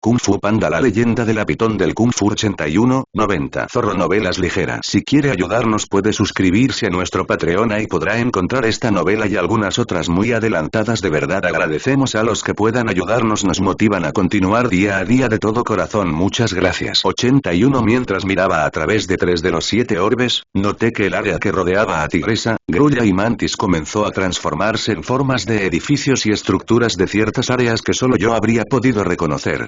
Kung Fu Panda, la leyenda de la pitón del Kung Fu 81-90. Zorro Novelas Ligeras. Si quiere ayudarnos puede suscribirse a nuestro Patreon y podrá encontrar esta novela y algunas otras muy adelantadas. De verdad agradecemos a los que puedan ayudarnos, nos motivan a continuar día a día de todo corazón. Muchas gracias. 81. Mientras miraba a través de 3 de los 7 orbes, noté que el área que rodeaba a Tigresa, Grulla y Mantis comenzó a transformarse en formas de edificios y estructuras de ciertas áreas que solo yo habría podido reconocer.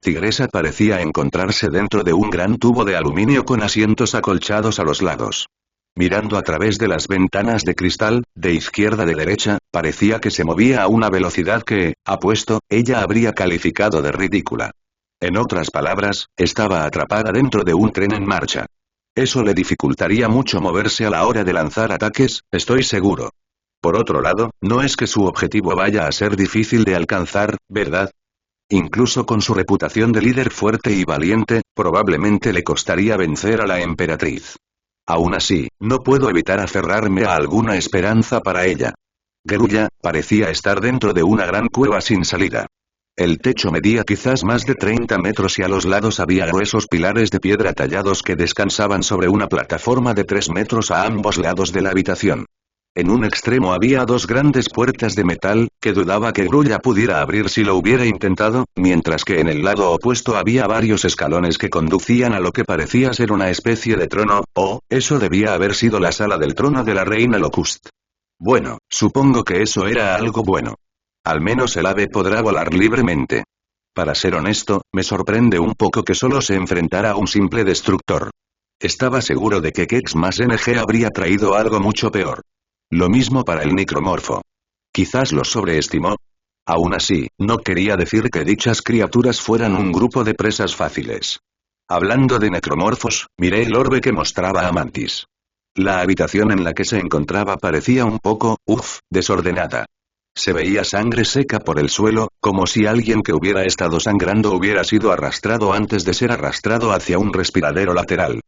Tigresa parecía encontrarse dentro de un gran tubo de aluminio con asientos acolchados a los lados. Mirando a través de las ventanas de cristal, de izquierda a derecha, parecía que se movía a una velocidad que, apuesto, ella habría calificado de ridícula. En otras palabras, estaba atrapada dentro de un tren en marcha. Eso le dificultaría mucho moverse a la hora de lanzar ataques, estoy seguro. Por otro lado, no es que su objetivo vaya a ser difícil de alcanzar, ¿verdad? Incluso con su reputación de líder fuerte y valiente, probablemente le costaría vencer a la emperatriz. Aún así, no puedo evitar aferrarme a alguna esperanza para ella. Grulla parecía estar dentro de una gran cueva sin salida. El techo medía quizás más de 30 metros y a los lados había gruesos pilares de piedra tallados que descansaban sobre una plataforma de 3 metros a ambos lados de la habitación. En un extremo había 2 grandes puertas de metal, que dudaba que Grulla pudiera abrir si lo hubiera intentado, mientras que en el lado opuesto había varios escalones que conducían a lo que parecía ser una especie de trono, o, eso debía haber sido la sala del trono de la reina Locust. Bueno, supongo que eso era algo bueno. Al menos el ave podrá volar libremente. Para ser honesto, me sorprende un poco que solo se enfrentara a un simple destructor. Estaba seguro de que Kex más NG habría traído algo mucho peor. Lo mismo para el necromorfo. Quizás lo sobreestimó. Aún así, no quería decir que dichas criaturas fueran un grupo de presas fáciles. Hablando de necromorfos, miré el orbe que mostraba a Mantis. La habitación en la que se encontraba parecía un poco, desordenada. Se veía sangre seca por el suelo, como si alguien que hubiera estado sangrando hubiera sido arrastrado antes de ser arrastrado hacia un respiradero lateral.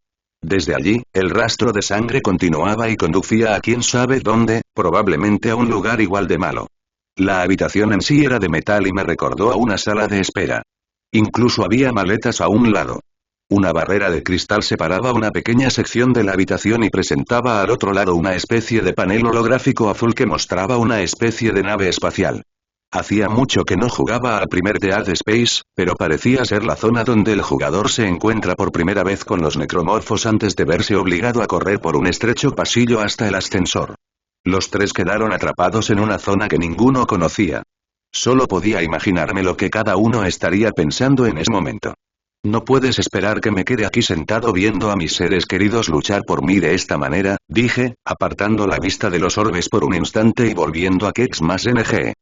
Desde allí, el rastro de sangre continuaba y conducía a quién sabe dónde, probablemente a un lugar igual de malo. La habitación en sí era de metal y me recordó a una sala de espera. Incluso había maletas a un lado. Una barrera de cristal separaba una pequeña sección de la habitación y presentaba al otro lado una especie de panel holográfico azul que mostraba una especie de nave espacial. Hacía mucho que no jugaba al primer Dead Space, pero parecía ser la zona donde el jugador se encuentra por primera vez con los necromorfos antes de verse obligado a correr por un estrecho pasillo hasta el ascensor. Los 3 quedaron atrapados en una zona que ninguno conocía. Solo podía imaginarme lo que cada uno estaría pensando en ese momento. No puedes esperar que me quede aquí sentado viendo a mis seres queridos luchar por mí de esta manera, dije, apartando la vista de los orbes por un instante y volviendo a Kex más NG.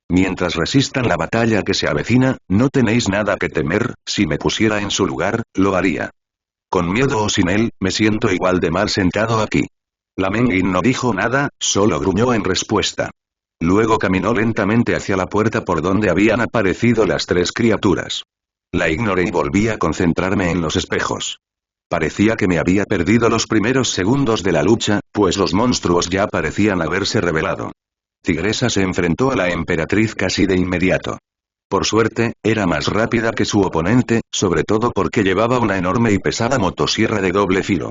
Mientras resistan la batalla que se avecina, no tenéis nada que temer, si me pusiera en su lugar, lo haría. Con miedo o sin él, me siento igual de mal sentado aquí. La Mengin no dijo nada, solo gruñó en respuesta. Luego caminó lentamente hacia la puerta por donde habían aparecido las 3 criaturas. La ignoré y volví a concentrarme en los espejos. Parecía que me había perdido los primeros segundos de la lucha, pues los monstruos ya parecían haberse revelado. Tigresa se enfrentó a la emperatriz casi de inmediato. Por suerte, era más rápida que su oponente, sobre todo porque llevaba una enorme y pesada motosierra de doble filo.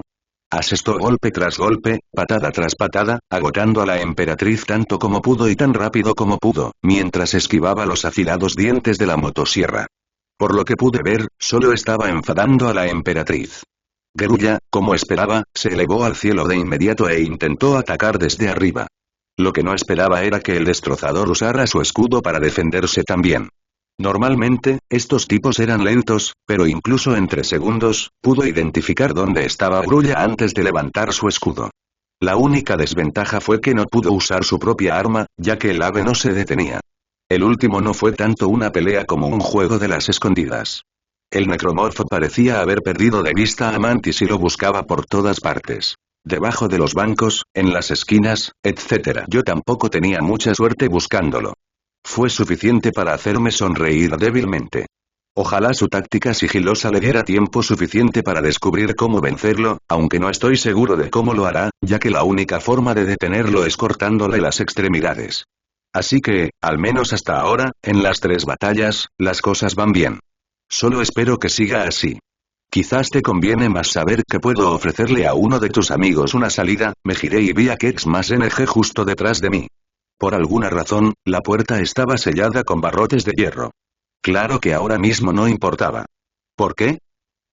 Asestó golpe tras golpe, patada tras patada, agotando a la emperatriz tanto como pudo y tan rápido como pudo, mientras esquivaba los afilados dientes de la motosierra. Por lo que pude ver, solo estaba enfadando a la emperatriz. Grulla, como esperaba, se elevó al cielo de inmediato e intentó atacar desde arriba. Lo que no esperaba era que el destrozador usara su escudo para defenderse también. Normalmente, estos tipos eran lentos, pero incluso entre segundos, pudo identificar dónde estaba Grulla antes de levantar su escudo. La única desventaja fue que no pudo usar su propia arma, ya que el ave no se detenía. El último no fue tanto una pelea como un juego de las escondidas. El necromorfo parecía haber perdido de vista a Mantis y lo buscaba por todas partes. Debajo de los bancos, en las esquinas, etc. Yo tampoco tenía mucha suerte buscándolo. Fue suficiente para hacerme sonreír débilmente. Ojalá su táctica sigilosa le diera tiempo suficiente para descubrir cómo vencerlo, aunque no estoy seguro de cómo lo hará, ya que la única forma de detenerlo es cortándole las extremidades. Así que, al menos hasta ahora, en las 3 batallas, las cosas van bien. Solo espero que siga así. Quizás te conviene más saber que puedo ofrecerle a uno de tus amigos una salida. Me giré y vi a Kex más NG justo detrás de mí. Por alguna razón, la puerta estaba sellada con barrotes de hierro. Claro que ahora mismo no importaba. ¿Por qué?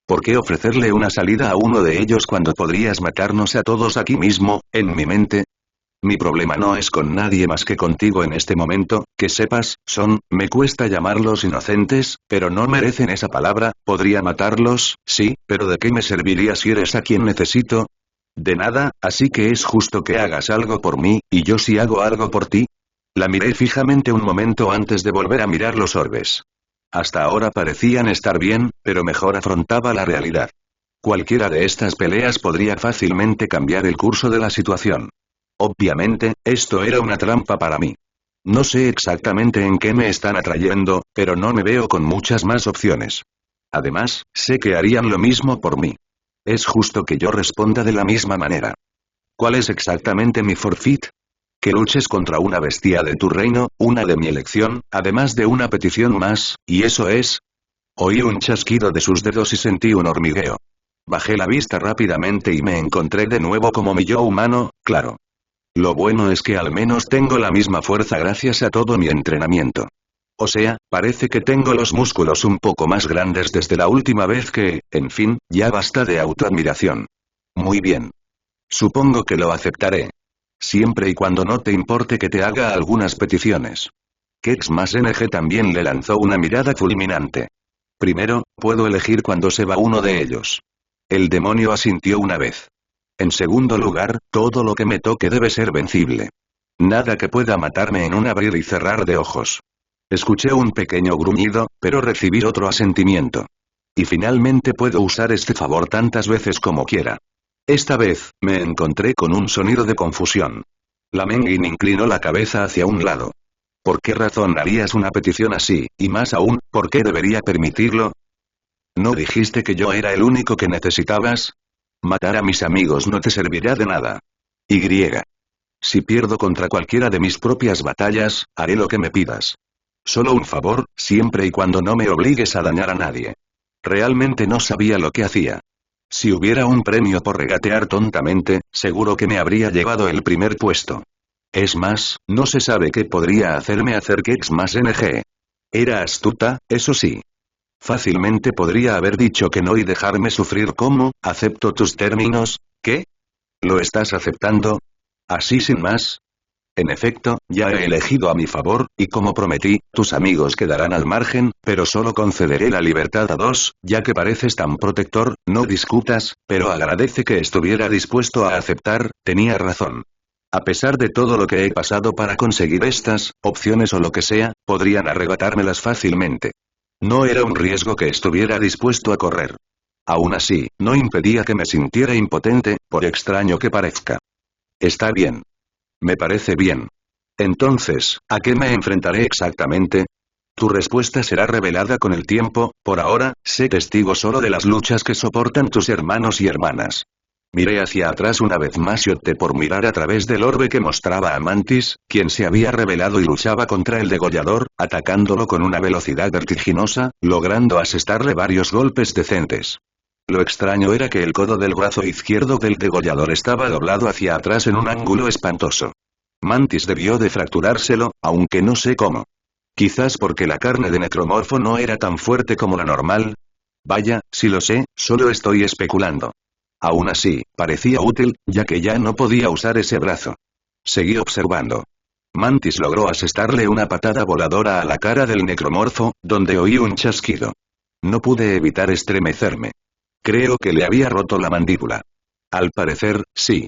¿Por qué ofrecerle una salida a uno de ellos cuando podrías matarnos a todos aquí mismo, en mi mente? Mi problema no es con nadie más que contigo en este momento, que sepas, me cuesta llamarlos inocentes, pero no merecen esa palabra. Podría matarlos, sí, pero ¿de qué me serviría si eres a quien necesito? De nada, así que es justo que hagas algo por mí, y yo sí hago algo por ti. La miré fijamente un momento antes de volver a mirar los orbes. Hasta ahora parecían estar bien, pero mejor afrontaba la realidad. Cualquiera de estas peleas podría fácilmente cambiar el curso de la situación. Obviamente, esto era una trampa para mí. No sé exactamente en qué me están atrayendo, pero no me veo con muchas más opciones. Además, sé que harían lo mismo por mí. Es justo que yo responda de la misma manera. ¿Cuál es exactamente mi forfeit? Que luches contra una bestia de tu reino, una de mi elección, además de una petición más, y eso es... Oí un chasquido de sus dedos y sentí un hormigueo. Bajé la vista rápidamente y me encontré de nuevo como mi yo humano, claro. Lo bueno es que al menos tengo la misma fuerza gracias a todo mi entrenamiento. O sea, parece que tengo los músculos un poco más grandes desde la última vez en fin, ya basta de autoadmiración. Muy bien. Supongo que lo aceptaré. Siempre y cuando no te importe que te haga algunas peticiones. Kex más NG también le lanzó una mirada fulminante. Primero, puedo elegir cuando se va uno de ellos. El demonio asintió una vez. En segundo lugar, todo lo que me toque debe ser vencible. Nada que pueda matarme en un abrir y cerrar de ojos. Escuché un pequeño gruñido, pero recibí otro asentimiento. Y finalmente puedo usar este favor tantas veces como quiera. Esta vez, me encontré con un sonido de confusión. La Mengin inclinó la cabeza hacia un lado. ¿Por qué razón harías una petición así, y más aún, por qué debería permitirlo? ¿No dijiste que yo era el único que necesitabas? Matar a mis amigos no te servirá de nada. Y. Si pierdo contra cualquiera de mis propias batallas, haré lo que me pidas. Solo un favor, siempre y cuando no me obligues a dañar a nadie. Realmente no sabía lo que hacía. Si hubiera un premio por regatear tontamente, seguro que me habría llevado el primer puesto. Es más, no se sabe qué podría hacerme hacer Kex más NG. Era astuta, eso sí. Fácilmente podría haber dicho que no y dejarme sufrir. ¿Cómo? ¿Acepto tus términos? ¿Qué? ¿Lo estás aceptando? ¿Así sin más? En efecto, ya he elegido a mi favor, y como prometí, tus amigos quedarán al margen, pero solo concederé la libertad a dos, ya que pareces tan protector. No discutas, pero agradece que estuviera dispuesto a aceptar. Tenía razón. A pesar de todo lo que he pasado para conseguir estas opciones o lo que sea, podrían arrebatármelas fácilmente. No era un riesgo que estuviera dispuesto a correr. Aún así, no impedía que me sintiera impotente, por extraño que parezca. Está bien. Me parece bien. Entonces, ¿a qué me enfrentaré exactamente? Tu respuesta será revelada con el tiempo. Por ahora, sé testigo solo de las luchas que soportan tus hermanos y hermanas. Miré hacia atrás una vez más y opté por mirar a través del orbe que mostraba a Mantis, quien se había revelado y luchaba contra el degollador, atacándolo con una velocidad vertiginosa, logrando asestarle varios golpes decentes. Lo extraño era que el codo del brazo izquierdo del degollador estaba doblado hacia atrás en un ángulo espantoso. Mantis debió de fracturárselo, aunque no sé cómo. Quizás porque la carne de necromorfo no era tan fuerte como la normal. Vaya, si lo sé, solo estoy especulando. Aún así, parecía útil, ya que ya no podía usar ese brazo. Seguí observando. Mantis logró asestarle una patada voladora a la cara del necromorfo, donde oí un chasquido. No pude evitar estremecerme. Creo que le había roto la mandíbula. Al parecer, sí.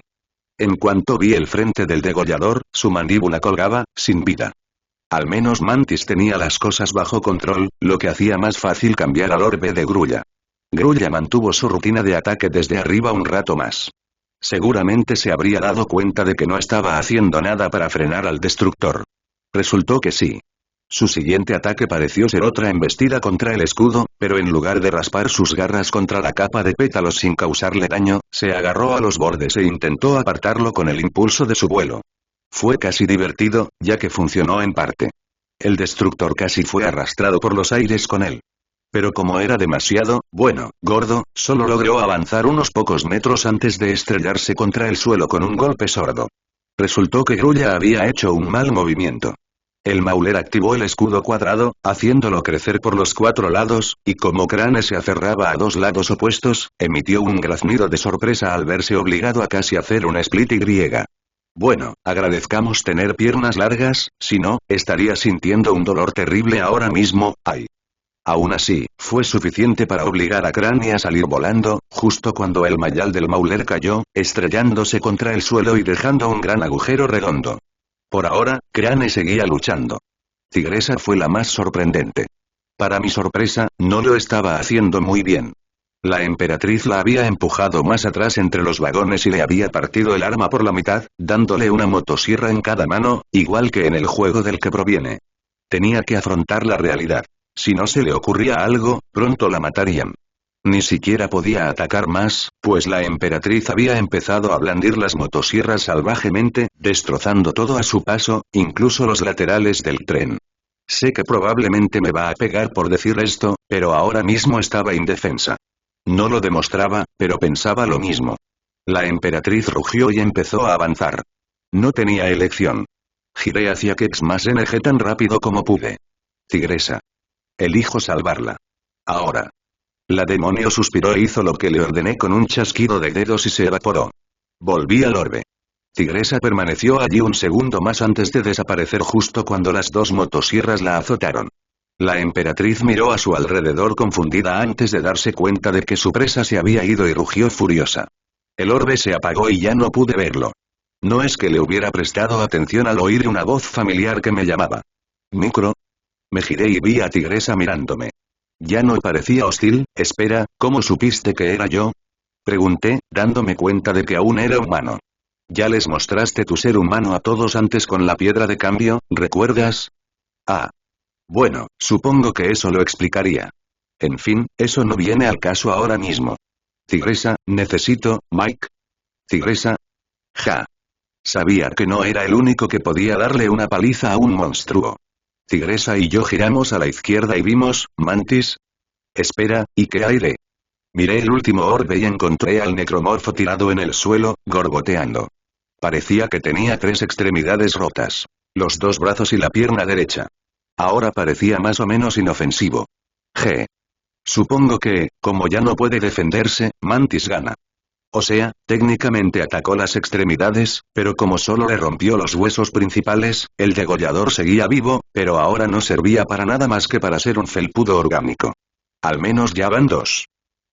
En cuanto vi el frente del degollador, su mandíbula colgaba, sin vida. Al menos Mantis tenía las cosas bajo control, lo que hacía más fácil cambiar al orbe de Grulla. Grulla mantuvo su rutina de ataque desde arriba un rato más. Seguramente se habría dado cuenta de que no estaba haciendo nada para frenar al destructor. Resultó que sí. Su siguiente ataque pareció ser otra embestida contra el escudo, pero en lugar de raspar sus garras contra la capa de pétalos sin causarle daño, se agarró a los bordes e intentó apartarlo con el impulso de su vuelo. Fue casi divertido, ya que funcionó en parte. El destructor casi fue arrastrado por los aires con él. Pero como era demasiado, bueno, gordo, solo logró avanzar unos pocos metros antes de estrellarse contra el suelo con un golpe sordo. Resultó que Grulla había hecho un mal movimiento. El Mauler activó el escudo cuadrado, haciéndolo crecer por los 4 lados, y como Crane se aferraba a 2 lados opuestos, emitió un graznido de sorpresa al verse obligado a casi hacer un split Y. Bueno, agradezcamos tener piernas largas, si no, estaría sintiendo un dolor terrible ahora mismo, ¡ay! Aún así, fue suficiente para obligar a Crane a salir volando, justo cuando el mayal del Mauler cayó, estrellándose contra el suelo y dejando un gran agujero redondo. Por ahora, Crane seguía luchando. Tigresa fue la más sorprendente. Para mi sorpresa, no lo estaba haciendo muy bien. La emperatriz la había empujado más atrás entre los vagones y le había partido el arma por la mitad, dándole una motosierra en cada mano, igual que en el juego del que proviene. Tenía que afrontar la realidad. Si no se le ocurría algo, pronto la matarían. Ni siquiera podía atacar más, pues la emperatriz había empezado a blandir las motosierras salvajemente, destrozando todo a su paso, incluso los laterales del tren. Sé que probablemente me va a pegar por decir esto, pero ahora mismo estaba indefensa. No lo demostraba, pero pensaba lo mismo. La emperatriz rugió y empezó a avanzar. No tenía elección. Giré hacia Kex+NG tan rápido como pude. Tigresa. Elijo salvarla. Ahora. La demonio suspiró e hizo lo que le ordené con un chasquido de dedos y se evaporó. Volví al orbe. Tigresa permaneció allí un segundo más antes de desaparecer justo cuando las 2 motosierras la azotaron. La emperatriz miró a su alrededor confundida antes de darse cuenta de que su presa se había ido y rugió furiosa. El orbe se apagó y ya no pude verlo. No es que le hubiera prestado atención al oír una voz familiar que me llamaba. ¿Micro? Me giré y vi a Tigresa mirándome. Ya no parecía hostil. Espera, ¿cómo supiste que era yo? Pregunté, dándome cuenta de que aún era humano. Ya les mostraste tu ser humano a todos antes con la piedra de cambio, ¿recuerdas? Ah. Bueno, supongo que eso lo explicaría. En fin, eso no viene al caso ahora mismo. Tigresa, necesito, Mike. Tigresa. Ja. Sabía que no era el único que podía darle una paliza a un monstruo. Tigresa y yo giramos a la izquierda y vimos, Mantis. Espera, ¿y qué hay de? Miré el último orbe y encontré al necromorfo tirado en el suelo, gorgoteando. Parecía que tenía 3 extremidades rotas. Los 2 brazos y la pierna derecha. Ahora parecía más o menos inofensivo. Supongo que, como ya no puede defenderse, Mantis gana. O sea, técnicamente atacó las extremidades, pero como solo le rompió los huesos principales, el degollador seguía vivo, pero ahora no servía para nada más que para ser un felpudo orgánico. Al menos ya van 2.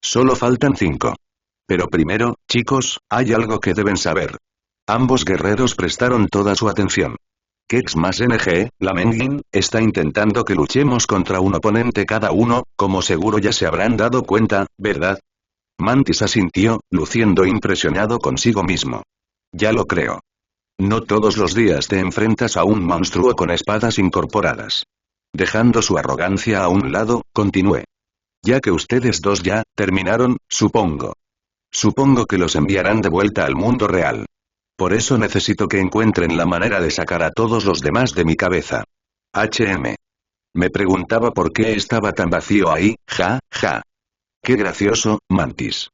Solo faltan 5. Pero primero, chicos, hay algo que deben saber. Ambos guerreros prestaron toda su atención. Kex+NG, la Mengin, está intentando que luchemos contra un oponente cada uno, como seguro ya se habrán dado cuenta, ¿verdad? Mantis asintió, luciendo impresionado consigo mismo. Ya lo creo. No todos los días te enfrentas a un monstruo con espadas incorporadas. Dejando su arrogancia a un lado, continué. Ya que ustedes 2 ya terminaron, supongo. Supongo que los enviarán de vuelta al mundo real. Por eso necesito que encuentren la manera de sacar a todos los demás de mi cabeza. Me preguntaba por qué estaba tan vacío ahí, ja. Qué gracioso, Mantis.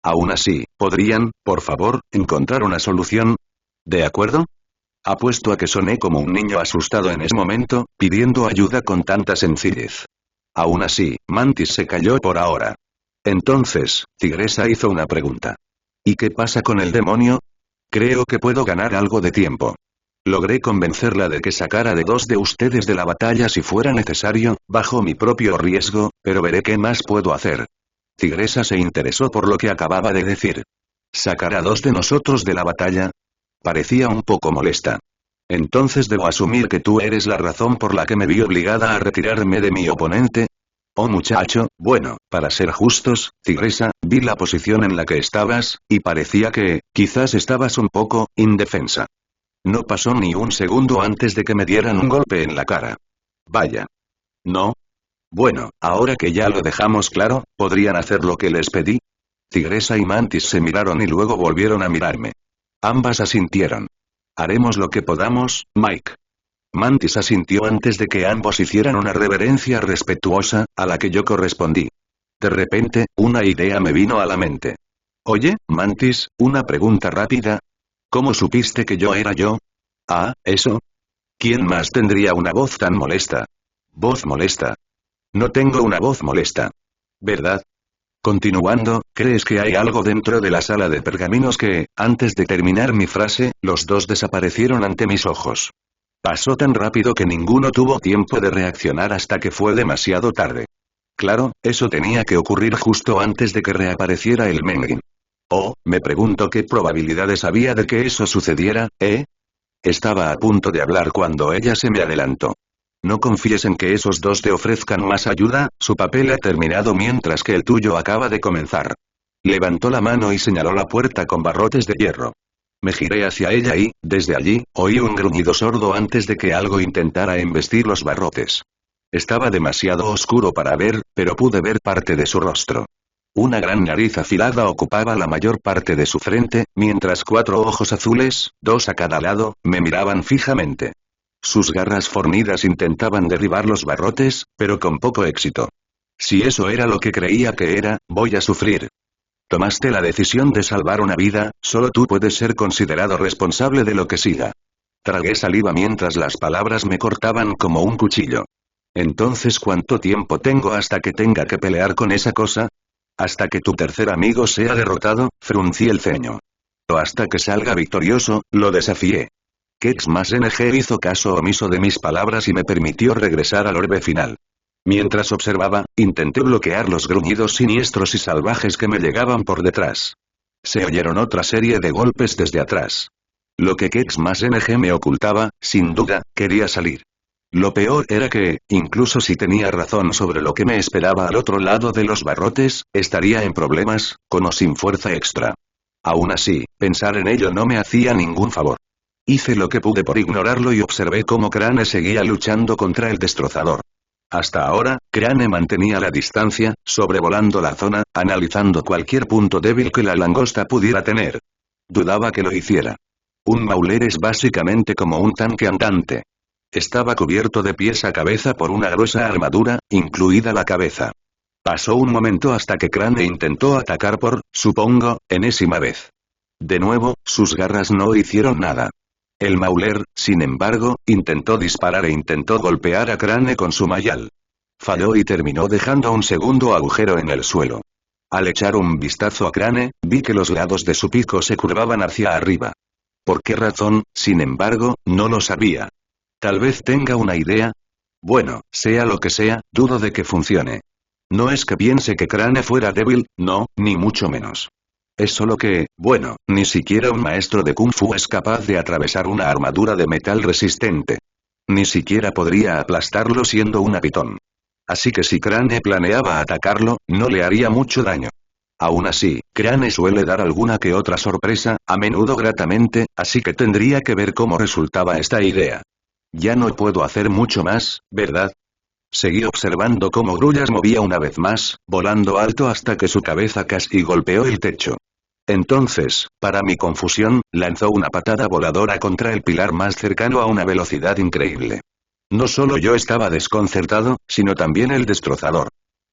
Aún así, ¿podrían, por favor, encontrar una solución? ¿De acuerdo? Apuesto a que soné como un niño asustado en ese momento, pidiendo ayuda con tanta sencillez. Aún así, Mantis se calló por ahora. Entonces, Tigresa hizo una pregunta. ¿Y qué pasa con el demonio? Creo que puedo ganar algo de tiempo. Logré convencerla de que sacara de 2 de ustedes de la batalla si fuera necesario, bajo mi propio riesgo, pero veré qué más puedo hacer. Tigresa se interesó por lo que acababa de decir. ¿Sacar a 2 de nosotros de la batalla? Parecía un poco molesta. Entonces debo asumir que tú eres la razón por la que me vi obligada a retirarme de mi oponente. Oh muchacho, bueno, para ser justos, Tigresa, vi la posición en la que estabas, y parecía que, quizás estabas un poco, indefensa. No pasó ni un segundo antes de que me dieran un golpe en la cara. Vaya. ¿No? Bueno, ahora que ya lo dejamos claro, ¿podrían hacer lo que les pedí? Tigresa y Mantis se miraron y luego volvieron a mirarme. Ambas asintieron. Haremos lo que podamos, Mike. Mantis asintió antes de que ambos hicieran una reverencia respetuosa, a la que yo correspondí. De repente, una idea me vino a la mente. Oye, Mantis, una pregunta rápida. ¿Cómo supiste que yo era yo? Ah, ¿eso? ¿Quién más tendría una voz tan molesta? ¿Voz molesta? No tengo una voz molesta. ¿Verdad? Continuando, ¿crees que hay algo dentro de la sala de pergaminos que, antes de terminar mi frase, los dos desaparecieron ante mis ojos? Pasó tan rápido que ninguno tuvo tiempo de reaccionar hasta que fue demasiado tarde. Claro, eso tenía que ocurrir justo antes de que reapareciera el Mengin. Oh, me pregunto qué probabilidades había de que eso sucediera, ¿eh? Estaba a punto de hablar cuando ella se me adelantó. No confíes en que esos dos te ofrezcan más ayuda, su papel ha terminado mientras que el tuyo acaba de comenzar. Levantó la mano y señaló la puerta con barrotes de hierro. Me giré hacia ella y, desde allí, oí un gruñido sordo antes de que algo intentara embestir los barrotes. Estaba demasiado oscuro para ver, pero pude ver parte de su rostro. Una gran nariz afilada ocupaba la mayor parte de su frente, mientras 4 ojos azules, 2 a cada lado, me miraban fijamente. Sus garras fornidas intentaban derribar los barrotes, pero con poco éxito. Si eso era lo que creía que era, voy a sufrir. Tomaste la decisión de salvar una vida, solo tú puedes ser considerado responsable de lo que siga. Tragué saliva mientras las palabras me cortaban como un cuchillo. Entonces, ¿cuánto tiempo tengo hasta que tenga que pelear con esa cosa? Hasta que tu tercer amigo sea derrotado, fruncí el ceño. O hasta que salga victorioso, lo desafié. Kex+NG hizo caso omiso de mis palabras y me permitió regresar al orbe final. Mientras observaba, intenté bloquear los gruñidos siniestros y salvajes que me llegaban por detrás. Se oyeron otra serie de golpes desde atrás. Lo que Kex+NG me ocultaba, sin duda, quería salir. Lo peor era que, incluso si tenía razón sobre lo que me esperaba al otro lado de los barrotes, estaría en problemas, con o sin fuerza extra. Aún así, pensar en ello no me hacía ningún favor. Hice lo que pude por ignorarlo y observé cómo Crane seguía luchando contra el destrozador. Hasta ahora, Crane mantenía la distancia, sobrevolando la zona, analizando cualquier punto débil que la langosta pudiera tener. Dudaba que lo hiciera. Un Mauler es básicamente como un tanque andante. Estaba cubierto de pies a cabeza por una gruesa armadura, incluida la cabeza. Pasó un momento hasta que Crane intentó atacar por, supongo, enésima vez. De nuevo, sus garras no hicieron nada. El Mauler, sin embargo, intentó disparar e intentó golpear a Crane con su mayal. Falló y terminó dejando un segundo agujero en el suelo. Al echar un vistazo a Crane, vi que los lados de su pico se curvaban hacia arriba. ¿Por qué razón, sin embargo, no lo sabía? Tal vez tenga una idea. Bueno, sea lo que sea, dudo de que funcione. No es que piense que Crane fuera débil, no, ni mucho menos. Es solo que, bueno, ni siquiera un maestro de Kung Fu es capaz de atravesar una armadura de metal resistente. Ni siquiera podría aplastarlo siendo una pitón. Así que si Crane planeaba atacarlo, no le haría mucho daño. Aún así, Crane suele dar alguna que otra sorpresa, a menudo gratamente, así que tendría que ver cómo resultaba esta idea. Ya no puedo hacer mucho más, ¿verdad? Seguí observando cómo Grullas movía una vez más, volando alto hasta que su cabeza casi golpeó el techo. Entonces, para mi confusión, lanzó una patada voladora contra el pilar más cercano a una velocidad increíble. No solo yo estaba desconcertado, sino también el destrozador.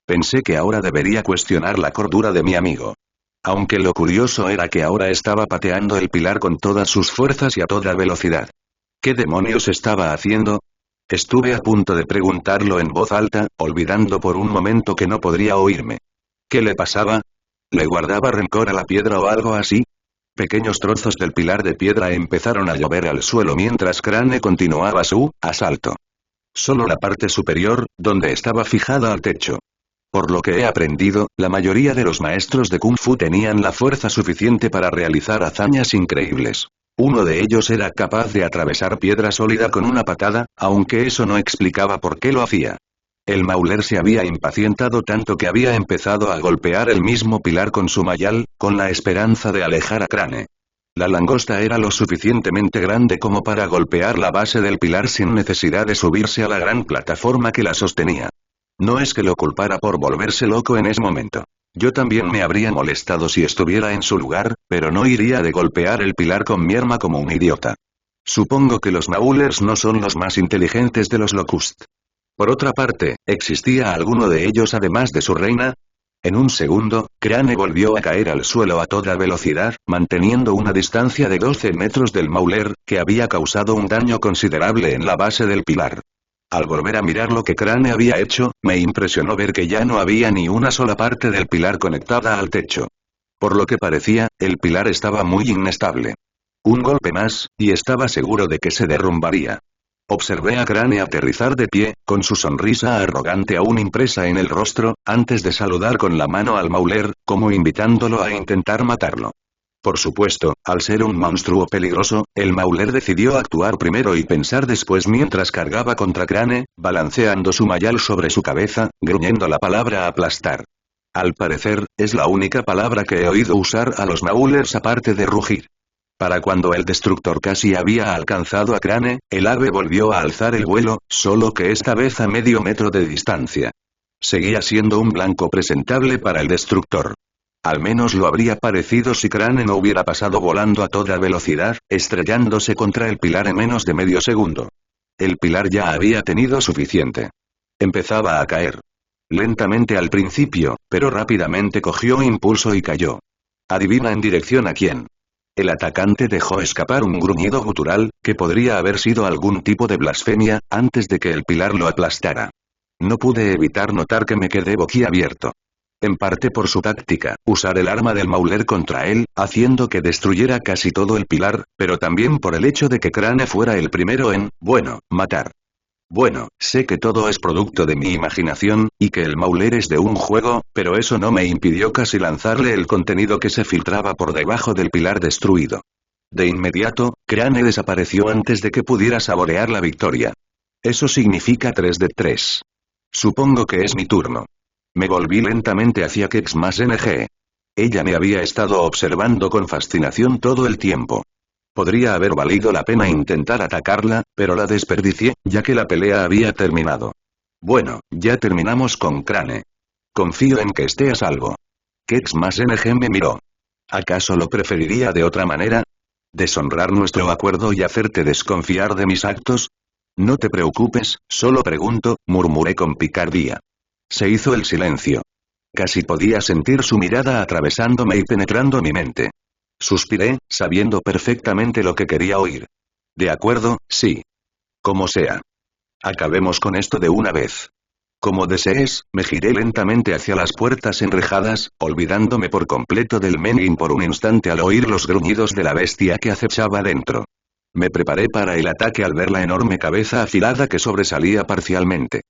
Pensé que ahora debería cuestionar la cordura de mi amigo. Aunque lo curioso era que ahora estaba pateando el pilar con todas sus fuerzas y a toda velocidad. ¿Qué demonios estaba haciendo? Estuve a punto de preguntarlo en voz alta, olvidando por un momento que no podría oírme. ¿Qué le pasaba? ¿Le guardaba rencor a la piedra o algo así? Pequeños trozos del pilar de piedra empezaron a llover al suelo mientras Crane continuaba su asalto. Solo la parte superior, donde estaba fijada al techo. Por lo que he aprendido, la mayoría de los maestros de Kung Fu tenían la fuerza suficiente para realizar hazañas increíbles. Uno de ellos era capaz de atravesar piedra sólida con una patada, aunque eso no explicaba por qué lo hacía. El Mauler se había impacientado tanto que había empezado a golpear el mismo pilar con su mayal, con la esperanza de alejar a Crane. La langosta era lo suficientemente grande como para golpear la base del pilar sin necesidad de subirse a la gran plataforma que la sostenía. No es que lo culpara por volverse loco en ese momento. Yo también me habría molestado si estuviera en su lugar, pero no iría de golpear el pilar con mi arma como un idiota. Supongo que los Maulers no son los más inteligentes de los Locust. Por otra parte, ¿existía alguno de ellos además de su reina? En un segundo, Crane volvió a caer al suelo a toda velocidad, manteniendo una distancia de 12 metros del Mauler, que había causado un daño considerable en la base del pilar. Al volver a mirar lo que Crane había hecho, me impresionó ver que ya no había ni una sola parte del pilar conectada al techo. Por lo que parecía, el pilar estaba muy inestable. Un golpe más, y estaba seguro de que se derrumbaría. Observé a Crane aterrizar de pie, con su sonrisa arrogante aún impresa en el rostro, antes de saludar con la mano al Mauler, como invitándolo a intentar matarlo. Por supuesto, al ser un monstruo peligroso, el Mauler decidió actuar primero y pensar después mientras cargaba contra Crane, balanceando su mayal sobre su cabeza, gruñendo la palabra aplastar. Al parecer, es la única palabra que he oído usar a los Maulers aparte de rugir. Para cuando el destructor casi había alcanzado a Crane, el ave volvió a alzar el vuelo, solo que esta vez a medio metro de distancia. Seguía siendo un blanco presentable para el destructor. Al menos lo habría parecido si Crane no hubiera pasado volando a toda velocidad, estrellándose contra el pilar en menos de medio segundo. El pilar ya había tenido suficiente. Empezaba a caer. Lentamente al principio, pero rápidamente cogió impulso y cayó. Adivina en dirección a quién. El atacante dejó escapar un gruñido gutural, que podría haber sido algún tipo de blasfemia, antes de que el pilar lo aplastara. No pude evitar notar que me quedé boquiabierto. En parte por su táctica, usar el arma del Mauler contra él, haciendo que destruyera casi todo el pilar, pero también por el hecho de que Crane fuera el primero en, matar. Bueno, sé que todo es producto de mi imaginación, y que el Mauler es de un juego, pero eso no me impidió casi lanzarle el contenido que se filtraba por debajo del pilar destruido. De inmediato, Crane desapareció antes de que pudiera saborear la victoria. Eso significa 3 de 3. Supongo que es mi turno. Me volví lentamente hacia Kex más NG. Ella me había estado observando con fascinación todo el tiempo. Podría haber valido la pena intentar atacarla, pero la desperdicié, ya que la pelea había terminado. Bueno, ya terminamos con Crane. Confío en que esté a salvo. Kex más NG me miró. ¿Acaso lo preferiría de otra manera? ¿Deshonrar nuestro acuerdo y hacerte desconfiar de mis actos? No te preocupes, solo pregunto, murmuré con picardía. Se hizo el silencio. Casi podía sentir su mirada atravesándome y penetrando mi mente. Suspiré, sabiendo perfectamente lo que quería oír. De acuerdo, sí. Como sea. Acabemos con esto de una vez. Como desees, me giré lentamente hacia las puertas enrejadas, olvidándome por completo del Menin por un instante al oír los gruñidos de la bestia que acechaba dentro. Me preparé para el ataque al ver la enorme cabeza afilada que sobresalía parcialmente.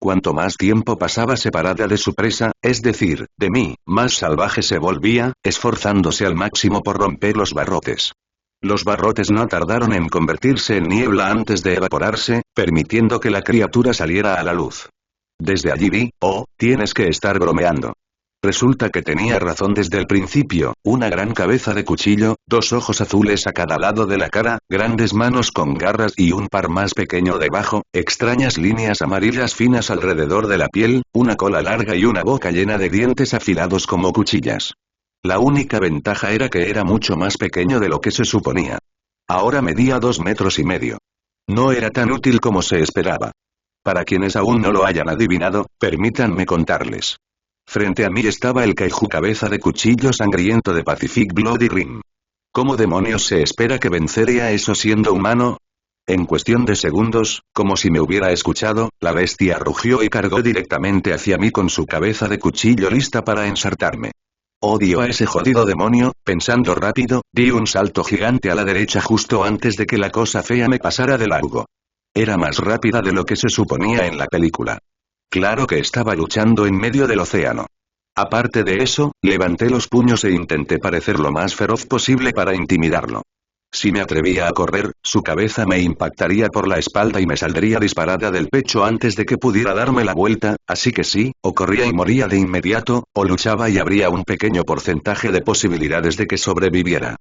Cuanto más tiempo pasaba separada de su presa, es decir, de mí, más salvaje se volvía, esforzándose al máximo por romper los barrotes. Los barrotes no tardaron en convertirse en niebla antes de evaporarse, permitiendo que la criatura saliera a la luz. Desde allí vi, tienes que estar bromeando. Resulta que tenía razón desde el principio, una gran cabeza de cuchillo, 2 ojos azules a cada lado de la cara, grandes manos con garras y un par más pequeño debajo, extrañas líneas amarillas finas alrededor de la piel, una cola larga y una boca llena de dientes afilados como cuchillas. La única ventaja era que era mucho más pequeño de lo que se suponía. Ahora medía 2,5 metros. No era tan útil como se esperaba. Para quienes aún no lo hayan adivinado, permítanme contarles. Frente a mí estaba el Kaiju cabeza de cuchillo sangriento de Pacific Bloody Rim. ¿Cómo demonios se espera que venceré a eso siendo humano? En cuestión de segundos, como si me hubiera escuchado, la bestia rugió y cargó directamente hacia mí con su cabeza de cuchillo lista para ensartarme. Odio a ese jodido demonio, pensando rápido, di un salto gigante a la derecha justo antes de que la cosa fea me pasara de largo. Era más rápida de lo que se suponía en la película. Claro que estaba luchando en medio del océano. Aparte de eso, levanté los puños e intenté parecer lo más feroz posible para intimidarlo. Si me atrevía a correr, su cabeza me impactaría por la espalda y me saldría disparada del pecho antes de que pudiera darme la vuelta, así que sí, o corría y moría de inmediato, o luchaba y habría un pequeño porcentaje de posibilidades de que sobreviviera.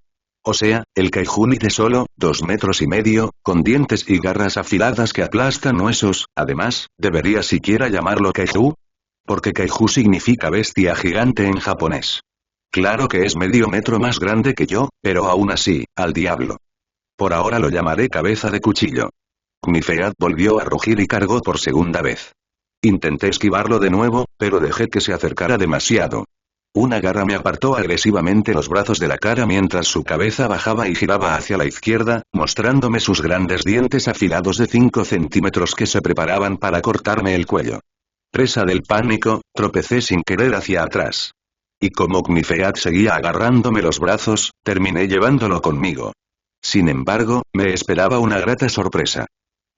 O sea, el Kaiju de solo, 2,5 metros, con dientes y garras afiladas que aplastan huesos, además, ¿debería siquiera llamarlo Kaiju? Porque Kaiju significa bestia gigante en japonés. Claro que es medio metro más grande que yo, pero aún así, al diablo. Por ahora lo llamaré cabeza de cuchillo. Knife-Ad volvió a rugir y cargó por segunda vez. Intenté esquivarlo de nuevo, pero dejé que se acercara demasiado. Una garra me apartó agresivamente los brazos de la cara mientras su cabeza bajaba y giraba hacia la izquierda, mostrándome sus grandes dientes afilados de 5 centímetros que se preparaban para cortarme el cuello. Presa del pánico, tropecé sin querer hacia atrás. Y como Knife-Ad seguía agarrándome los brazos, terminé llevándolo conmigo. Sin embargo, me esperaba una grata sorpresa.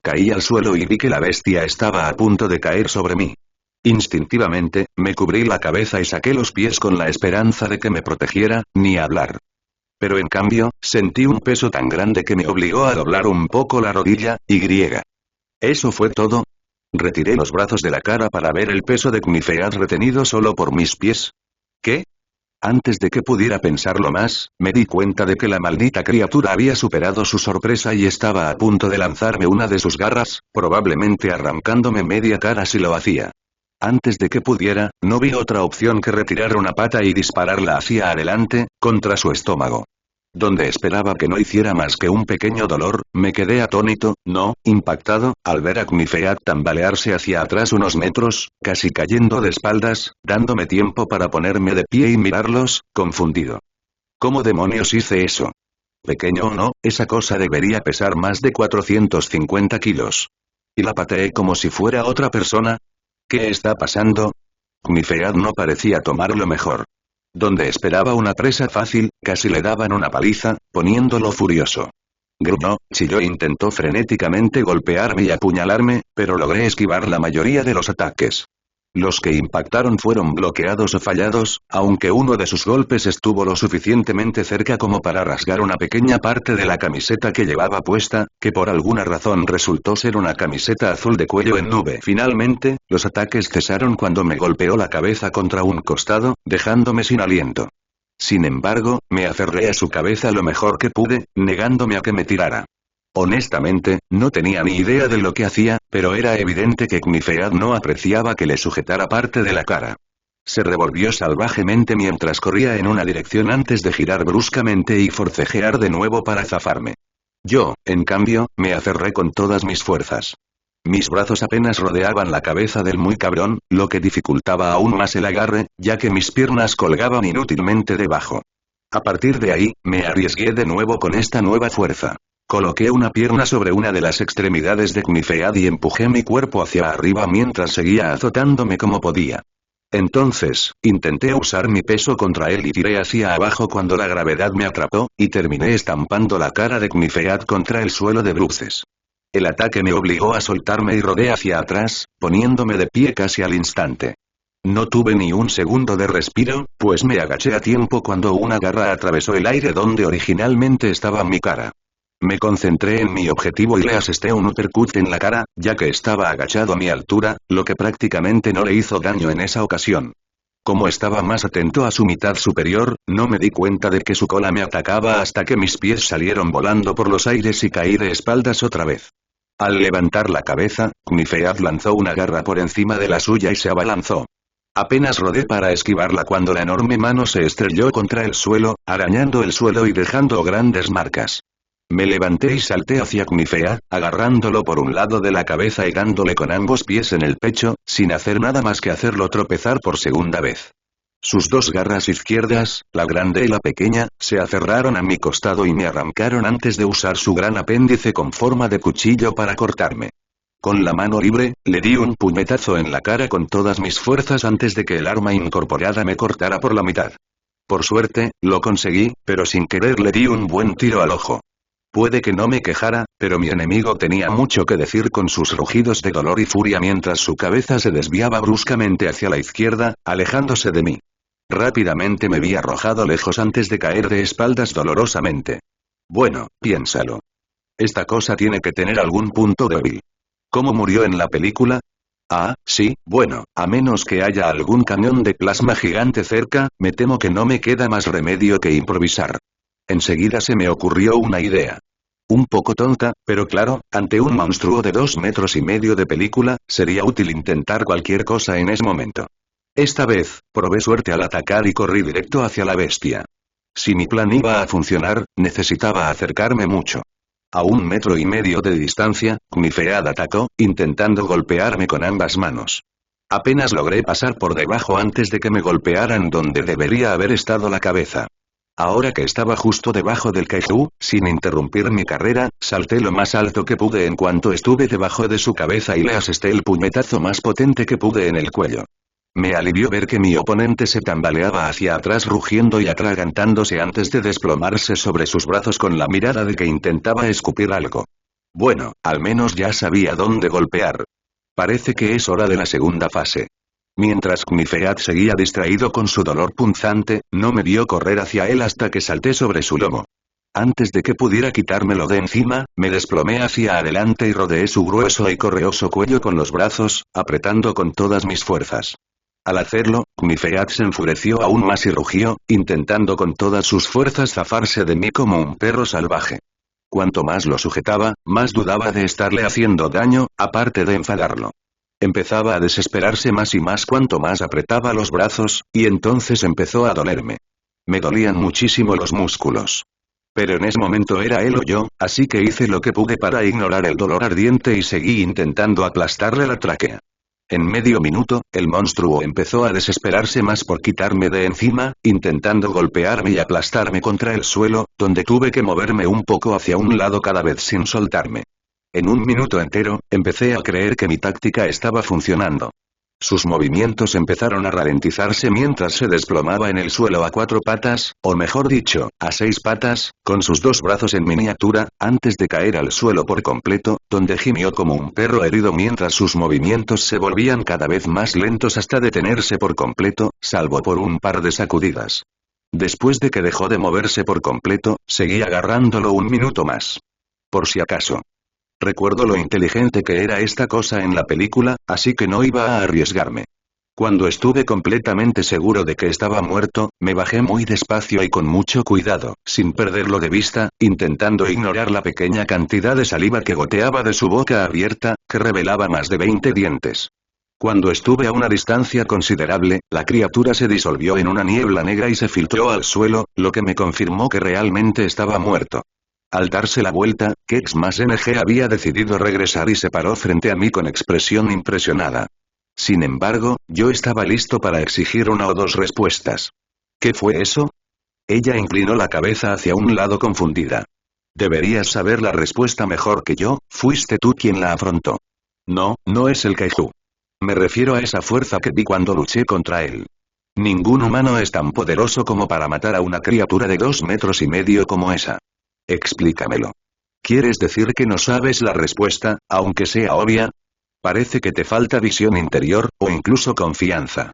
Caí al suelo y vi que la bestia estaba a punto de caer sobre mí. Instintivamente, me cubrí la cabeza y saqué los pies con la esperanza de que me protegiera, ni hablar. Pero en cambio, sentí un peso tan grande que me obligó a doblar un poco la rodilla, y griega. ¿Eso fue todo? Retiré los brazos de la cara para ver el peso de Knife-Ad retenido solo por mis pies. ¿Qué? Antes de que pudiera pensarlo más, me di cuenta de que la maldita criatura había superado su sorpresa y estaba a punto de lanzarme una de sus garras, probablemente arrancándome media cara si lo hacía. Antes de que pudiera, no vi otra opción que retirar una pata y dispararla hacia adelante, contra su estómago. Donde esperaba que no hiciera más que un pequeño dolor, me quedé atónito, no, impactado, al ver a Knife-Ad tambalearse hacia atrás unos metros, casi cayendo de espaldas, dándome tiempo para ponerme de pie y mirarlos, confundido. ¿Cómo demonios hice eso? Pequeño o no, esa cosa debería pesar más de 450 kilos. ¿Y la pateé como si fuera otra persona? ¿Qué está pasando? Knife-Ad no parecía tomarlo mejor. Donde esperaba una presa fácil, casi le daban una paliza, poniéndolo furioso. Gruñó, chilló e intentó frenéticamente golpearme y apuñalarme, pero logré esquivar la mayoría de los ataques. Los que impactaron fueron bloqueados o fallados, aunque uno de sus golpes estuvo lo suficientemente cerca como para rasgar una pequeña parte de la camiseta que llevaba puesta, que por alguna razón resultó ser una camiseta azul de cuello en nube. Finalmente, los ataques cesaron cuando me golpeó la cabeza contra un costado, dejándome sin aliento. Sin embargo, me aferré a su cabeza lo mejor que pude, negándome a que me tirara. Honestamente, no tenía ni idea de lo que hacía, pero era evidente que Knife-Ad no apreciaba que le sujetara parte de la cara. Se revolvió salvajemente mientras corría en una dirección antes de girar bruscamente y forcejear de nuevo para zafarme. Yo, en cambio, me aferré con todas mis fuerzas. Mis brazos apenas rodeaban la cabeza del muy cabrón, lo que dificultaba aún más el agarre, ya que mis piernas colgaban inútilmente debajo. A partir de ahí, me arriesgué de nuevo con esta nueva fuerza. Coloqué una pierna sobre una de las extremidades de Knife-Ad y empujé mi cuerpo hacia arriba mientras seguía azotándome como podía. Entonces, intenté usar mi peso contra él y tiré hacia abajo cuando la gravedad me atrapó, y terminé estampando la cara de Knife-Ad contra el suelo de bruces. El ataque me obligó a soltarme y rodé hacia atrás, poniéndome de pie casi al instante. No tuve ni un segundo de respiro, pues me agaché a tiempo cuando una garra atravesó el aire donde originalmente estaba mi cara. Me concentré en mi objetivo y le asesté un uppercut en la cara, ya que estaba agachado a mi altura, lo que prácticamente no le hizo daño en esa ocasión. Como estaba más atento a su mitad superior, no me di cuenta de que su cola me atacaba hasta que mis pies salieron volando por los aires y caí de espaldas otra vez. Al levantar la cabeza, Knife-Ad lanzó una garra por encima de la suya y se abalanzó. Apenas rodé para esquivarla cuando la enorme mano se estrelló contra el suelo, arañando el suelo y dejando grandes marcas. Me levanté y salté hacia Knife-Ad, agarrándolo por un lado de la cabeza y dándole con ambos pies en el pecho, sin hacer nada más que hacerlo tropezar por segunda vez. Sus dos garras izquierdas, la grande y la pequeña, se aferraron a mi costado y me arrancaron antes de usar su gran apéndice con forma de cuchillo para cortarme. Con la mano libre, le di un puñetazo en la cara con todas mis fuerzas antes de que el arma incorporada me cortara por la mitad. Por suerte, lo conseguí, pero sin querer le di un buen tiro al ojo. Puede que no me quejara, pero mi enemigo tenía mucho que decir con sus rugidos de dolor y furia mientras su cabeza se desviaba bruscamente hacia la izquierda, alejándose de mí. Rápidamente me vi arrojado lejos antes de caer de espaldas dolorosamente. Bueno, piénsalo. Esta cosa tiene que tener algún punto débil. ¿Cómo murió en la película? Ah, sí, bueno, a menos que haya algún cañón de plasma gigante cerca, me temo que no me queda más remedio que improvisar. Enseguida se me ocurrió una idea. Un poco tonta, pero claro, ante un monstruo de 2,5 metros de película, sería útil intentar cualquier cosa en ese momento. Esta vez, probé suerte al atacar y corrí directo hacia la bestia. Si mi plan iba a funcionar, necesitaba acercarme mucho. A 1,5 metros de distancia, Kmifead atacó, intentando golpearme con ambas manos. Apenas logré pasar por debajo antes de que me golpearan donde debería haber estado la cabeza. Ahora que estaba justo debajo del kaiju, sin interrumpir mi carrera, salté lo más alto que pude en cuanto estuve debajo de su cabeza y le asesté el puñetazo más potente que pude en el cuello. Me alivió ver que mi oponente se tambaleaba hacia atrás rugiendo y atragantándose antes de desplomarse sobre sus brazos con la mirada de que intentaba escupir algo. Bueno, al menos ya sabía dónde golpear. Parece que es hora de la segunda fase. Mientras Kmifead seguía distraído con su dolor punzante, no me vio correr hacia él hasta que salté sobre su lomo. Antes de que pudiera quitármelo de encima, me desplomé hacia adelante y rodeé su grueso y correoso cuello con los brazos, apretando con todas mis fuerzas. Al hacerlo, Kmifead se enfureció aún más y rugió, intentando con todas sus fuerzas zafarse de mí como un perro salvaje. Cuanto más lo sujetaba, más dudaba de estarle haciendo daño, aparte de enfadarlo. Empezaba a desesperarse más y más cuanto más apretaba los brazos, y entonces empezó a dolerme. Me dolían muchísimo los músculos. Pero en ese momento era él o yo, así que hice lo que pude para ignorar el dolor ardiente y seguí intentando aplastarle la tráquea. En medio minuto, el monstruo empezó a desesperarse más por quitarme de encima, intentando golpearme y aplastarme contra el suelo, donde tuve que moverme un poco hacia un lado cada vez sin soltarme. En un minuto entero, empecé a creer que mi táctica estaba funcionando. Sus movimientos empezaron a ralentizarse mientras se desplomaba en el suelo a 4 patas, o mejor dicho, a 6 patas, con sus 2 brazos en miniatura, antes de caer al suelo por completo, donde gimió como un perro herido mientras sus movimientos se volvían cada vez más lentos hasta detenerse por completo, salvo por un par de sacudidas. Después de que dejó de moverse por completo, seguí agarrándolo un minuto más. Por si acaso. Recuerdo lo inteligente que era esta cosa en la película, así que no iba a arriesgarme. Cuando estuve completamente seguro de que estaba muerto, me bajé muy despacio y con mucho cuidado, sin perderlo de vista, intentando ignorar la pequeña cantidad de saliva que goteaba de su boca abierta, que revelaba más de 20 dientes. Cuando estuve a una distancia considerable, la criatura se disolvió en una niebla negra y se filtró al suelo, lo que me confirmó que realmente estaba muerto. Al darse la vuelta, Kexmas-NG había decidido regresar y se paró frente a mí con expresión impresionada. Sin embargo, yo estaba listo para exigir una o dos respuestas. ¿Qué fue eso? Ella inclinó la cabeza hacia un lado confundida. Deberías saber la respuesta mejor que yo, fuiste tú quien la afrontó. No, no es el kaiju. Me refiero a esa fuerza que vi cuando luché contra él. Ningún humano es tan poderoso como para matar a una criatura de 2,5 metros como esa. Explícamelo. ¿Quieres decir que no sabes la respuesta, aunque sea obvia? Parece que te falta visión interior, o incluso confianza.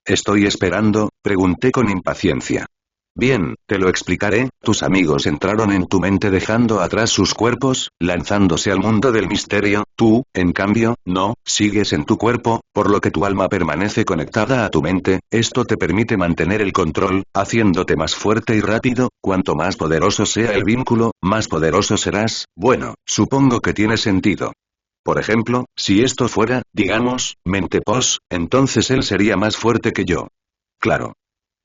Estoy esperando, pregunté con impaciencia. Bien, te lo explicaré, tus amigos entraron en tu mente dejando atrás sus cuerpos, lanzándose al mundo del misterio, tú, en cambio, no, sigues en tu cuerpo, por lo que tu alma permanece conectada a tu mente, esto te permite mantener el control, haciéndote más fuerte y rápido, cuanto más poderoso sea el vínculo, más poderoso serás, bueno, supongo que tiene sentido. Por ejemplo, si esto fuera, digamos, Mentepos, entonces él sería más fuerte que yo. Claro.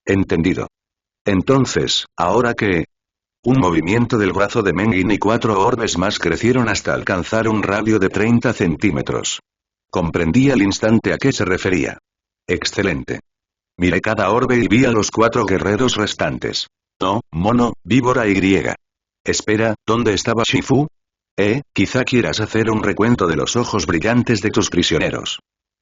Entendido. Entonces, ¿ahora qué? Un movimiento del brazo de Mengin y 4 orbes más crecieron hasta alcanzar un radio de 30 centímetros. Comprendí al instante a qué se refería. Excelente. Miré cada orbe y vi a los 4 guerreros restantes. No, mono, víbora y griega. Espera, ¿dónde estaba Shifu? Quizá quieras hacer un recuento de los ojos brillantes de tus prisioneros.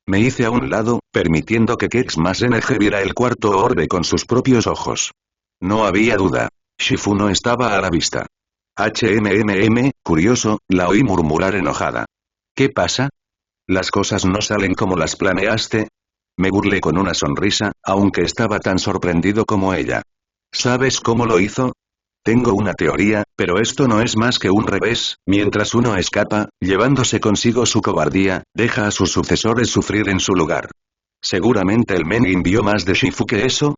Me hice a un lado, permitiendo que Kexmas-NG viera el 4 orbe con sus propios ojos. No había duda. Shifu no estaba a la vista. Curioso, la oí murmurar enojada. ¿Qué pasa? ¿Las cosas no salen como las planeaste? Me burlé con una sonrisa, aunque estaba tan sorprendido como ella. ¿Sabes cómo lo hizo? Tengo una teoría, pero esto no es más que un revés, mientras uno escapa, llevándose consigo su cobardía, deja a sus sucesores sufrir en su lugar. Seguramente el Mengin vio más de Shifu que eso.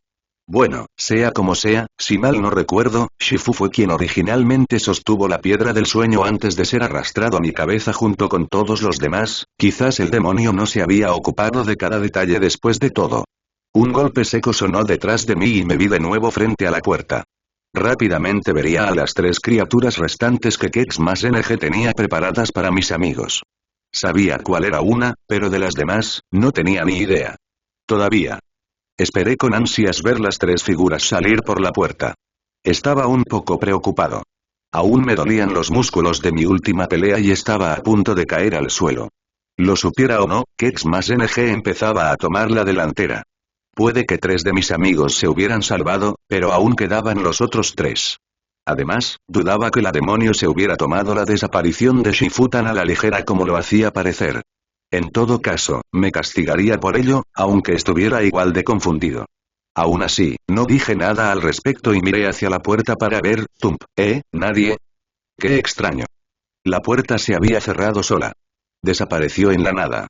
Bueno, sea como sea, si mal no recuerdo, Shifu fue quien originalmente sostuvo la piedra del sueño antes de ser arrastrado a mi cabeza junto con todos los demás, quizás el demonio no se había ocupado de cada detalle después de todo. Un golpe seco sonó detrás de mí y me vi de nuevo frente a la puerta. Rápidamente vería a las 3 criaturas restantes que Kex más NG tenía preparadas para mis amigos. Sabía cuál era una, pero de las demás, no tenía ni idea. Todavía. Esperé con ansias ver las 3 figuras salir por la puerta. Estaba un poco preocupado. Aún me dolían los músculos de mi última pelea y estaba a punto de caer al suelo. Lo supiera o no, Kex más NG empezaba a tomar la delantera. Puede que 3 de mis amigos se hubieran salvado, pero aún quedaban los otros 3. Además, dudaba que la demonio se hubiera tomado la desaparición de Shifu tan a la ligera como lo hacía parecer. En todo caso, me castigaría por ello, aunque estuviera igual de confundido. Aún así, no dije nada al respecto y miré hacia la puerta para ver, tump, ¿nadie? Qué extraño. La puerta se había cerrado sola. Desapareció en la nada.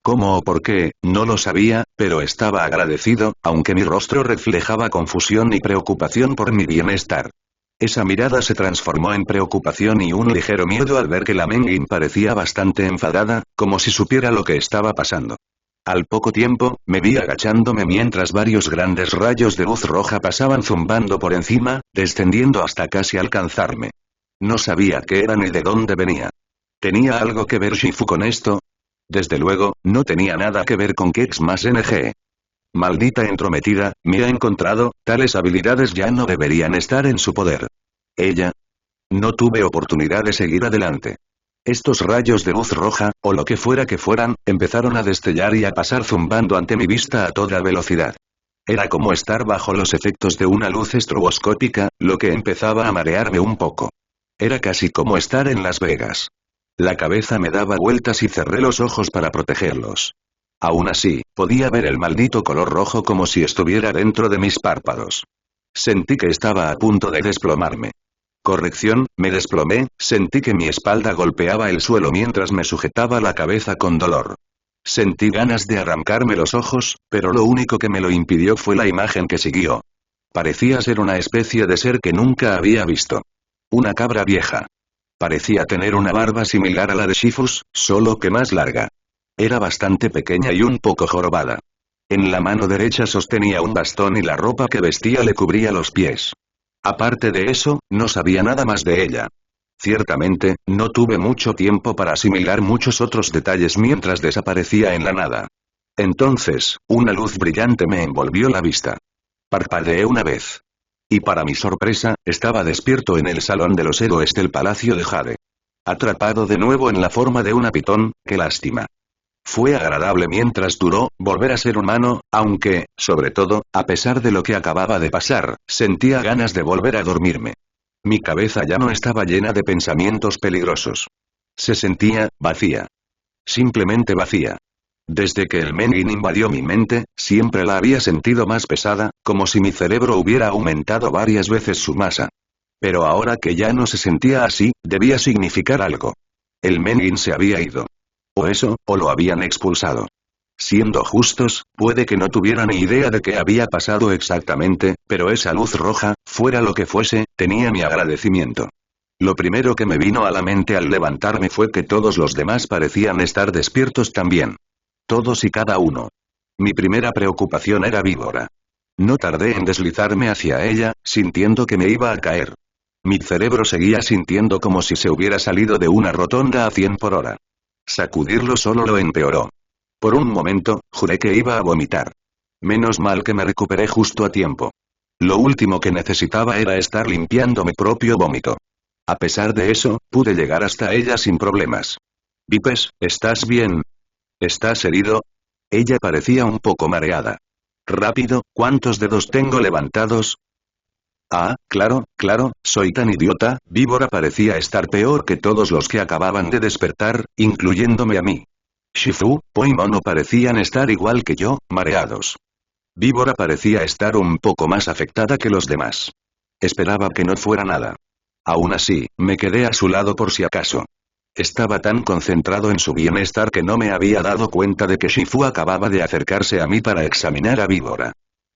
¿Cómo o por qué? No lo sabía, pero estaba agradecido, aunque mi rostro reflejaba confusión y preocupación por mi bienestar. Esa mirada se transformó en preocupación y un ligero miedo al ver que la Mengin parecía bastante enfadada, como si supiera lo que estaba pasando. Al poco tiempo, me vi agachándome mientras varios grandes rayos de luz roja pasaban zumbando por encima, descendiendo hasta casi alcanzarme. No sabía qué era ni de dónde venía. ¿Tenía algo que ver Shifu con esto? Desde luego, no tenía nada que ver con Kex más NG. Maldita entrometida, me ha encontrado, tales habilidades ya no deberían estar en su poder. Ella. No tuve oportunidad de seguir adelante. Estos rayos de luz roja, o lo que fuera que fueran, empezaron a destellar y a pasar zumbando ante mi vista a toda velocidad. Era como estar bajo los efectos de una luz estroboscópica, lo que empezaba a marearme un poco. Era casi como estar en Las Vegas. La cabeza me daba vueltas y cerré los ojos para protegerlos. Aún así, podía ver el maldito color rojo como si estuviera dentro de mis párpados. Sentí que estaba a punto de desplomarme. Corrección, me desplomé, sentí que mi espalda golpeaba el suelo mientras me sujetaba la cabeza con dolor. Sentí ganas de arrancarme los ojos, pero lo único que me lo impidió fue la imagen que siguió. Parecía ser una especie de ser que nunca había visto. Una cabra vieja. Parecía tener una barba similar a la de Shifus, solo que más larga. Era bastante pequeña y un poco jorobada. En la mano derecha sostenía un bastón y la ropa que vestía le cubría los pies. Aparte de eso, no sabía nada más de ella. Ciertamente, no tuve mucho tiempo para asimilar muchos otros detalles mientras desaparecía en la nada. Entonces, una luz brillante me envolvió la vista. Parpadeé una vez. Y para mi sorpresa, estaba despierto en el salón de los héroes del Palacio de Jade. Atrapado de nuevo en la forma de una pitón, qué lástima. Fue agradable mientras duró, volver a ser humano, aunque, sobre todo, a pesar de lo que acababa de pasar, sentía ganas de volver a dormirme. Mi cabeza ya no estaba llena de pensamientos peligrosos. Se sentía, vacía. Simplemente vacía. Desde que el Mengin invadió mi mente, siempre la había sentido más pesada, como si mi cerebro hubiera aumentado varias veces su masa. Pero ahora que ya no se sentía así, debía significar algo. El Mengin se había ido. O eso, o lo habían expulsado. Siendo justos, puede que no tuviera ni idea de qué había pasado exactamente, pero esa luz roja, fuera lo que fuese, tenía mi agradecimiento. Lo primero que me vino a la mente al levantarme fue que todos los demás parecían estar despiertos también. Todos y cada uno. Mi primera preocupación era Víbora. No tardé en deslizarme hacia ella, sintiendo que me iba a caer. Mi cerebro seguía sintiendo como si se hubiera salido de una rotonda a 100 por hora. Sacudirlo solo lo empeoró. Por un momento, juré que iba a vomitar. Menos mal que me recuperé justo a tiempo. Lo último que necesitaba era estar limpiando mi propio vómito. A pesar de eso, pude llegar hasta ella sin problemas. Vipes, ¿estás bien? ¿Estás herido? Ella parecía un poco mareada. Rápido, ¿cuántos dedos tengo levantados? Ah, claro, soy tan idiota. Víbora parecía estar peor que todos los que acababan de despertar, incluyéndome a mí. Shifu, Poimono parecían estar igual que yo, mareados. Víbora parecía estar un poco más afectada que los demás. Esperaba que no fuera nada. Aún así, me quedé a su lado por si acaso. Estaba tan concentrado en su bienestar que no me había dado cuenta de que Shifu acababa de acercarse a mí para examinar a Víbora.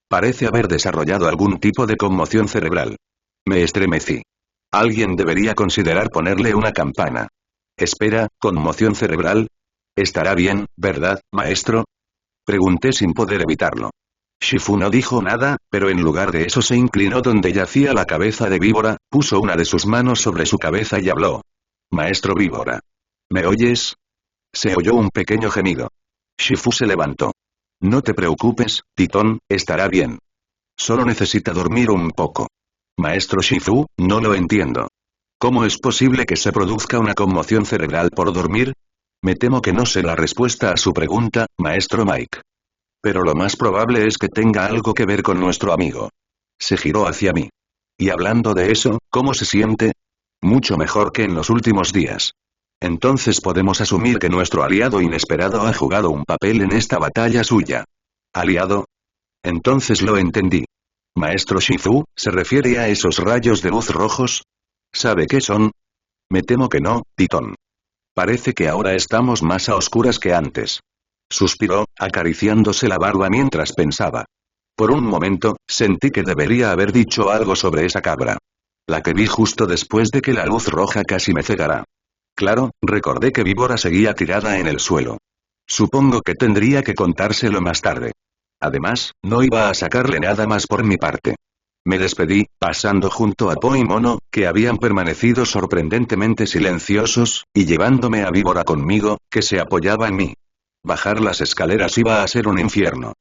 Parece haber desarrollado algún tipo de conmoción cerebral. Me estremecí. Alguien debería considerar ponerle una campana. Espera, ¿conmoción cerebral? Estará bien, ¿verdad, maestro? Pregunté sin poder evitarlo. Shifu no dijo nada, pero en lugar de eso se inclinó donde yacía la cabeza de víbora, puso una de sus manos sobre su cabeza y habló. Maestro víbora. ¿Me oyes? Se oyó un pequeño gemido. Shifu se levantó. No te preocupes, Titón, estará bien. Solo necesita dormir un poco. Maestro Shifu, no lo entiendo. ¿Cómo es posible que se produzca una conmoción cerebral por dormir? Me temo que no sé la respuesta a su pregunta, maestro Mike. Pero lo más probable es que tenga algo que ver con nuestro amigo. Se giró hacia mí. Y hablando de eso, ¿cómo se siente? Mucho mejor que en los últimos días. Entonces podemos asumir que nuestro aliado inesperado ha jugado un papel en esta batalla suya. ¿Aliado? Entonces lo entendí. Maestro Shifu, ¿se refiere a esos rayos de luz rojos? ¿Sabe qué son? Me temo que no, Titón. Parece que ahora estamos más a oscuras que antes. Suspiró, acariciándose la barba mientras pensaba. Por un momento, sentí que debería haber dicho algo sobre esa cabra. La que vi justo después de que la luz roja casi me cegara. Claro, recordé que Víbora seguía tirada en el suelo. Supongo que tendría que contárselo más tarde. Además, no iba a sacarle nada más por mi parte. Me despedí, pasando junto a Po y Mono, que habían permanecido sorprendentemente silenciosos, y llevándome a Víbora conmigo, que se apoyaba en mí. Bajar las escaleras iba a ser un infierno.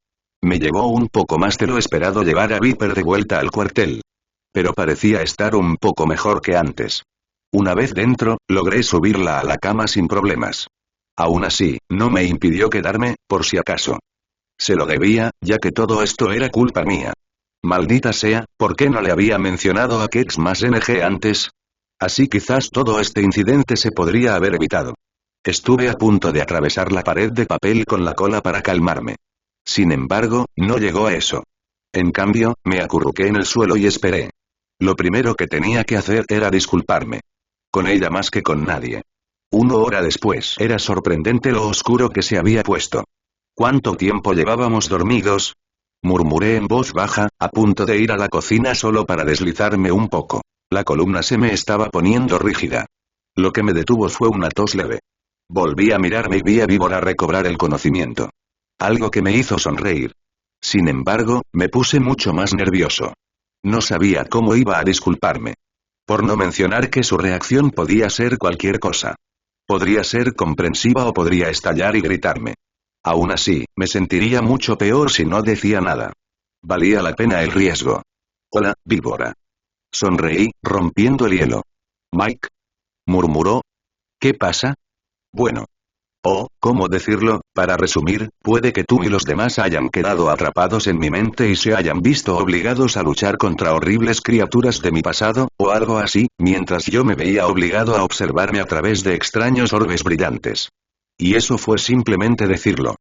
Me llevó un poco más de lo esperado llevar a Viper de vuelta al cuartel. Pero parecía estar un poco mejor que antes. Una vez dentro, logré subirla a la cama sin problemas. Aún así, no me impidió quedarme, por si acaso. Se lo debía, ya que todo esto era culpa mía. Maldita sea, ¿por qué no le había mencionado a Kex más NG antes? Así quizás todo este incidente se podría haber evitado. Estuve a punto de atravesar la pared de papel con la cola para calmarme. Sin embargo, no llegó a eso. En cambio, me acurruqué en el suelo y esperé. Lo primero que tenía que hacer era disculparme. Con ella más que con nadie. 1 hora después era sorprendente lo oscuro que se había puesto. ¿Cuánto tiempo llevábamos dormidos? Murmuré en voz baja, a punto de ir a la cocina solo para deslizarme un poco. La columna se me estaba poniendo rígida. Lo que me detuvo fue una tos leve. Volví a mirarme y vi a Víbora recobrar el conocimiento. Algo que me hizo sonreír. Sin embargo, me puse mucho más nervioso. No sabía cómo iba a disculparme. Por no mencionar que su reacción podía ser cualquier cosa. Podría ser comprensiva o podría estallar y gritarme. Aún así, me sentiría mucho peor si no decía nada. Valía la pena el riesgo. Hola, Víbora. Sonreí, rompiendo el hielo. Mike. Murmuró. ¿Qué pasa? Bueno. ¿Cómo decirlo? Para resumir, puede que tú y los demás hayan quedado atrapados en mi mente y se hayan visto obligados a luchar contra horribles criaturas de mi pasado, o algo así, mientras yo me veía obligado a observarme a través de extraños orbes brillantes. Y eso fue simplemente decirlo.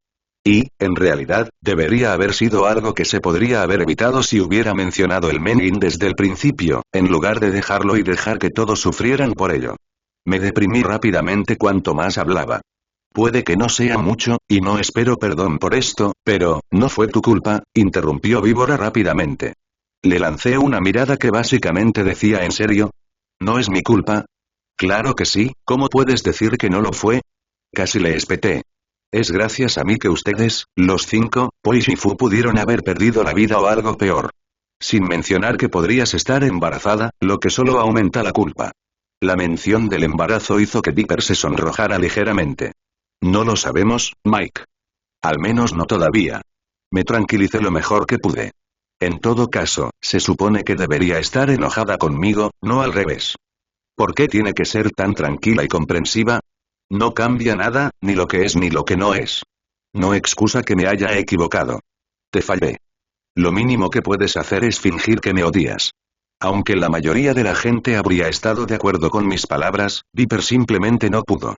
Y, en realidad, debería haber sido algo que se podría haber evitado si hubiera mencionado el Menin desde el principio, en lugar de dejarlo y dejar que todos sufrieran por ello. Me deprimí rápidamente cuanto más hablaba. Puede que no sea mucho, y no espero perdón por esto, pero, no fue tu culpa, interrumpió Víbora rápidamente. Le lancé una mirada que básicamente decía ¿en serio? ¿No es mi culpa? Claro que sí, ¿cómo puedes decir que no lo fue? Casi le espeté. Es gracias a mí que ustedes, los 5, Po y Shifu pudieron haber perdido la vida o algo peor. Sin mencionar que podrías estar embarazada, lo que solo aumenta la culpa. La mención del embarazo hizo que Viper se sonrojara ligeramente. No lo sabemos, Mike. Al menos no todavía. Me tranquilicé lo mejor que pude. En todo caso, se supone que debería estar enojada conmigo, no al revés. ¿Por qué tiene que ser tan tranquila y comprensiva? No cambia nada, ni lo que es ni lo que no es. No excusa que me haya equivocado. Te fallé. Lo mínimo que puedes hacer es fingir que me odias. Aunque la mayoría de la gente habría estado de acuerdo con mis palabras, Viper simplemente no pudo.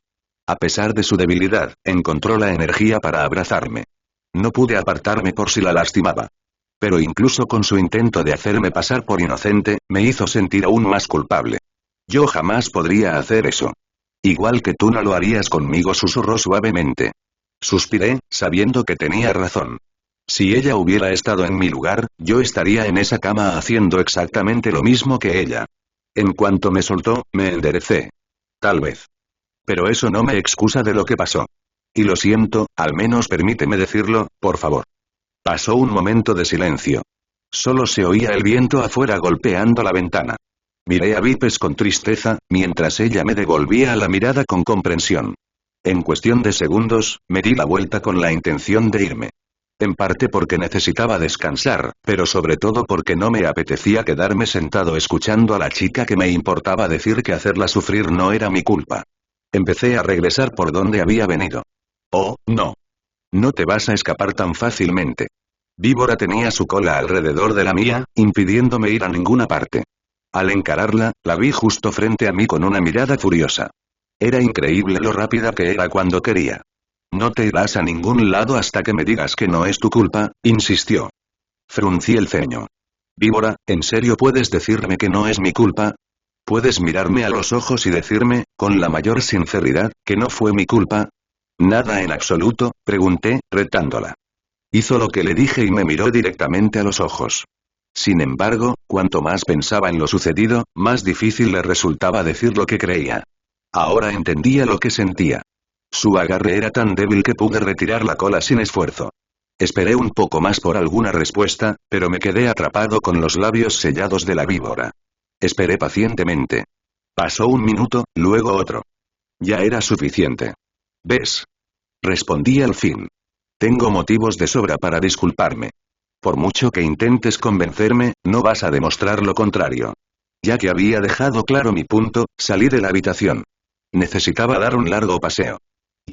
A pesar de su debilidad, encontró la energía para abrazarme. No pude apartarme por si la lastimaba. Pero incluso con su intento de hacerme pasar por inocente, me hizo sentir aún más culpable. Yo jamás podría hacer eso. Igual que tú no lo harías conmigo, susurró suavemente. Suspiré, sabiendo que tenía razón. Si ella hubiera estado en mi lugar, yo estaría en esa cama haciendo exactamente lo mismo que ella. En cuanto me soltó, me enderecé. Tal vez. Pero eso no me excusa de lo que pasó. Y lo siento, al menos permíteme decirlo, por favor. Pasó un momento de silencio. Solo se oía el viento afuera golpeando la ventana. Miré a Vipes con tristeza, mientras ella me devolvía la mirada con comprensión. En cuestión de segundos, me di la vuelta con la intención de irme. En parte porque necesitaba descansar, pero sobre todo porque no me apetecía quedarme sentado escuchando a la chica que me importaba decir que hacerla sufrir no era mi culpa. Empecé a regresar por donde había venido. Oh, no. No te vas a escapar tan fácilmente. Víbora tenía su cola alrededor de la mía, impidiéndome ir a ninguna parte. Al encararla, la vi justo frente a mí con una mirada furiosa. Era increíble lo rápida que era cuando quería. No te irás a ningún lado hasta que me digas que no es tu culpa, insistió. Fruncí el ceño. Víbora, ¿en serio puedes decirme que no es mi culpa? ¿Puedes mirarme a los ojos y decirme, con la mayor sinceridad, que no fue mi culpa? Nada en absoluto, pregunté, retándola. Hizo lo que le dije y me miró directamente a los ojos. Sin embargo, cuanto más pensaba en lo sucedido, más difícil le resultaba decir lo que creía. Ahora entendía lo que sentía. Su agarre era tan débil que pude retirar la cola sin esfuerzo. Esperé un poco más por alguna respuesta, pero me quedé atrapado con los labios sellados de la víbora. Esperé pacientemente. Pasó un minuto, luego otro. Ya era suficiente. ¿Ves? Respondí al fin. Tengo motivos de sobra para disculparme. Por mucho que intentes convencerme, no vas a demostrar lo contrario. Ya que había dejado claro mi punto, salí de la habitación. Necesitaba dar un largo paseo.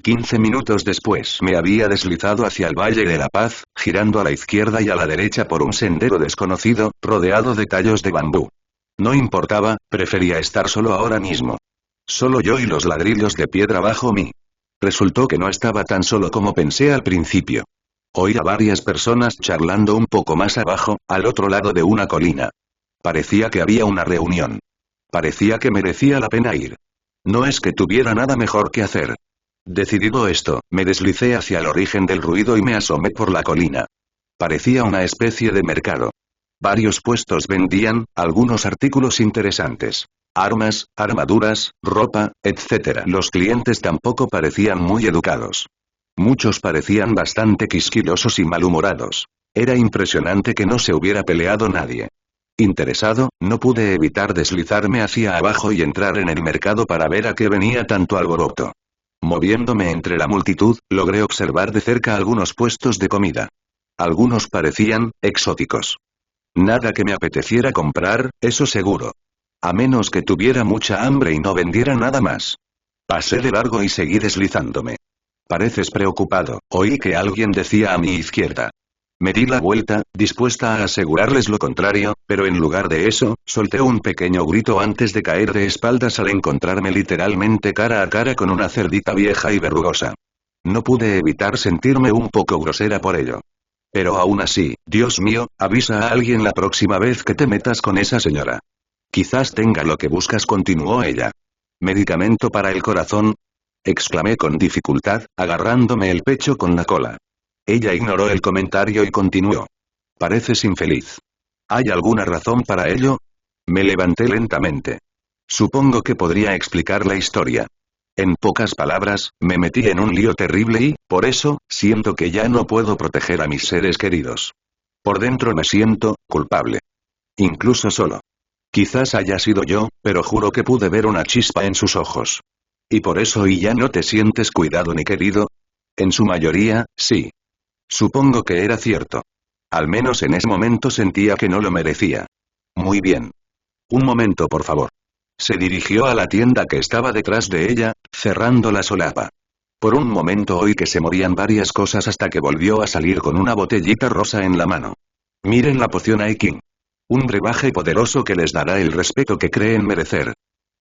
15 minutos después me había deslizado hacia el Valle de la Paz, girando a la izquierda y a la derecha por un sendero desconocido, rodeado de tallos de bambú. No importaba, prefería estar solo ahora mismo. Solo yo y los ladrillos de piedra bajo mí. Resultó que no estaba tan solo como pensé al principio. Oí a varias personas charlando un poco más abajo, al otro lado de una colina. Parecía que había una reunión. Parecía que merecía la pena ir. No es que tuviera nada mejor que hacer. Decidido esto, me deslicé hacia el origen del ruido y me asomé por la colina. Parecía una especie de mercado. Varios puestos vendían, algunos artículos interesantes. Armas, armaduras, ropa, etc. Los clientes tampoco parecían muy educados. Muchos parecían bastante quisquillosos y malhumorados. Era impresionante que no se hubiera peleado nadie. Interesado, no pude evitar deslizarme hacia abajo y entrar en el mercado para ver a qué venía tanto alboroto. Moviéndome entre la multitud, logré observar de cerca algunos puestos de comida. Algunos parecían exóticos. Nada que me apeteciera comprar, eso seguro. A menos que tuviera mucha hambre y no vendiera nada más. Pasé de largo y seguí deslizándome. Pareces preocupado, oí que alguien decía a mi izquierda. Me di la vuelta, dispuesta a asegurarles lo contrario, pero en lugar de eso, solté un pequeño grito antes de caer de espaldas al encontrarme literalmente cara a cara con una cerdita vieja y verrugosa. No pude evitar sentirme un poco grosera por ello. Pero aún así, Dios mío, avisa a alguien la próxima vez que te metas con esa señora. Quizás tenga lo que buscas, continuó ella. ¿Medicamento para el corazón? Exclamé con dificultad, agarrándome el pecho con la cola. Ella ignoró el comentario y continuó. Pareces infeliz. ¿Hay alguna razón para ello? Me levanté lentamente. Supongo que podría explicar la historia. En pocas palabras, me metí en un lío terrible y, por eso, siento que ya no puedo proteger a mis seres queridos. Por dentro me siento culpable. Incluso solo. Quizás haya sido yo, pero juro que pude ver una chispa en sus ojos. ¿Y por eso ya no te sientes cuidado ni querido? En su mayoría, sí. Supongo que era cierto. Al menos en ese momento sentía que no lo merecía. Muy bien. Un momento, por favor. Se dirigió a la tienda que estaba detrás de ella, cerrando la solapa. Por un momento oí que se movían varias cosas hasta que volvió a salir con una botellita rosa en la mano. Miren la poción Aiking. Un brebaje poderoso que les dará el respeto que creen merecer.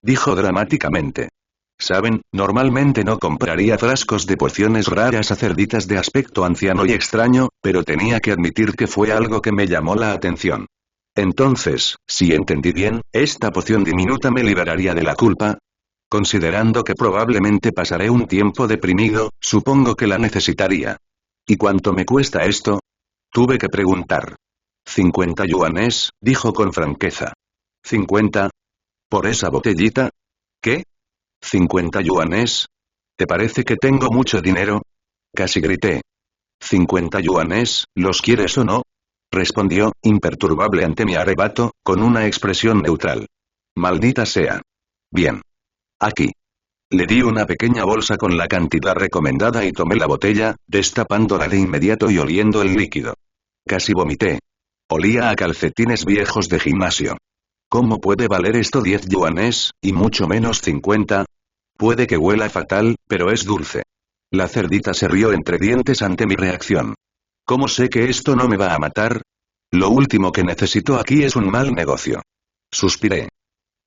Dijo dramáticamente. Saben, normalmente no compraría frascos de pociones raras a cerditas de aspecto anciano y extraño, pero tenía que admitir que fue algo que me llamó la atención. Entonces, si entendí bien, esta poción diminuta me liberaría de la culpa. Considerando que probablemente pasaré un tiempo deprimido, supongo que la necesitaría. ¿Y cuánto me cuesta esto? Tuve que preguntar. 50 yuanes, dijo con franqueza. ¿50? ¿Por esa botellita? ¿Qué? ¿50 yuanes? ¿Te parece que tengo mucho dinero? Casi grité. 50 yuanes, ¿los quieres o no? Respondió, imperturbable ante mi arrebato, con una expresión neutral. Maldita sea. Bien. Aquí. Le di una pequeña bolsa con la cantidad recomendada y tomé la botella, destapándola de inmediato y oliendo el líquido. Casi vomité. Olía a calcetines viejos de gimnasio. ¿Cómo puede valer esto 10 yuanes, y mucho menos 50? Puede que huela fatal, pero es dulce. La cerdita se rió entre dientes ante mi reacción. ¿Cómo sé que esto no me va a matar? Lo último que necesito aquí es un mal negocio. Suspiré.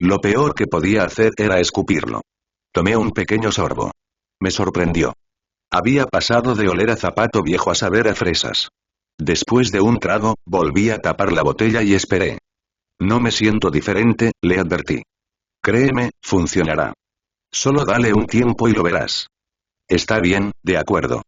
Lo peor que podía hacer era escupirlo. Tomé un pequeño sorbo. Me sorprendió. Había pasado de oler a zapato viejo a saber a fresas. Después de un trago, volví a tapar la botella y esperé. No me siento diferente, le advertí. Créeme, funcionará. Solo dale un tiempo y lo verás. Está bien, de acuerdo.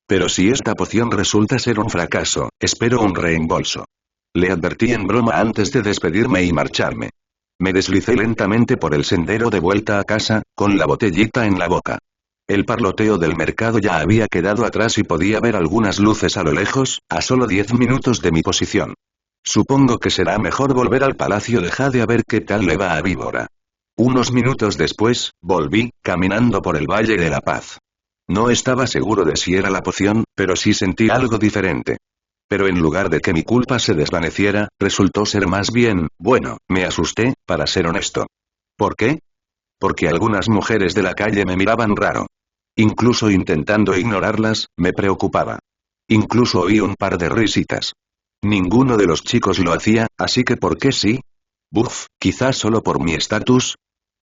Pero si esta poción resulta ser un fracaso, espero un reembolso. Le advertí en broma antes de despedirme y marcharme. Me deslicé lentamente por el sendero de vuelta a casa, con la botellita en la boca. El parloteo del mercado ya había quedado atrás y podía ver algunas luces a lo lejos, a solo 10 minutos de mi posición. Supongo que será mejor volver al palacio de Jade a ver qué tal le va a Víbora. Unos minutos después, volví, caminando por el Valle de la Paz. No estaba seguro de si era la poción, pero sí sentí algo diferente. Pero en lugar de que mi culpa se desvaneciera, resultó ser más bien, bueno, me asusté, para ser honesto. ¿Por qué? Porque algunas mujeres de la calle me miraban raro. Incluso intentando ignorarlas, me preocupaba. Incluso oí un par de risitas. Ninguno de los chicos lo hacía, así que ¿por qué sí? Buf, quizás solo por mi estatus.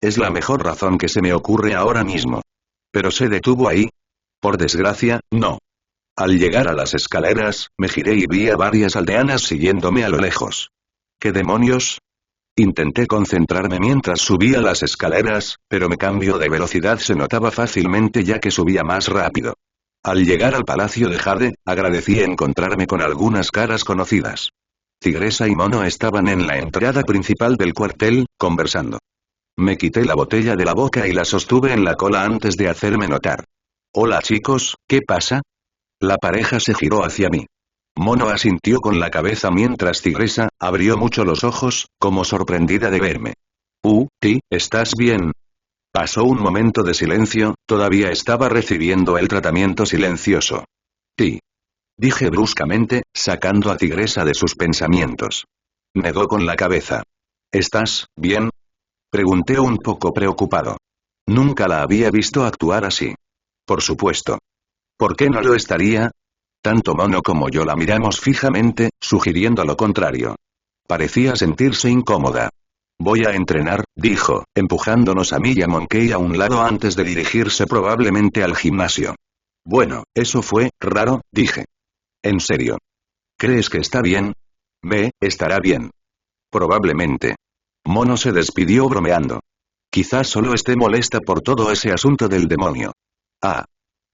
Es la mejor razón que se me ocurre ahora mismo. Pero se detuvo ahí. Por desgracia, no. Al llegar a las escaleras, me giré y vi a varias aldeanas siguiéndome a lo lejos. ¿Qué demonios? Intenté concentrarme mientras subía las escaleras, pero mi cambio de velocidad se notaba fácilmente ya que subía más rápido. Al llegar al palacio de Jade, agradecí encontrarme con algunas caras conocidas. Tigresa y Mono estaban en la entrada principal del cuartel, conversando. Me quité la botella de la boca y la sostuve en la cola antes de hacerme notar. Hola chicos, ¿qué pasa? La pareja se giró hacia mí. Mono asintió con la cabeza mientras Tigresa abrió mucho los ojos, como sorprendida de verme. Ti, ¿estás bien? Pasó un momento de silencio, todavía estaba recibiendo el tratamiento silencioso. Ti. Dije bruscamente, sacando a Tigresa de sus pensamientos. Negó con la cabeza. ¿Estás bien? Pregunté un poco preocupado. Nunca la había visto actuar así. Por supuesto. ¿Por qué no lo estaría? Tanto Mono como yo la miramos fijamente, sugiriendo lo contrario. Parecía sentirse incómoda. Voy a entrenar, dijo, empujándonos a mí y a Monkey a un lado antes de dirigirse probablemente al gimnasio. Bueno, eso fue raro, dije. ¿En serio? ¿Crees que está bien? Estará bien. Probablemente. Mono se despidió bromeando. Quizás solo esté molesta por todo ese asunto del demonio. Ah.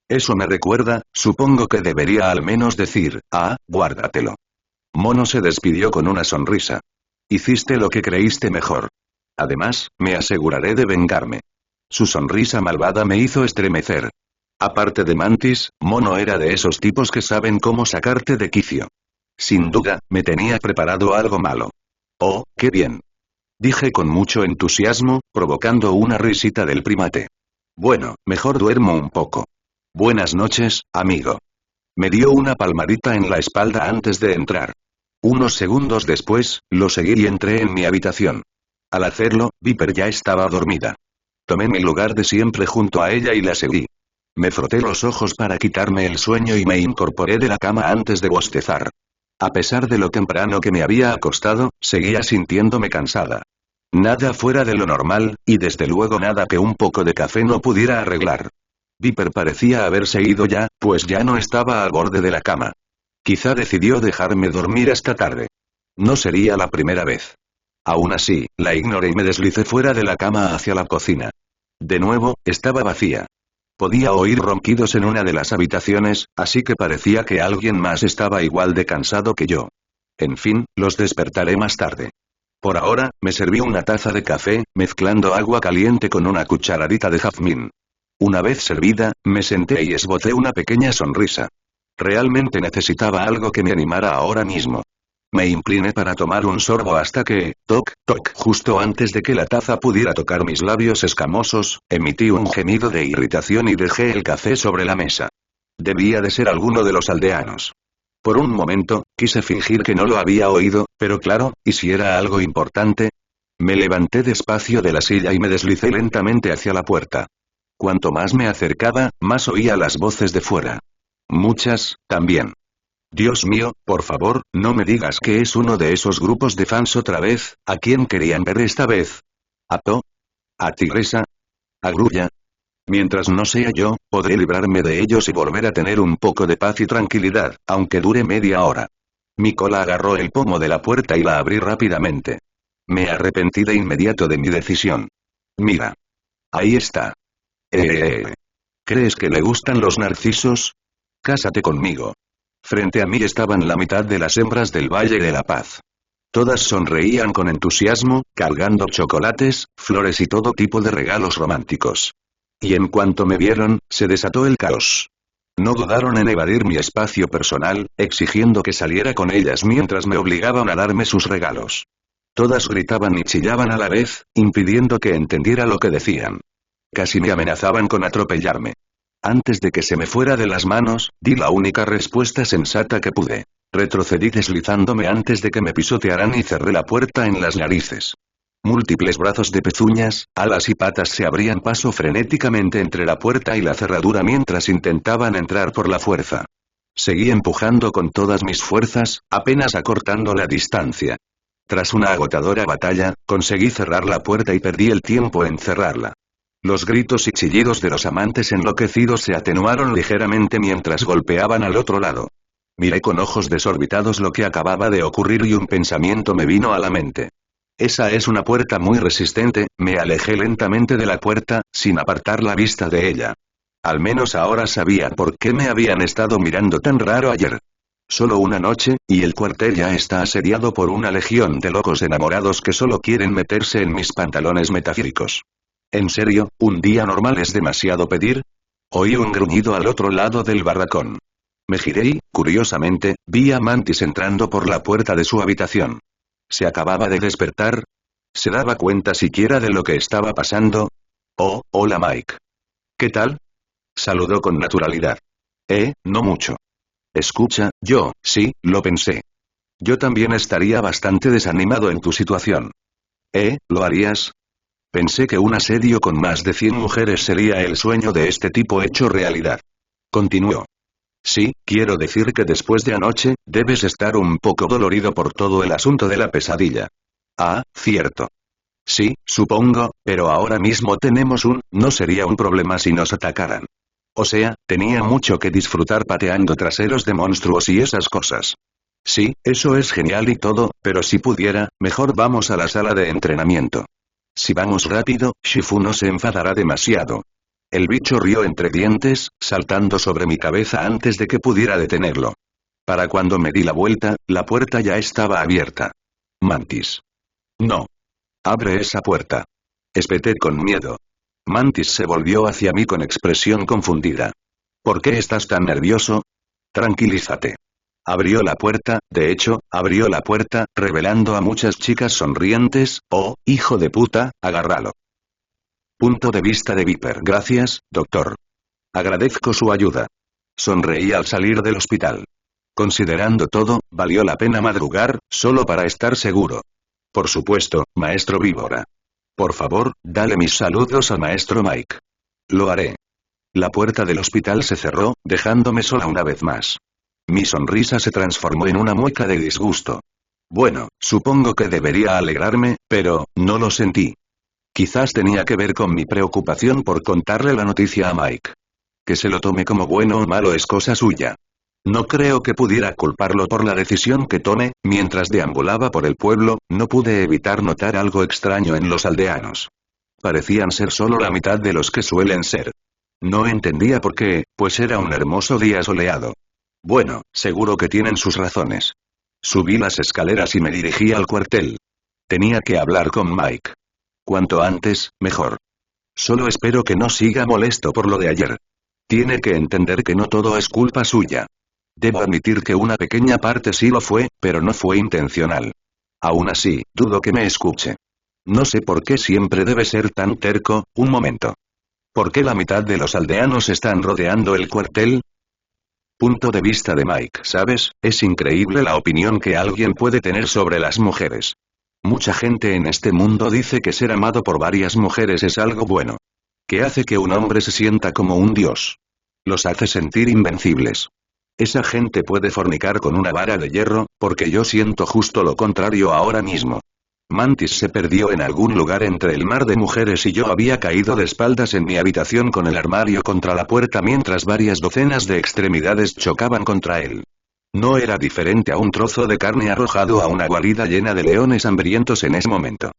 Eso me recuerda, supongo que debería al menos decir, guárdatelo. Mono se despidió con una sonrisa. Hiciste lo que creíste mejor. Además, me aseguraré de vengarme. Su sonrisa malvada me hizo estremecer. Aparte de Mantis, Mono era de esos tipos que saben cómo sacarte de quicio. Sin duda, me tenía preparado algo malo. Oh, qué bien. Dije con mucho entusiasmo, provocando una risita del primate. Bueno, mejor duermo un poco. Buenas noches, amigo. Me dio una palmadita en la espalda antes de entrar. Unos segundos después, lo seguí y entré en mi habitación. Al hacerlo, Viper ya estaba dormida. Tomé mi lugar de siempre junto a ella y la seguí. Me froté los ojos para quitarme el sueño y me incorporé de la cama antes de bostezar. A pesar de lo temprano que me había acostado, seguía sintiéndome cansada. Nada fuera de lo normal, y desde luego nada que un poco de café no pudiera arreglar. Viper parecía haberse ido ya, pues ya no estaba al borde de la cama. Quizá decidió dejarme dormir hasta tarde. No sería la primera vez. Aún así, la ignoré y me deslicé fuera de la cama hacia la cocina. De nuevo, estaba vacía. Podía oír ronquidos en una de las habitaciones, así que parecía que alguien más estaba igual de cansado que yo. En fin, los despertaré más tarde. Por ahora, me serví una taza de café, mezclando agua caliente con una cucharadita de jazmín. Una vez servida, me senté y esbocé una pequeña sonrisa. Realmente necesitaba algo que me animara ahora mismo. Me incliné para tomar un sorbo hasta que, toc, toc, justo antes de que la taza pudiera tocar mis labios escamosos, emití un gemido de irritación y dejé el café sobre la mesa. Debía de ser alguno de los aldeanos. Por un momento, quise fingir que no lo había oído, pero claro, ¿y si era algo importante? Me levanté despacio de la silla y me deslicé lentamente hacia la puerta. Cuanto más me acercaba, más oía las voces de fuera. Muchas, también. Dios mío, por favor, no me digas que es uno de esos grupos de fans otra vez. ¿A quién querían ver esta vez? ¿A To? ¿A Tigresa? ¿A Grulla? Mientras no sea yo, podré librarme de ellos y volver a tener un poco de paz y tranquilidad, aunque dure media hora. Mi cola agarró el pomo de la puerta y la abrí rápidamente. Me arrepentí de inmediato de mi decisión. Mira. Ahí está. ¿Crees que le gustan los narcisos? Cásate conmigo. Frente a mí estaban la mitad de las hembras del Valle de la Paz. Todas sonreían con entusiasmo, cargando chocolates, flores y todo tipo de regalos románticos. Y en cuanto me vieron, se desató el caos. No dudaron en evadir mi espacio personal, exigiendo que saliera con ellas mientras me obligaban a darme sus regalos. Todas gritaban y chillaban a la vez, impidiendo que entendiera lo que decían. Casi me amenazaban con atropellarme. Antes de que se me fuera de las manos, di la única respuesta sensata que pude. Retrocedí deslizándome antes de que me pisotearan y cerré la puerta en las narices. Múltiples brazos de pezuñas, alas y patas se abrían paso frenéticamente entre la puerta y la cerradura mientras intentaban entrar por la fuerza. Seguí empujando con todas mis fuerzas, apenas acortando la distancia. Tras una agotadora batalla, conseguí cerrar la puerta y perdí el tiempo en cerrarla. Los gritos y chillidos de los amantes enloquecidos se atenuaron ligeramente mientras golpeaban al otro lado. Miré con ojos desorbitados lo que acababa de ocurrir y un pensamiento me vino a la mente. Esa es una puerta muy resistente. Me alejé lentamente de la puerta, sin apartar la vista de ella. Al menos ahora sabía por qué me habían estado mirando tan raro ayer. Solo una noche, y el cuartel ya está asediado por una legión de locos enamorados que solo quieren meterse en mis pantalones metafíricos. ¿En serio, un día normal es demasiado pedir? Oí un gruñido al otro lado del barracón. Me giré y, curiosamente, vi a Mantis entrando por la puerta de su habitación. ¿Se acababa de despertar? ¿Se daba cuenta siquiera de lo que estaba pasando? Oh, hola Mike. ¿Qué tal? Saludó con naturalidad. No mucho. Escucha, sí, lo pensé. Yo también estaría bastante desanimado en tu situación. ¿Lo harías? Pensé que un asedio con más de 100 mujeres sería el sueño de este tipo hecho realidad. Continuó. Sí, quiero decir que después de anoche, debes estar un poco dolorido por todo el asunto de la pesadilla. Ah, cierto. Sí, supongo, pero ahora mismo tenemos no sería un problema si nos atacaran. O sea, tenía mucho que disfrutar pateando traseros de monstruos y esas cosas. Sí, eso es genial y todo, pero si pudiera, mejor vamos a la sala de entrenamiento. Si vamos rápido, Shifu no se enfadará demasiado. El bicho rió entre dientes, saltando sobre mi cabeza antes de que pudiera detenerlo. Para cuando me di la vuelta, la puerta ya estaba abierta. Mantis. No. Abre esa puerta. Espeté con miedo. Mantis se volvió hacia mí con expresión confundida. ¿Por qué estás tan nervioso? Tranquilízate. Abrió la puerta, de hecho, abrió la puerta, revelando a muchas chicas sonrientes. Oh, hijo de puta, agárralo. Punto de vista de Viper. Gracias, doctor. Agradezco su ayuda. Sonreí al salir del hospital. Considerando todo, valió la pena madrugar, solo para estar seguro. Por supuesto, maestro Víbora. Por favor, dale mis saludos a maestro Mike. Lo haré. La puerta del hospital se cerró, dejándome sola una vez más. Mi sonrisa se transformó en una mueca de disgusto. Bueno, supongo que debería alegrarme, pero, no lo sentí. Quizás tenía que ver con mi preocupación por contarle la noticia a Mike. Que se lo tome como bueno o malo es cosa suya. No creo que pudiera culparlo por la decisión que tome. Mientras deambulaba por el pueblo, no pude evitar notar algo extraño en los aldeanos. Parecían ser solo la mitad de los que suelen ser. No entendía por qué, pues era un hermoso día soleado. Bueno, seguro que tienen sus razones. Subí las escaleras y me dirigí al cuartel. Tenía que hablar con Mike. Cuanto antes, mejor. Solo espero que no siga molesto por lo de ayer. Tiene que entender que no todo es culpa suya. Debo admitir que una pequeña parte sí lo fue, pero no fue intencional. Aún así, dudo que me escuche. No sé por qué siempre debe ser tan terco. Un momento. ¿Por qué la mitad de los aldeanos están rodeando el cuartel? Punto de vista de Mike. ¿Sabes? Es increíble la opinión que alguien puede tener sobre las mujeres. Mucha gente en este mundo dice que ser amado por varias mujeres es algo bueno. Que hace que un hombre se sienta como un dios. Los hace sentir invencibles. Esa gente puede fornicar con una vara de hierro, porque yo siento justo lo contrario ahora mismo. Mantis se perdió en algún lugar entre el mar de mujeres y yo había caído de espaldas en mi habitación con el armario contra la puerta mientras varias docenas de extremidades chocaban contra él. No era diferente a un trozo de carne arrojado a una guarida llena de leones hambrientos en ese momento.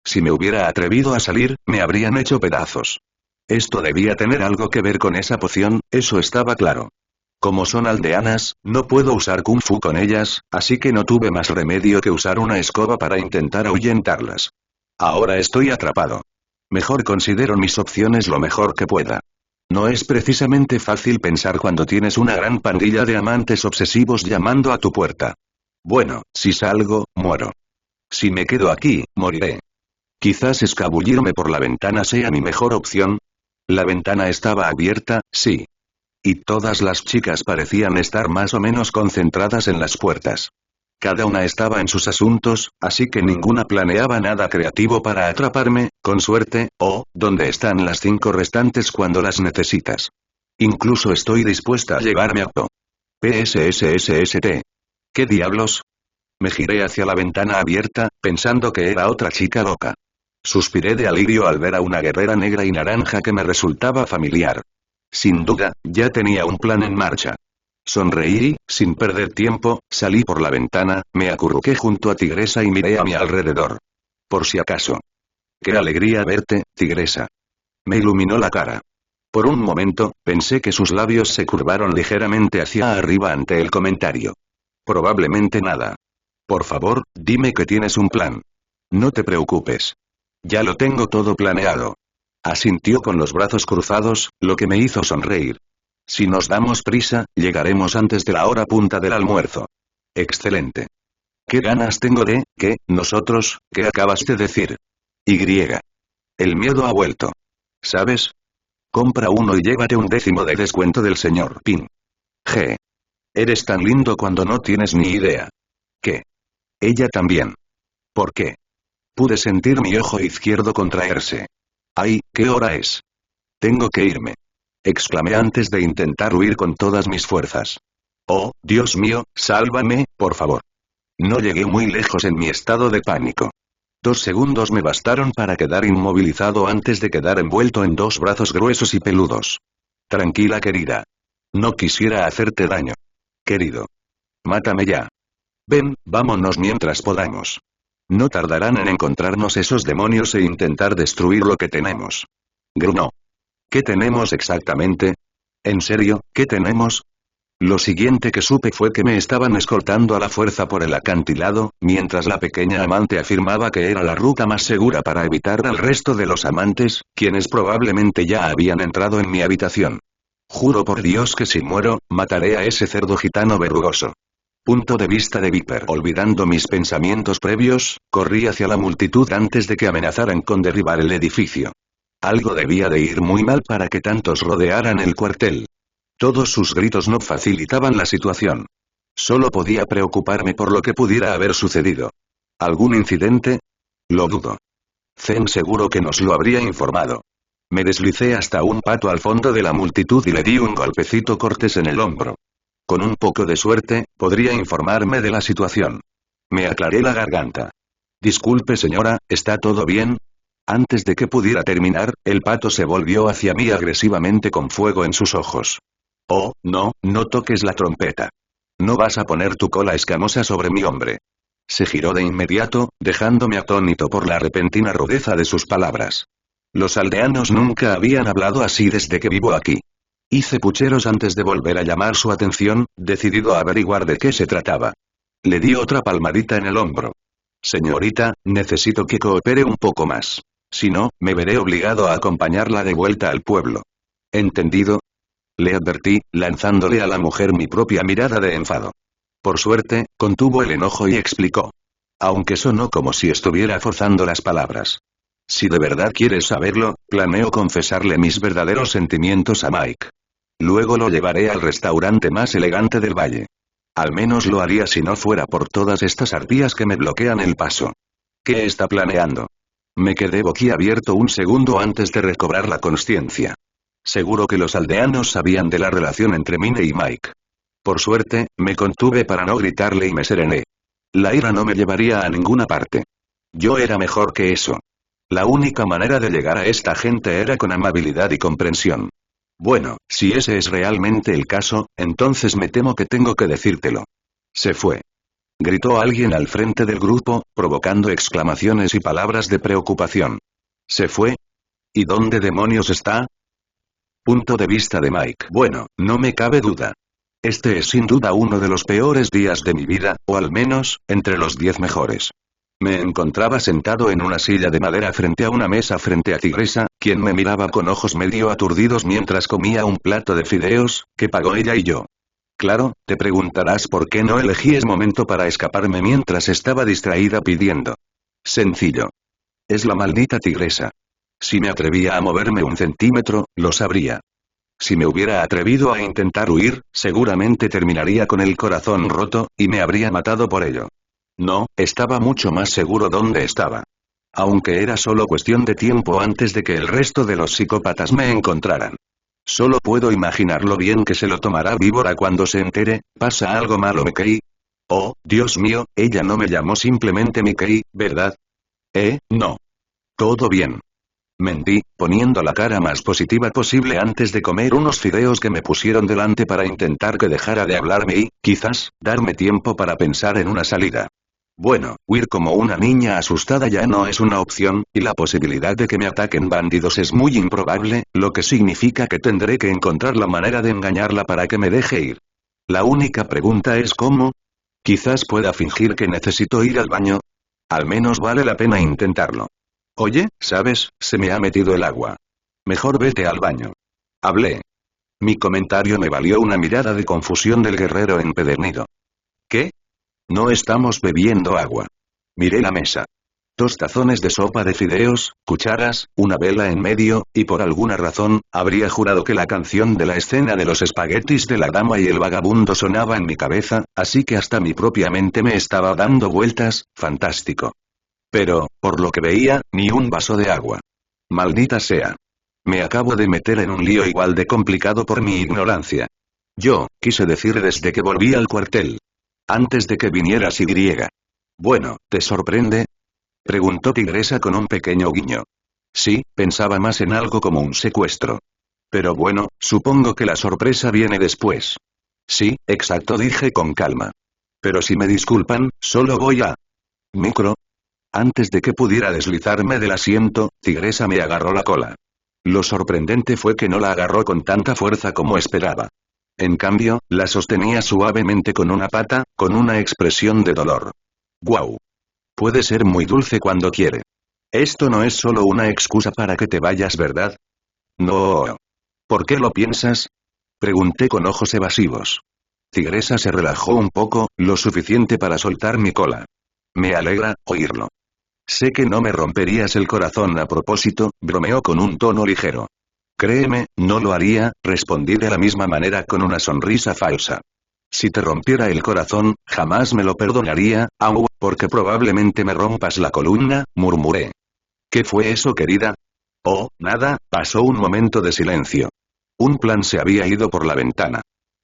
Si me hubiera atrevido a salir, me habrían hecho pedazos. Esto debía tener algo que ver con esa poción, eso estaba claro. Como son aldeanas, no puedo usar kung fu con ellas, así que no tuve más remedio que usar una escoba para intentar ahuyentarlas. Ahora estoy atrapado. Mejor considero mis opciones lo mejor que pueda. No es precisamente fácil pensar cuando tienes una gran pandilla de amantes obsesivos llamando a tu puerta. Bueno, si salgo, muero. Si me quedo aquí, moriré. Quizás escabullirme por la ventana sea mi mejor opción. La ventana estaba abierta, sí. Y todas las chicas parecían estar más o menos concentradas en las puertas. Cada una estaba en sus asuntos, así que ninguna planeaba nada creativo para atraparme, con suerte. ¿Dónde están las 5 restantes cuando las necesitas? Incluso estoy dispuesta a llevarme a PSSSST. ¿Qué diablos? Me giré hacia la ventana abierta, pensando que era otra chica loca. Suspiré de alivio al ver a una guerrera negra y naranja que me resultaba familiar. Sin duda, ya tenía un plan en marcha. Sonreí y, sin perder tiempo, salí por la ventana, me acurruqué junto a Tigresa y miré a mi alrededor. Por si acaso. ¡Qué alegría verte, Tigresa! Me iluminó la cara. Por un momento, pensé que sus labios se curvaron ligeramente hacia arriba ante el comentario. Probablemente nada. Por favor, dime que tienes un plan. No te preocupes. Ya lo tengo todo planeado. Asintió con los brazos cruzados, lo que me hizo sonreír. Si nos damos prisa, llegaremos antes de la hora punta del almuerzo. Excelente. ¿Qué ganas tengo de, nosotros, qué acabas de decir? Y. El miedo ha vuelto. ¿Sabes? Compra uno y llévate un 10% de descuento del señor Pin. G. Eres tan lindo cuando no tienes ni idea. ¿Qué? Ella también. ¿Por qué? Pude sentir mi ojo izquierdo contraerse. ¡Ay, qué hora es! Tengo que irme. Exclamé antes de intentar huir con todas mis fuerzas. Oh, Dios mío, sálvame, por favor. No llegué muy lejos en mi estado de pánico. 2 segundos me bastaron para quedar inmovilizado antes de quedar envuelto en 2 brazos gruesos y peludos. Tranquila, querida. No quisiera hacerte daño. Querido. Mátame ya. Ven, vámonos mientras podamos. No tardarán en encontrarnos esos demonios e intentar destruir lo que tenemos. Grunó. ¿Qué tenemos exactamente? ¿En serio, qué tenemos? Lo siguiente que supe fue que me estaban escoltando a la fuerza por el acantilado, mientras la pequeña amante afirmaba que era la ruta más segura para evitar al resto de los amantes, quienes probablemente ya habían entrado en mi habitación. Juro por Dios que si muero, mataré a ese cerdo gitano verrugoso. Punto de vista de Viper. Olvidando mis pensamientos previos, corrí hacia la multitud antes de que amenazaran con derribar el edificio. Algo debía de ir muy mal para que tantos rodearan el cuartel. Todos sus gritos no facilitaban la situación. Solo podía preocuparme por lo que pudiera haber sucedido. ¿Algún incidente? Lo dudo. Zen seguro que nos lo habría informado. Me deslicé hasta un pato al fondo de la multitud y le di un golpecito cortés en el hombro. Con un poco de suerte, podría informarme de la situación. Me aclaré la garganta. Disculpe señora, ¿está todo bien? Antes de que pudiera terminar, el pato se volvió hacia mí agresivamente con fuego en sus ojos. Oh, no, no toques la trompeta. No vas a poner tu cola escamosa sobre mi hombre. Se giró de inmediato, dejándome atónito por la repentina rudeza de sus palabras. Los aldeanos nunca habían hablado así desde que vivo aquí. Hice pucheros antes de volver a llamar su atención, decidido a averiguar de qué se trataba. Le di otra palmadita en el hombro. Señorita, necesito que coopere un poco más. Si no, me veré obligado a acompañarla de vuelta al pueblo. ¿Entendido? Le advertí, lanzándole a la mujer mi propia mirada de enfado. Por suerte, contuvo el enojo y explicó. Aunque sonó como si estuviera forzando las palabras. Si de verdad quieres saberlo, planeo confesarle mis verdaderos sentimientos a Mike. Luego lo llevaré al restaurante más elegante del valle. Al menos lo haría si no fuera por todas estas arpías que me bloquean el paso. ¿Qué está planeando? Me quedé boquiabierto un segundo antes de recobrar la consciencia. Seguro que los aldeanos sabían de la relación entre Mine y Mike. Por suerte, me contuve para no gritarle y me serené. La ira no me llevaría a ninguna parte. Yo era mejor que eso. La única manera de llegar a esta gente era con amabilidad y comprensión. Bueno, si ese es realmente el caso, entonces me temo que tengo que decírtelo. Se fue. Gritó alguien al frente del grupo, provocando exclamaciones y palabras de preocupación. ¿Se fue? ¿Y dónde demonios está? Punto de vista de Mike. Bueno, no me cabe duda. Este es sin duda uno de los peores días de mi vida, o al menos, entre los 10 mejores. Me encontraba sentado en una silla de madera frente a una mesa frente a Tigresa, quien me miraba con ojos medio aturdidos mientras comía un plato de fideos, que pagó ella y yo. Claro, te preguntarás por qué no elegí ese momento para escaparme mientras estaba distraída pidiendo. Sencillo. Es la maldita Tigresa. Si me atrevía a moverme un centímetro, lo sabría. Si me hubiera atrevido a intentar huir, seguramente terminaría con el corazón roto, y me habría matado por ello. No, estaba mucho más seguro dónde estaba. Aunque era solo cuestión de tiempo antes de que el resto de los psicópatas me encontraran. Solo puedo imaginar lo bien que se lo tomará Víbora cuando se entere, ¿pasa algo malo Mickey? Oh, Dios mío, ella no me llamó simplemente Mickey, ¿verdad? No. Todo bien. Mentí, poniendo la cara más positiva posible antes de comer unos fideos que me pusieron delante para intentar que dejara de hablarme y, quizás, darme tiempo para pensar en una salida. Bueno, huir como una niña asustada ya no es una opción, y la posibilidad de que me ataquen bandidos es muy improbable, lo que significa que tendré que encontrar la manera de engañarla para que me deje ir. La única pregunta es ¿cómo? Quizás pueda fingir que necesito ir al baño. Al menos vale la pena intentarlo. Oye, ¿sabes? Se me ha metido el agua. Mejor vete al baño. Hablé. Mi comentario me valió una mirada de confusión del guerrero empedernido. ¿Qué? No estamos bebiendo agua. Miré la mesa. 2 tazones de sopa de fideos, cucharas, una vela en medio, y por alguna razón, habría jurado que la canción de la escena de los espaguetis de la dama y el vagabundo sonaba en mi cabeza, así que hasta mi propia mente me estaba dando vueltas, fantástico. Pero, por lo que veía, ni un vaso de agua. Maldita sea. Me acabo de meter en un lío igual de complicado por mi ignorancia. Yo, quise decir desde que volví al cuartel. Antes de que vinieras Y. Bueno, ¿te sorprende? Preguntó Tigresa con un pequeño guiño. Sí, pensaba más en algo como un secuestro. Pero bueno, supongo que la sorpresa viene después. Sí, exacto, dije con calma. Pero si me disculpan, solo voy a... Micro. Antes de que pudiera deslizarme del asiento, Tigresa me agarró la cola. Lo sorprendente fue que no la agarró con tanta fuerza como esperaba. En cambio, la sostenía suavemente con una pata, con una expresión de dolor. ¡Guau! Puede ser muy dulce cuando quiere. Esto no es solo una excusa para que te vayas, ¿verdad? No. ¿Por qué lo piensas? Pregunté con ojos evasivos. Tigresa se relajó un poco, lo suficiente para soltar mi cola. Me alegra oírlo. Sé que no me romperías el corazón a propósito, bromeó con un tono ligero. Créeme, no lo haría, respondí de la misma manera con una sonrisa falsa. Si te rompiera el corazón, jamás me lo perdonaría, porque probablemente me rompas la columna, murmuré. ¿Qué fue eso, querida? Oh, nada, pasó un momento de silencio. Un plan se había ido por la ventana.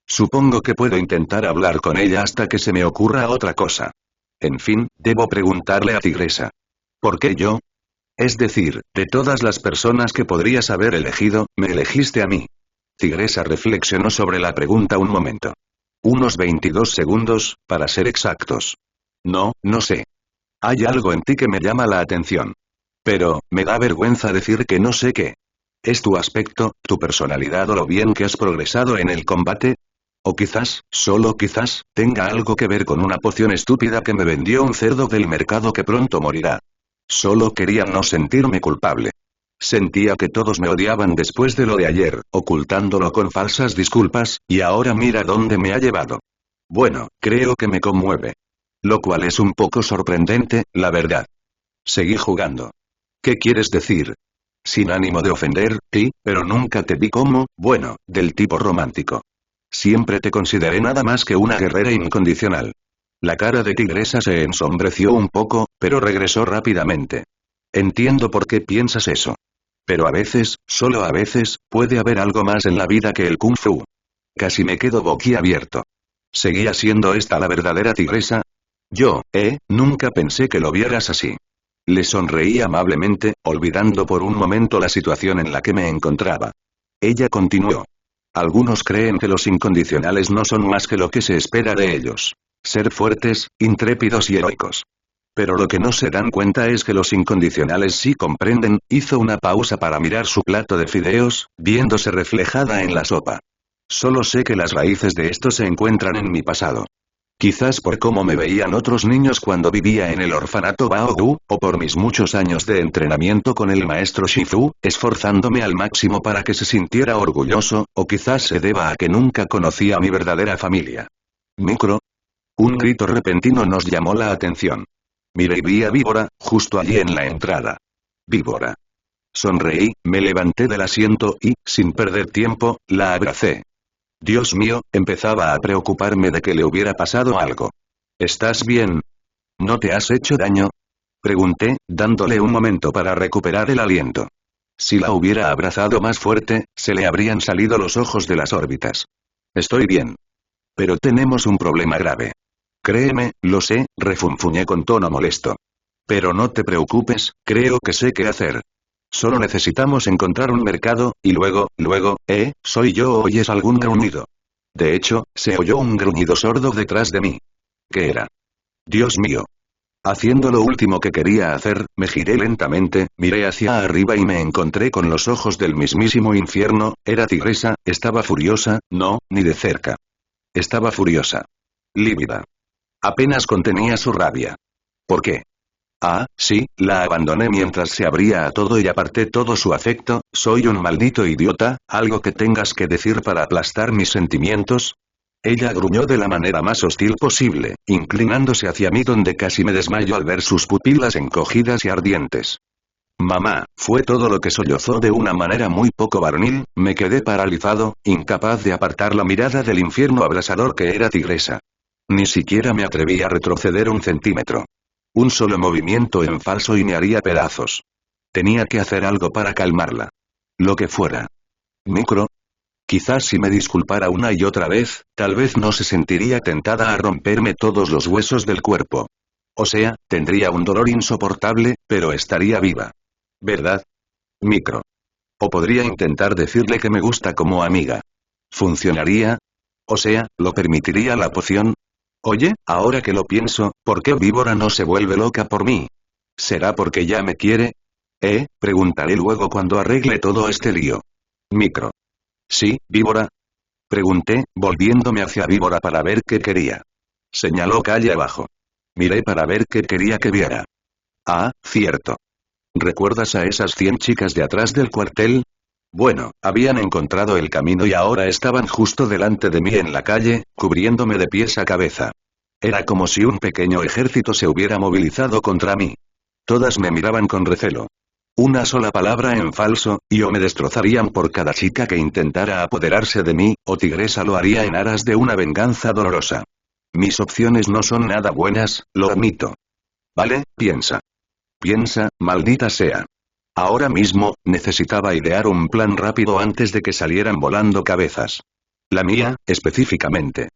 Supongo que puedo intentar hablar con ella hasta que se me ocurra otra cosa. En fin, debo preguntarle a Tigresa. ¿Por qué yo? Es decir, de todas las personas que podrías haber elegido, me elegiste a mí. Tigresa reflexionó sobre la pregunta un momento. Unos 22 segundos, para ser exactos. No sé. Hay algo en ti que me llama la atención. Pero, me da vergüenza decir que no sé qué. ¿Es tu aspecto, tu personalidad o lo bien que has progresado en el combate? O quizás, solo quizás, tenga algo que ver con una poción estúpida que me vendió un cerdo del mercado que pronto morirá. Solo quería no sentirme culpable. Sentía que todos me odiaban después de lo de ayer, ocultándolo con falsas disculpas, y ahora mira dónde me ha llevado. Bueno, creo que me conmueve. Lo cual es un poco sorprendente, la verdad. Seguí jugando. ¿Qué quieres decir? Sin ánimo de ofender, sí, pero nunca te vi como, bueno, del tipo romántico. Siempre te consideré nada más que una guerrera incondicional. La cara de Tigresa se ensombreció un poco, pero regresó rápidamente. Entiendo por qué piensas eso. Pero a veces, solo a veces, puede haber algo más en la vida que el Kung Fu. Casi me quedo boquiabierto. ¿Seguía siendo esta la verdadera Tigresa? Yo, nunca pensé que lo vieras así. Le sonreí amablemente, olvidando por un momento la situación en la que me encontraba. Ella continuó. Algunos creen que los incondicionales no son más que lo que se espera de ellos. Ser fuertes, intrépidos y heroicos. Pero lo que no se dan cuenta es que los incondicionales sí comprenden. Hizo una pausa para mirar su plato de fideos, viéndose reflejada en la sopa. Solo sé que las raíces de esto se encuentran en mi pasado. Quizás por cómo me veían otros niños cuando vivía en el orfanato Baodu, o por mis muchos años de entrenamiento con el maestro Shifu, esforzándome al máximo para que se sintiera orgulloso, o quizás se deba a que nunca conocí a mi verdadera familia. Micro. Un grito repentino nos llamó la atención. Miré y vi a Víbora, justo allí en la entrada. Víbora. Sonreí, me levanté del asiento y, sin perder tiempo, la abracé. Dios mío, empezaba a preocuparme de que le hubiera pasado algo. ¿Estás bien? ¿No te has hecho daño? Pregunté, dándole un momento para recuperar el aliento. Si la hubiera abrazado más fuerte, se le habrían salido los ojos de las órbitas. Estoy bien. Pero tenemos un problema grave. Créeme, lo sé, refunfuñé con tono molesto. Pero no te preocupes, creo que sé qué hacer. Solo necesitamos encontrar un mercado, y luego, ¿soy yo o oyes algún gruñido? De hecho, se oyó un gruñido sordo detrás de mí. ¿Qué era? Dios mío. Haciendo lo último que quería hacer, me giré lentamente, miré hacia arriba y me encontré con los ojos del mismísimo infierno. Era Tigresa, estaba furiosa, no, ni de cerca. Estaba furiosa. Lívida. Apenas contenía su rabia. ¿Por qué? Ah, sí, la abandoné mientras se abría a todo y aparté todo su afecto. ¿Soy un maldito idiota, algo que tengas que decir para aplastar mis sentimientos? Ella gruñó de la manera más hostil posible, inclinándose hacia mí donde casi me desmayo al ver sus pupilas encogidas y ardientes. Mamá, fue todo lo que sollozó de una manera muy poco varonil. Me quedé paralizado, incapaz de apartar la mirada del infierno abrasador que era Tigresa. Ni siquiera me atreví a retroceder un centímetro. Un solo movimiento en falso y me haría pedazos. Tenía que hacer algo para calmarla. Lo que fuera. Micro. Quizás si me disculpara una y otra vez, tal vez no se sentiría tentada a romperme todos los huesos del cuerpo. O sea, tendría un dolor insoportable, pero estaría viva. ¿Verdad? Micro. O podría intentar decirle que me gusta como amiga. ¿Funcionaría? O sea, ¿lo permitiría la poción? Oye, ahora que lo pienso, ¿por qué Víbora no se vuelve loca por mí? ¿Será porque ya me quiere? Preguntaré luego cuando arregle todo este lío. Micro. ¿Sí, Víbora? Pregunté, volviéndome hacia Víbora para ver qué quería. Señaló calle abajo. Miré para ver qué quería que viera. Ah, cierto. ¿Recuerdas a esas 100 chicas de atrás del cuartel? Bueno, habían encontrado el camino y ahora estaban justo delante de mí en la calle, cubriéndome de pies a cabeza. Era como si un pequeño ejército se hubiera movilizado contra mí. Todas me miraban con recelo. Una sola palabra en falso, y o me destrozarían por cada chica que intentara apoderarse de mí, o Tigresa lo haría en aras de una venganza dolorosa. Mis opciones no son nada buenas, lo admito. ¿Vale? Piensa. Piensa, maldita sea. Ahora mismo, necesitaba idear un plan rápido antes de que salieran volando cabezas. La mía, específicamente.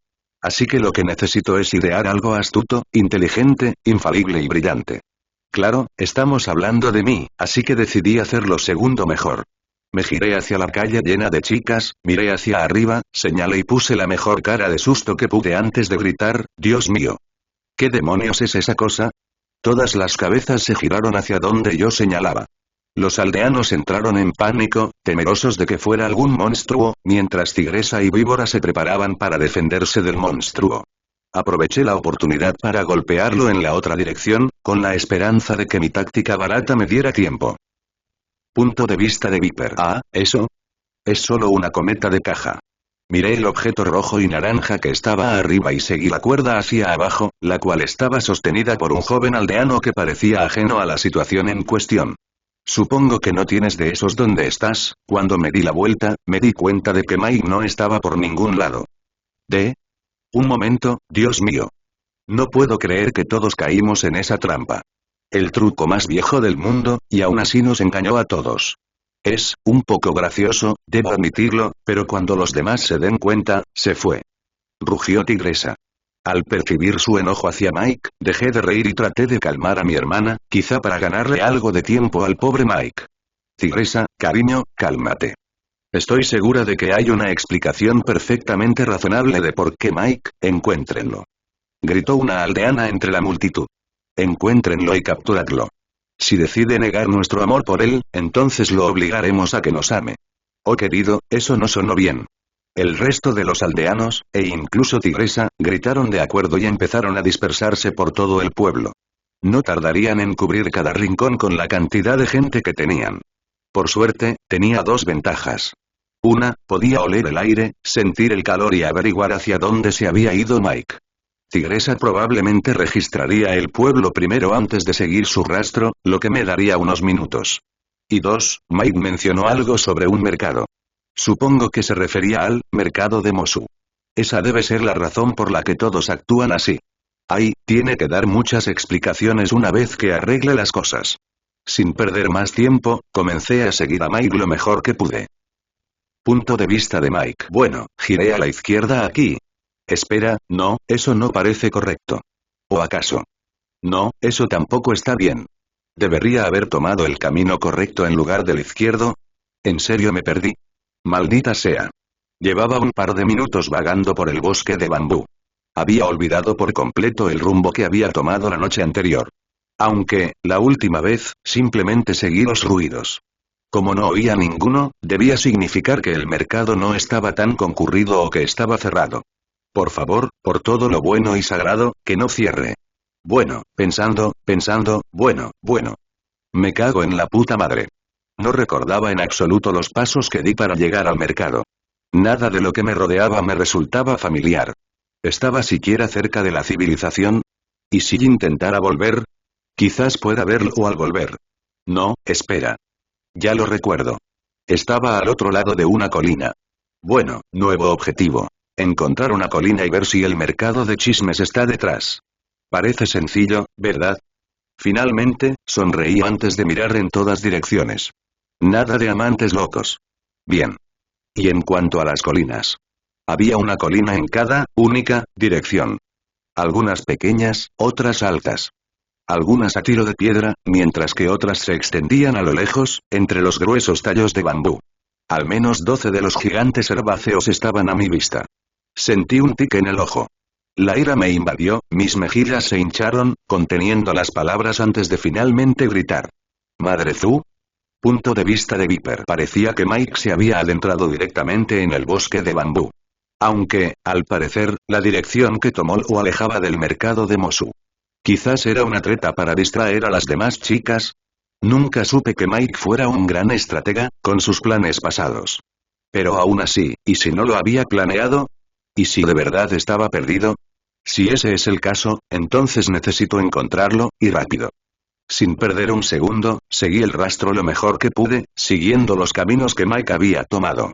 Así que lo que necesito es idear algo astuto, inteligente, infalible y brillante. Claro, estamos hablando de mí, así que decidí hacer lo segundo mejor. Me giré hacia la calle llena de chicas, miré hacia arriba, señalé y puse la mejor cara de susto que pude antes de gritar, Dios mío. ¿Qué demonios es esa cosa? Todas las cabezas se giraron hacia donde yo señalaba. Los aldeanos entraron en pánico, temerosos de que fuera algún monstruo, mientras Tigresa y Víbora se preparaban para defenderse del monstruo. Aproveché la oportunidad para golpearlo en la otra dirección, con la esperanza de que mi táctica barata me diera tiempo. Punto de vista de Viper. Ah, ¿eso? Es solo una cometa de caja. Miré el objeto rojo y naranja que estaba arriba y seguí la cuerda hacia abajo, la cual estaba sostenida por un joven aldeano que parecía ajeno a la situación en cuestión. Supongo que no tienes de esos donde estás. Cuando me di la vuelta, me di cuenta de que Mike no estaba por ningún lado. Un momento, Dios mío. No puedo creer que todos caímos en esa trampa. El truco más viejo del mundo, y aún así nos engañó a todos. Es un poco gracioso, debo admitirlo, pero cuando los demás se den cuenta, se fue. Rugió Tigresa. Al percibir su enojo hacia Mike, dejé de reír y traté de calmar a mi hermana, quizá para ganarle algo de tiempo al pobre Mike. Tigresa, cariño, cálmate. Estoy segura de que hay una explicación perfectamente razonable de por qué Mike, encuéntrenlo. Gritó una aldeana entre la multitud. Encuéntrenlo y capturadlo. Si decide negar nuestro amor por él, entonces lo obligaremos a que nos ame. Oh querido, eso no sonó bien. El resto de los aldeanos, e incluso Tigresa, gritaron de acuerdo y empezaron a dispersarse por todo el pueblo. No tardarían en cubrir cada rincón con la cantidad de gente que tenían. Por suerte, tenía dos ventajas. Una, podía oler el aire, sentir el calor y averiguar hacia dónde se había ido Mike. Tigresa probablemente registraría el pueblo primero antes de seguir su rastro, lo que me daría unos minutos. Y dos, Mike mencionó algo sobre un mercado. Supongo que se refería al mercado de Mosu. Esa debe ser la razón por la que todos actúan así. Tiene que dar muchas explicaciones una vez que arregle las cosas. Sin perder más tiempo, comencé a seguir a Mike lo mejor que pude. Punto de vista de Mike. Bueno, giré a la izquierda aquí. Espera, no, eso no parece correcto. ¿O acaso? No, eso tampoco está bien. ¿Debería haber tomado el camino correcto en lugar del izquierdo? ¿En serio me perdí? Maldita sea. Llevaba un par de minutos vagando por el bosque de bambú. Había olvidado por completo el rumbo que había tomado la noche anterior. Aunque, la última vez, simplemente seguí los ruidos. Como no oía ninguno, debía significar que el mercado no estaba tan concurrido o que estaba cerrado. Por favor, por todo lo bueno y sagrado, que no cierre. Bueno, pensando, bueno. Me cago en la puta madre. No recordaba en absoluto los pasos que di para llegar al mercado. Nada de lo que me rodeaba me resultaba familiar. ¿Estaba siquiera cerca de la civilización? ¿Y si intentara volver? Quizás pueda verlo al volver. No, espera. Ya lo recuerdo. Estaba al otro lado de una colina. Bueno, nuevo objetivo. Encontrar una colina y ver si el mercado de chismes está detrás. Parece sencillo, ¿verdad? Finalmente, sonreí antes de mirar en todas direcciones. Nada de amantes locos. Bien. Y en cuanto a las colinas. Había una colina en cada, única, dirección. Algunas pequeñas, otras altas. Algunas a tiro de piedra, mientras que otras se extendían a lo lejos, entre los gruesos tallos de bambú. Al menos 12 de los gigantes herbáceos estaban a mi vista. Sentí un tic en el ojo. La ira me invadió, mis mejillas se hincharon, conteniendo las palabras antes de finalmente gritar. ¿Madrezú? Punto de vista de Viper. Parecía que Mike se había adentrado directamente en el bosque de bambú. Aunque, al parecer, la dirección que tomó lo alejaba del mercado de Mosu. Quizás era una treta para distraer a las demás chicas. Nunca supe que Mike fuera un gran estratega, con sus planes pasados. Pero aún así, ¿y si no lo había planeado? ¿Y si de verdad estaba perdido? Si ese es el caso, entonces necesito encontrarlo, y rápido. Sin perder un segundo, seguí el rastro lo mejor que pude, siguiendo los caminos que Mike había tomado.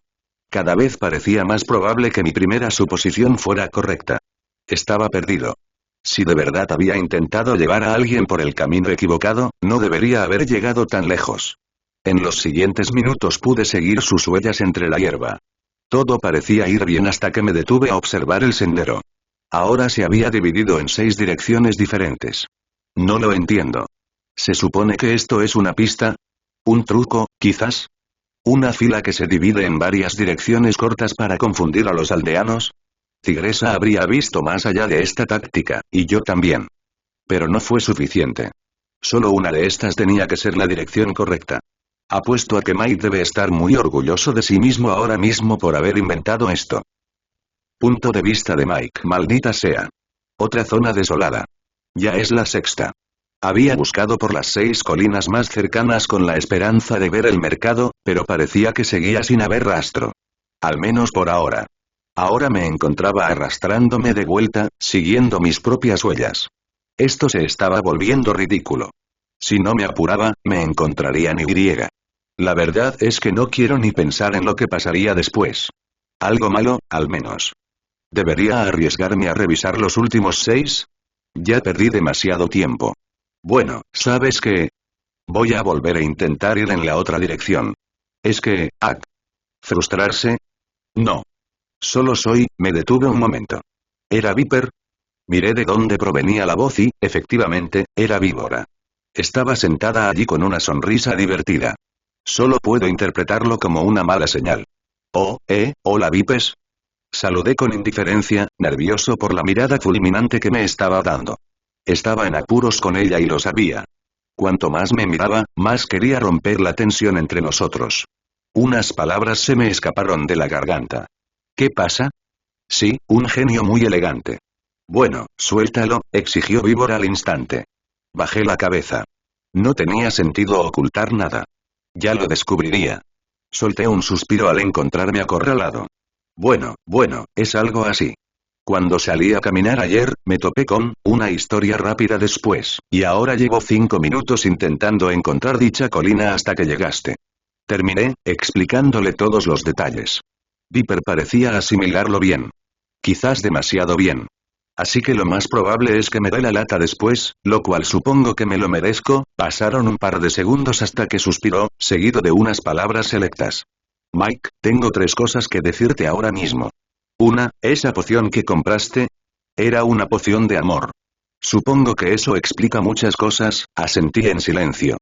Cada vez parecía más probable que mi primera suposición fuera correcta. Estaba perdido. Si de verdad había intentado llevar a alguien por el camino equivocado, no debería haber llegado tan lejos. En los siguientes minutos pude seguir sus huellas entre la hierba. Todo parecía ir bien hasta que me detuve a observar el sendero. Ahora se había dividido en 6 direcciones diferentes. No lo entiendo. ¿Se supone que esto es una pista? ¿Un truco, quizás? ¿Una fila que se divide en varias direcciones cortas para confundir a los aldeanos? Tigresa habría visto más allá de esta táctica, y yo también. Pero no fue suficiente. Solo una de estas tenía que ser la dirección correcta. Apuesto a que Mike debe estar muy orgulloso de sí mismo ahora mismo por haber inventado esto. Punto de vista de Mike. Maldita sea. Otra zona desolada. Ya es la sexta. Había buscado por las 6 colinas más cercanas con la esperanza de ver el mercado, pero parecía que seguía sin haber rastro. Al menos por ahora. Ahora me encontraba arrastrándome de vuelta, siguiendo mis propias huellas. Esto se estaba volviendo ridículo. Si no me apuraba, me encontraría en Y. La verdad es que no quiero ni pensar en lo que pasaría después. Algo malo, al menos. ¿Debería arriesgarme a revisar los últimos 6? Ya perdí demasiado tiempo. Bueno, ¿sabes qué? Voy a volver a intentar ir en la otra dirección. Es que, ¿frustrarse? No. Me detuve un momento. ¿Era Viper? Miré de dónde provenía la voz y, efectivamente, era Víbora. Estaba sentada allí con una sonrisa divertida. Solo puedo interpretarlo como una mala señal. Oh, hola Vipes. Saludé con indiferencia, nervioso por la mirada fulminante que me estaba dando. Estaba en apuros con ella y lo sabía. Cuanto más me miraba, más quería romper la tensión entre nosotros. Unas palabras se me escaparon de la garganta. ¿Qué pasa? Sí, un genio muy elegante. Bueno, suéltalo, exigió Víbora al instante. Bajé la cabeza. No tenía sentido ocultar nada. Ya lo descubriría. Solté un suspiro al encontrarme acorralado. Bueno, es algo así. Cuando salí a caminar ayer, me topé con una historia rápida después, y ahora llevo 5 minutos intentando encontrar dicha colina hasta que llegaste. Terminé, explicándole todos los detalles. Viper parecía asimilarlo bien. Quizás demasiado bien. Así que lo más probable es que me dé la lata después, lo cual supongo que me lo merezco. Pasaron un par de segundos hasta que suspiró, seguido de unas palabras selectas. Mike, tengo 3 cosas que decirte ahora mismo. Una, esa poción que compraste. Era una poción de amor. Supongo que eso explica muchas cosas, asentí en silencio.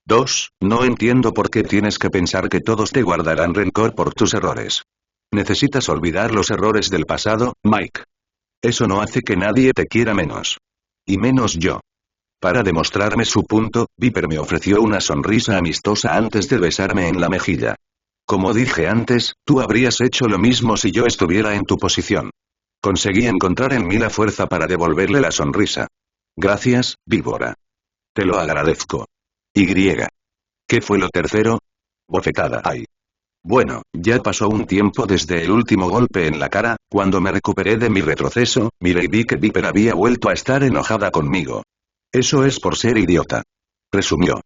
2, no entiendo por qué tienes que pensar que todos te guardarán rencor por tus errores. Necesitas olvidar los errores del pasado, Mike. Eso no hace que nadie te quiera menos. Y menos yo. Para demostrarme su punto, Viper me ofreció una sonrisa amistosa antes de besarme en la mejilla. Como dije antes, tú habrías hecho lo mismo si yo estuviera en tu posición. Conseguí encontrar en mí la fuerza para devolverle la sonrisa. Gracias, Víbora. Te lo agradezco. Y. ¿Qué fue lo tercero? Bofetada. Ay. Bueno, ya pasó un tiempo desde el último golpe en la cara. Cuando me recuperé de mi retroceso, miré y vi que Viper había vuelto a estar enojada conmigo. Eso es por ser idiota. Resumió.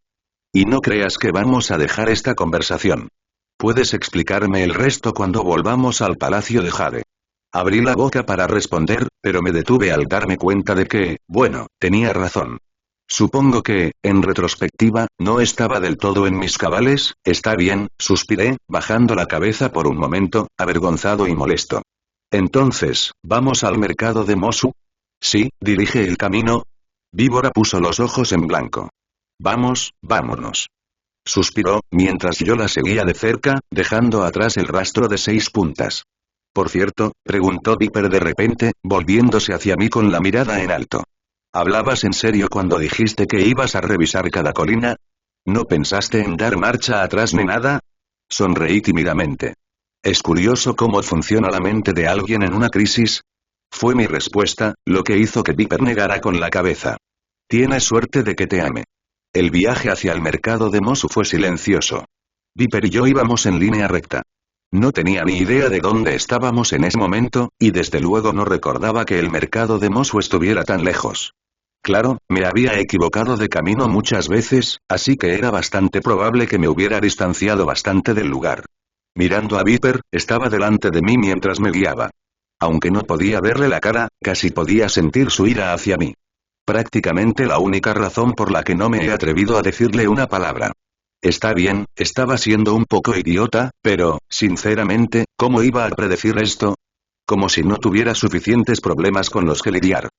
Y no creas que vamos a dejar esta conversación. Puedes explicarme el resto cuando volvamos al Palacio de Jade. Abrí la boca para responder, pero me detuve al darme cuenta de que, bueno, tenía razón. Supongo que, en retrospectiva, no estaba del todo en mis cabales. Está bien, suspiré, bajando la cabeza por un momento, avergonzado y molesto. Entonces, ¿vamos al mercado de Mosu? Sí, dirige el camino. Víbora puso los ojos en blanco. Vámonos. Suspiró, mientras yo la seguía de cerca, dejando atrás el rastro de 6 puntas. Por cierto, preguntó Viper de repente, volviéndose hacia mí con la mirada en alto. ¿Hablabas en serio cuando dijiste que ibas a revisar cada colina? ¿No pensaste en dar marcha atrás ni nada? Sonreí tímidamente. ¿Es curioso cómo funciona la mente de alguien en una crisis? Fue mi respuesta, lo que hizo que Viper negara con la cabeza. Tienes suerte de que te ame. El viaje hacia el mercado de Mosu fue silencioso. Viper y yo íbamos en línea recta. No tenía ni idea de dónde estábamos en ese momento, y desde luego no recordaba que el mercado de Mosu estuviera tan lejos. Claro, me había equivocado de camino muchas veces, así que era bastante probable que me hubiera distanciado bastante del lugar. Mirando a Viper, estaba delante de mí mientras me guiaba. Aunque no podía verle la cara, casi podía sentir su ira hacia mí. Prácticamente la única razón por la que no me he atrevido a decirle una palabra. Está bien, estaba siendo un poco idiota, pero, sinceramente, ¿cómo iba a predecir esto? Como si no tuviera suficientes problemas con los que lidiar.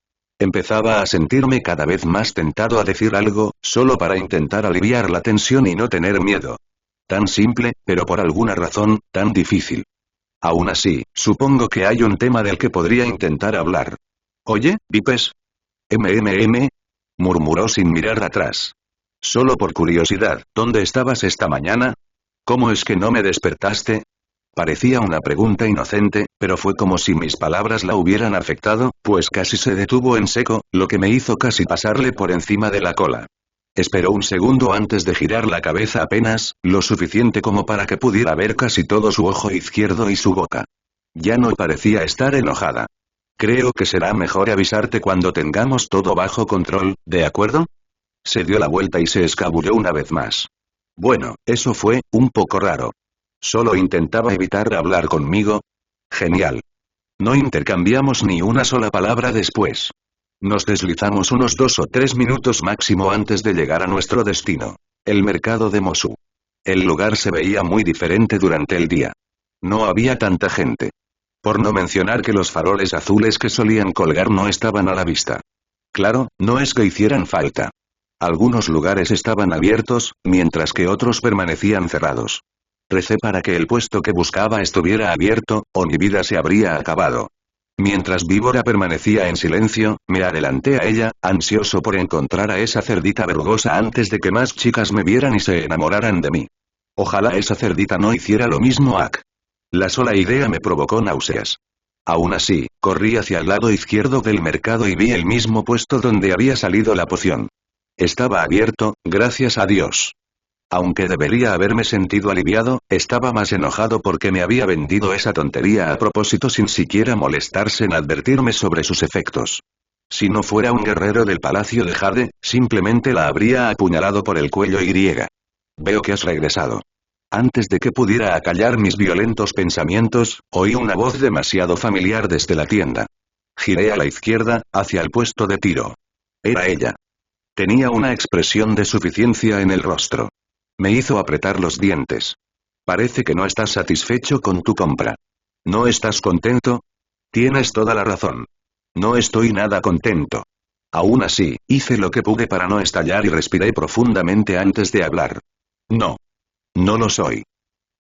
Empezaba a sentirme cada vez más tentado a decir algo, solo para intentar aliviar la tensión y no tener miedo. Tan simple, pero por alguna razón, tan difícil. Aún así, supongo que hay un tema del que podría intentar hablar. Oye, Vipes. Murmuró sin mirar atrás. Solo por curiosidad, ¿dónde estabas esta mañana? ¿Cómo es que no me despertaste? Parecía una pregunta inocente, Pero fue como si mis palabras la hubieran afectado, pues casi se detuvo en seco, lo que me hizo casi pasarle por encima de la cola. Esperó un segundo antes de girar la cabeza apenas, lo suficiente como para que pudiera ver casi todo su ojo izquierdo y su boca. Ya no parecía estar enojada. Creo que será mejor avisarte cuando tengamos todo bajo control, ¿de acuerdo? Se dio la vuelta y se escabulló una vez más. Bueno, eso fue un poco raro. Solo intentaba evitar hablar conmigo. Genial. No intercambiamos ni una sola palabra después. Nos deslizamos unos 2 o 3 minutos máximo antes de llegar a nuestro destino. El mercado de Mosu. El lugar se veía muy diferente durante el día. No había tanta gente. Por no mencionar que los faroles azules que solían colgar no estaban a la vista. Claro, no es que hicieran falta. Algunos lugares estaban abiertos, mientras que otros permanecían cerrados. Recé para que el puesto que buscaba estuviera abierto, o mi vida se habría acabado. Mientras Víbora permanecía en silencio, me adelanté a ella, ansioso por encontrar a esa cerdita vergosa antes de que más chicas me vieran y se enamoraran de mí. Ojalá esa cerdita no hiciera lo mismo a La sola idea me provocó náuseas. Aún así, corrí hacia el lado izquierdo del mercado y vi el mismo puesto donde había salido la poción. Estaba abierto, gracias a Dios. Aunque debería haberme sentido aliviado, estaba más enojado porque me había vendido esa tontería a propósito sin siquiera molestarse en advertirme sobre sus efectos. Si no fuera un guerrero del Palacio de Jade, simplemente la habría apuñalado por el cuello y. Veo que has regresado. Antes de que pudiera acallar mis violentos pensamientos, oí una voz demasiado familiar desde la tienda. Giré a la izquierda, hacia el puesto de tiro. Era ella. Tenía una expresión de suficiencia en el rostro. Me hizo apretar los dientes. Parece que no estás satisfecho con tu compra. ¿No estás contento? Tienes toda la razón. No estoy nada contento. Aún así, hice lo que pude para no estallar y respiré profundamente antes de hablar. No. No lo soy.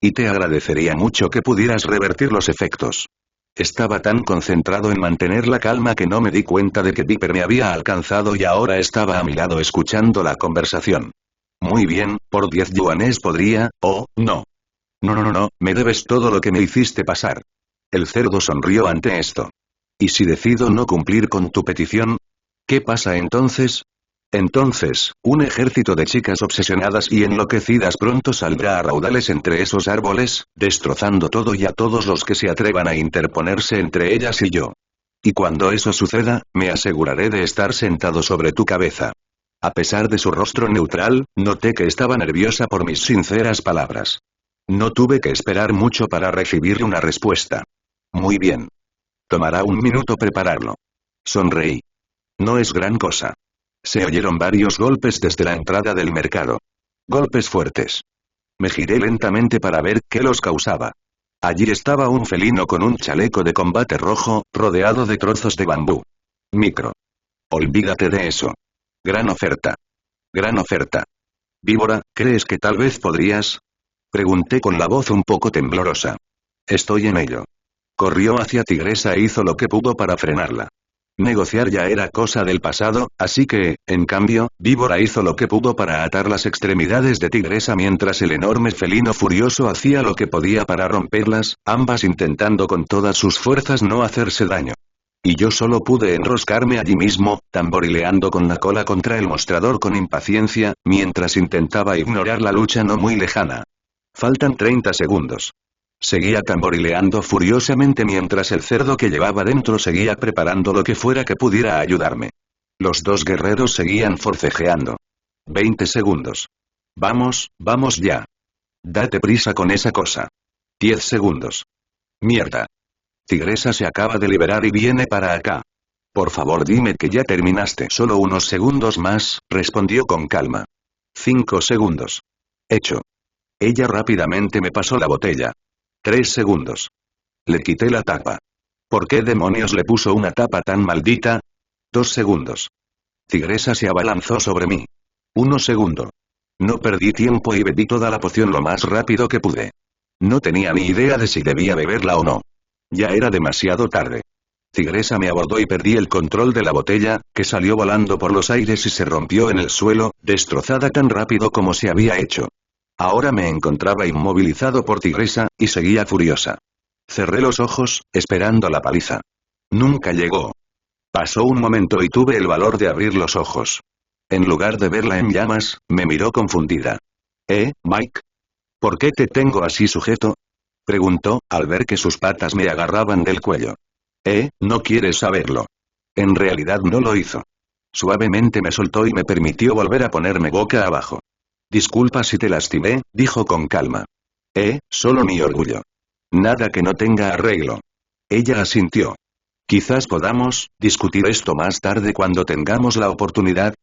Y te agradecería mucho que pudieras revertir los efectos. Estaba tan concentrado en mantener la calma que no me di cuenta de que Viper me había alcanzado y ahora estaba a mi lado escuchando la conversación. Muy bien, por 10 yuanes podría, no. No, me debes todo lo que me hiciste pasar. El cerdo sonrió ante esto. ¿Y si decido no cumplir con tu petición? ¿Qué pasa entonces? Entonces, un ejército de chicas obsesionadas y enloquecidas pronto saldrá a raudales entre esos árboles, destrozando todo y a todos los que se atrevan a interponerse entre ellas y yo. Y cuando eso suceda, me aseguraré de estar sentado sobre tu cabeza. A pesar de su rostro neutral, noté que estaba nerviosa por mis sinceras palabras. No tuve que esperar mucho para recibir una respuesta. Muy bien. Tomará un minuto prepararlo. Sonreí. No es gran cosa. Se oyeron varios golpes desde la entrada del mercado. Golpes fuertes. Me giré lentamente para ver qué los causaba. Allí estaba un felino con un chaleco de combate rojo, rodeado de trozos de bambú. Micro. Olvídate de eso. Gran oferta. Gran oferta. Víbora, ¿crees que tal vez podrías? Pregunté con la voz un poco temblorosa. Estoy en ello. Corrió hacia Tigresa e hizo lo que pudo para frenarla. Negociar ya era cosa del pasado, así que, en cambio, Víbora hizo lo que pudo para atar las extremidades de Tigresa mientras el enorme felino furioso hacía lo que podía para romperlas, ambas intentando con todas sus fuerzas no hacerse daño. Y yo solo pude enroscarme allí mismo, tamborileando con la cola contra el mostrador con impaciencia, mientras intentaba ignorar la lucha no muy lejana. Faltan 30 segundos. Seguía tamborileando furiosamente mientras el cerdo que llevaba dentro seguía preparando lo que fuera que pudiera ayudarme. Los dos guerreros seguían forcejeando. 20 segundos. Vamos ya. Date prisa con esa cosa. 10 segundos. Mierda. Tigresa se acaba de liberar y viene para acá. Por favor dime que ya terminaste. Solo unos segundos más, respondió con calma. 5 segundos. Hecho. Ella rápidamente me pasó la botella. 3 segundos. Le quité la tapa. ¿Por qué demonios le puso una tapa tan maldita? 2 segundos. Tigresa se abalanzó sobre mí. 1 segundo. No perdí tiempo y bebí toda la poción lo más rápido que pude. No tenía ni idea de si debía beberla o no. Ya era demasiado tarde. Tigresa me abordó y perdí el control de la botella, que salió volando por los aires y se rompió en el suelo, destrozada tan rápido como se había hecho. Ahora me encontraba inmovilizado por Tigresa, y seguía furiosa. Cerré los ojos, esperando la paliza. Nunca llegó. Pasó un momento y tuve el valor de abrir los ojos. En lugar de verla en llamas, me miró confundida. Mike? ¿Por qué te tengo así sujeto? Preguntó, al ver que sus patas me agarraban del cuello. No quieres saberlo. En realidad no lo hizo. Suavemente me soltó y me permitió volver a ponerme boca abajo. Disculpa si te lastimé, dijo con calma. Solo mi orgullo. Nada que no tenga arreglo. Ella asintió. Quizás podamos discutir esto más tarde cuando tengamos la oportunidad.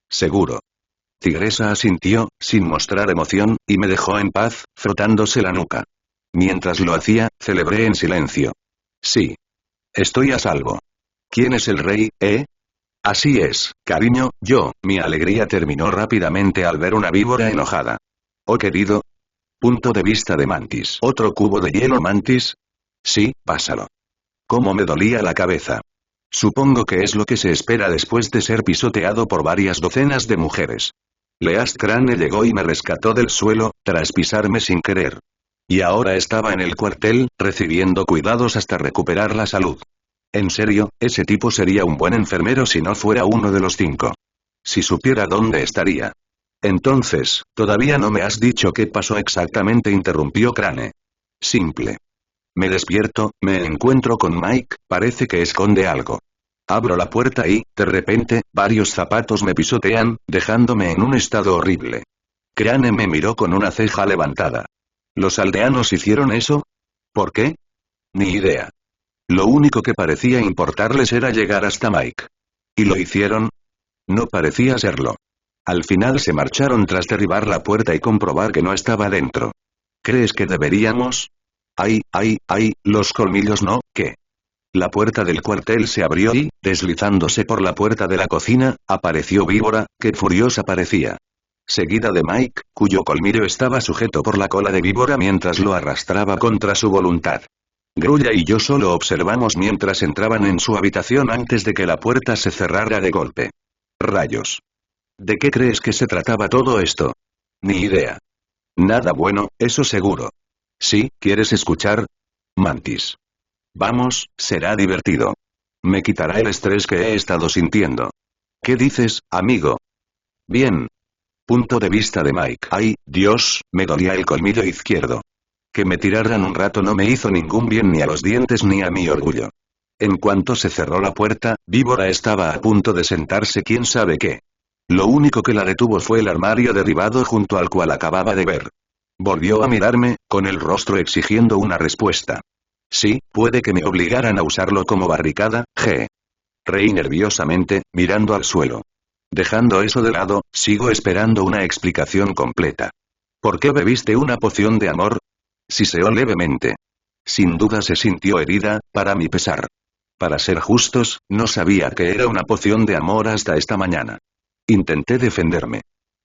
Seguro. Tigresa asintió, sin mostrar emoción, y me dejó en paz, frotándose la nuca. Mientras lo hacía, celebré en silencio. Sí. Estoy a salvo. ¿Quién es el rey, Así es, cariño, yo. Mi alegría terminó rápidamente al ver una víbora enojada. Oh querido. Punto de vista de Mantis. ¿Otro cubo de hielo Mantis? Sí, pásalo. Cómo me dolía la cabeza. Supongo que es lo que se espera después de ser pisoteado por varias docenas de mujeres. Least Crane llegó y me rescató del suelo, tras pisarme sin querer. Y ahora estaba en el cuartel, recibiendo cuidados hasta recuperar la salud. En serio, ese tipo sería un buen enfermero si no fuera uno de los 5. Si supiera dónde estaría. Entonces, todavía no me has dicho qué pasó exactamente, interrumpió Crane. Simple. Me despierto, me encuentro con Mike, parece que esconde algo. Abro la puerta y, de repente, varios zapatos me pisotean, dejándome en un estado horrible. Crane me miró con una ceja levantada. ¿Los aldeanos hicieron eso? ¿Por qué? Ni idea. Lo único que parecía importarles era llegar hasta Mike. ¿Y lo hicieron? No parecía serlo. Al final se marcharon tras derribar la puerta y comprobar que no estaba dentro. ¿Crees que deberíamos? ¡Ay, los colmillos no! ¿Qué? La puerta del cuartel se abrió y, deslizándose por la puerta de la cocina, apareció Víbora, que furiosa parecía. Seguida de Mike, cuyo colmillo estaba sujeto por la cola de Víbora mientras lo arrastraba contra su voluntad. Grulla y yo solo observamos mientras entraban en su habitación antes de que la puerta se cerrara de golpe. Rayos. ¿De qué crees que se trataba todo esto? Ni idea. Nada bueno, eso seguro. ¿Sí, quieres escuchar? Mantis. Vamos, será divertido. Me quitará el estrés que he estado sintiendo. ¿Qué dices, amigo? Bien. Punto de vista de Mike. Ay, Dios, me dolía el colmillo izquierdo. Que me tiraran un rato no me hizo ningún bien ni a los dientes ni a mi orgullo. En cuanto se cerró la puerta, Víbora estaba a punto de sentarse quién sabe qué. Lo único que la detuvo fue el armario derribado junto al cual acababa de ver. Volvió a mirarme, con el rostro exigiendo una respuesta. Sí, puede que me obligaran a usarlo como barricada, Reí nerviosamente, mirando al suelo. Dejando eso de lado, sigo esperando una explicación completa. ¿Por qué bebiste una poción de amor? Siseó levemente. Sin duda se sintió herida, para mi pesar. Para ser justos, no sabía que era una poción de amor hasta esta mañana. Intenté defenderme.